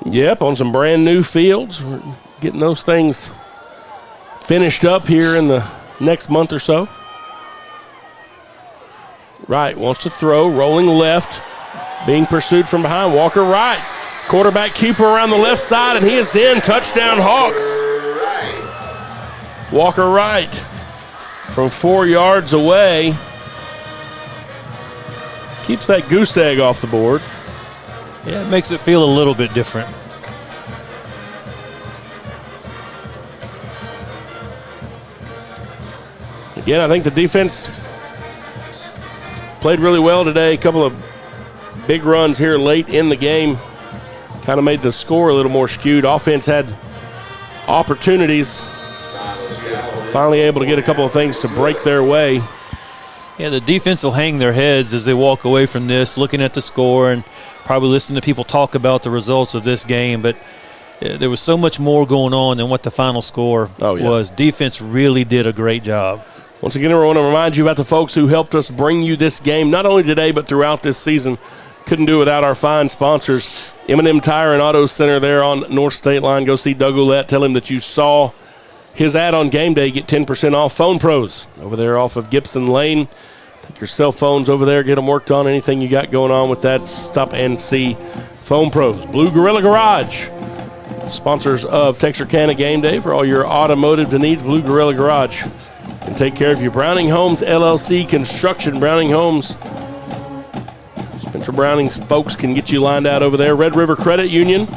Yep, on some brand new fields. We're getting those things finished up here in the next month or so. Wright wants to throw, rolling left, being pursued from behind. Walker Wright. Quarterback keeper around the left side, and he is in. Touchdown, Hawks. Walker Wright from 4 yards away. Keeps that goose egg off the board. Yeah, it makes it feel a little bit different. Again, I think the defense played really well today. A couple of big runs here late in the game. Kind of made the score a little more skewed. Offense had opportunities. Finally able to get a couple of things to break their way. Yeah, the defense will hang their heads as they walk away from this, looking at the score and probably listening to people talk about the results of this game. But there was so much more going on than what the final score was. Defense really did a great job. Once again, I want to remind you about the folks who helped us bring you this game, not only today but throughout this season. Couldn't do it without our fine sponsors. M&M Tire and Auto Center there on North State Line. Go see Doug Ouellette. Tell him that you saw his ad on game day. Get 10% off. Phone Pros over there off of Gibson Lane. Take your cell phones over there. Get them worked on. Anything you got going on with that, stop and see Phone Pros. Blue Gorilla Garage. Sponsors of Texarkana Game Day for all your automotive needs. Blue Gorilla Garage can take care of you. Browning Homes LLC Construction. Browning Homes. Spencer Browning's folks can get you lined out over there. Red River Credit Union,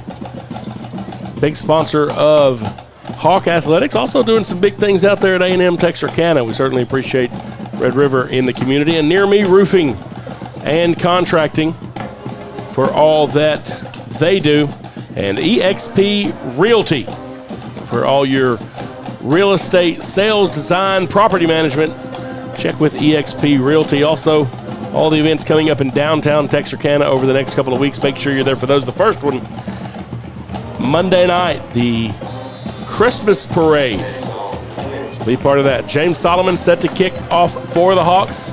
big sponsor of Hawk Athletics, also doing some big things out there at A&M Texarkana. We certainly appreciate Red River in the community. And Near Me Roofing and Contracting for all that they do. And EXP Realty for all your real estate sales, design, property management. Check with EXP Realty. Also, all the events coming up in downtown Texarkana over the next couple of weeks. Make sure you're there for those. The first one, Monday night, the Christmas Parade. So be part of that. James Solomon set to kick off for the Hawks.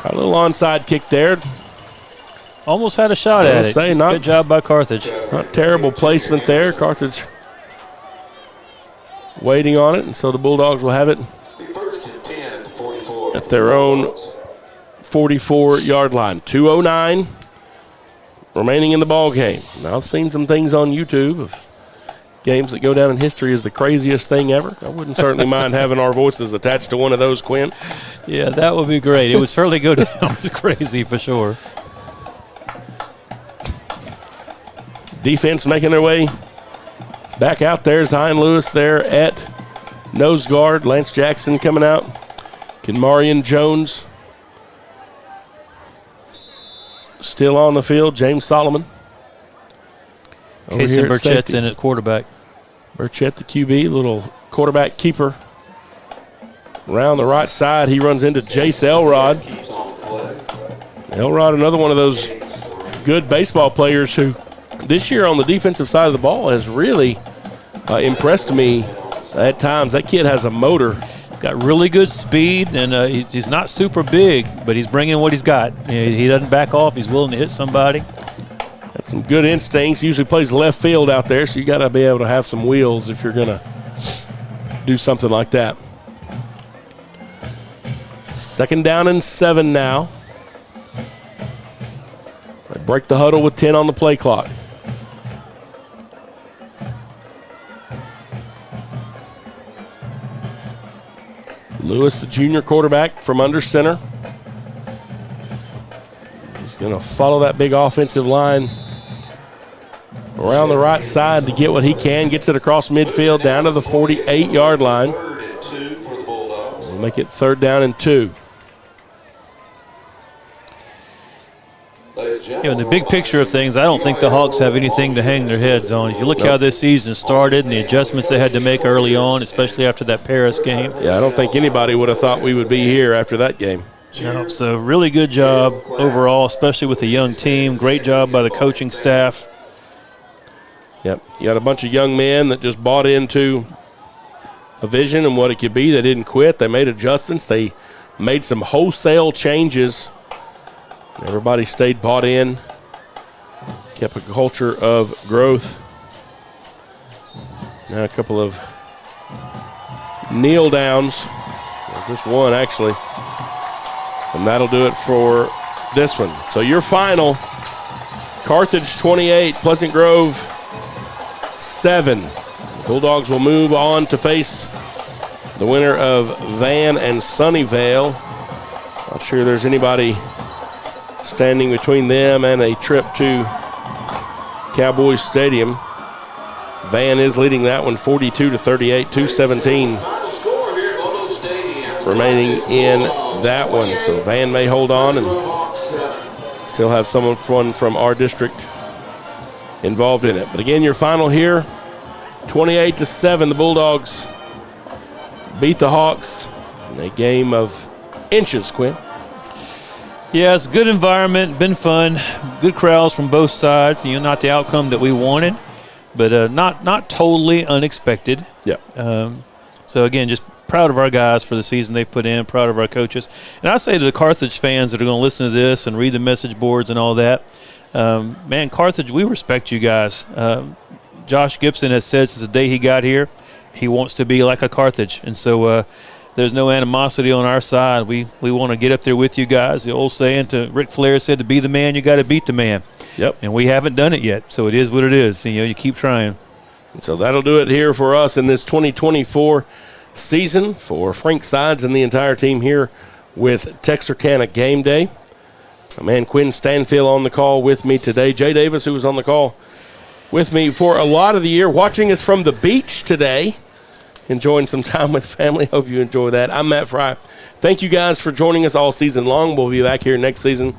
A little onside kick there. Almost had a shot at it. Good job by Carthage. Not terrible placement there. Carthage waiting on it, and so the Bulldogs will have it at their own 44-yard line. 2:09 remaining in the ball game. Now, I've seen some things on YouTube of games that go down in history as the craziest thing ever. I wouldn't certainly mind having our voices attached to one of those, Quinn. Yeah, that would be great. It would certainly go down as crazy for sure. Defense making their way back out there. Zion Lewis there at nose guard. Lance Jackson coming out. Kenmarian Jones still on the field. James Solomon. Casey Burchett's in at quarterback. Burchett, the QB, little quarterback keeper. Around the right side, he runs into Jace Elrod. Elrod, another one of those good baseball players who this year on the defensive side of the ball has really impressed me at times. That kid has a motor. He's got really good speed, and he's not super big, but he's bringing what he's got. He doesn't back off. He's willing to hit somebody. Got some good instincts. Usually plays left field out there, so you got to be able to have some wheels if you're going to do something like that. 2nd down and 7 now. They break the huddle with 10 on the play clock. Lewis, the junior quarterback from under center. He's going to follow that big offensive line around the right side to get what he can. Gets it across midfield down to the 48-yard line. We'll make it 3rd down and 2. In the big picture of things, I don't think the Hawks have anything to hang their heads on. If you look how this season started and the adjustments they had to make early on, especially after that Paris game. Yeah, I don't think anybody would have thought we would be here after that game. No, so really good job overall, especially with a young team. Great job by the coaching staff. Yep, you got a bunch of young men that just bought into a vision and what it could be. They didn't quit. They made adjustments. They made some wholesale changes. Everybody stayed bought in, kept a culture of growth. Now a couple of kneel downs, just one actually, and that'll do it for this one. So your final, Carthage 28, Pleasant Grove 7. Bulldogs will move on to face the winner of Van and Sunnyvale. Not sure there's anybody standing between them and a trip to Cowboys Stadium. Van is leading that one 42-38, 2:17 remaining in that one. So Van may hold on and still have someone from our district involved in it. But again, your final here, 28-7, the Bulldogs beat the Hawks in a game of inches, Quinn. Yeah, it's a good environment, been fun, good crowds from both sides. Not the outcome that we wanted, but not totally unexpected. Yeah. So again, just proud of our guys for the season they've put in, proud of our coaches. And I say to the Carthage fans that are going to listen to this and read the message boards and all that, man, Carthage, we respect you guys. Josh Gibson has said since the day he got here, he wants to be like a Carthage. And so there's no animosity on our side. We want to get up there with you guys. The old saying to Ric Flair said, to be the man, you got to beat the man. Yep. And we haven't done it yet, so it is what it is. You keep trying. And so that'll do it here for us in this 2024 season for Frank Sides and the entire team here with Texarkana Game Day. My man Quinn Stanfield on the call with me today. Jay Davis, who was on the call with me for a lot of the year, watching us from the beach today, enjoying some time with family. Hope you enjoy that. I'm Matt Fry. Thank you guys for joining us all season long. We'll be back here next season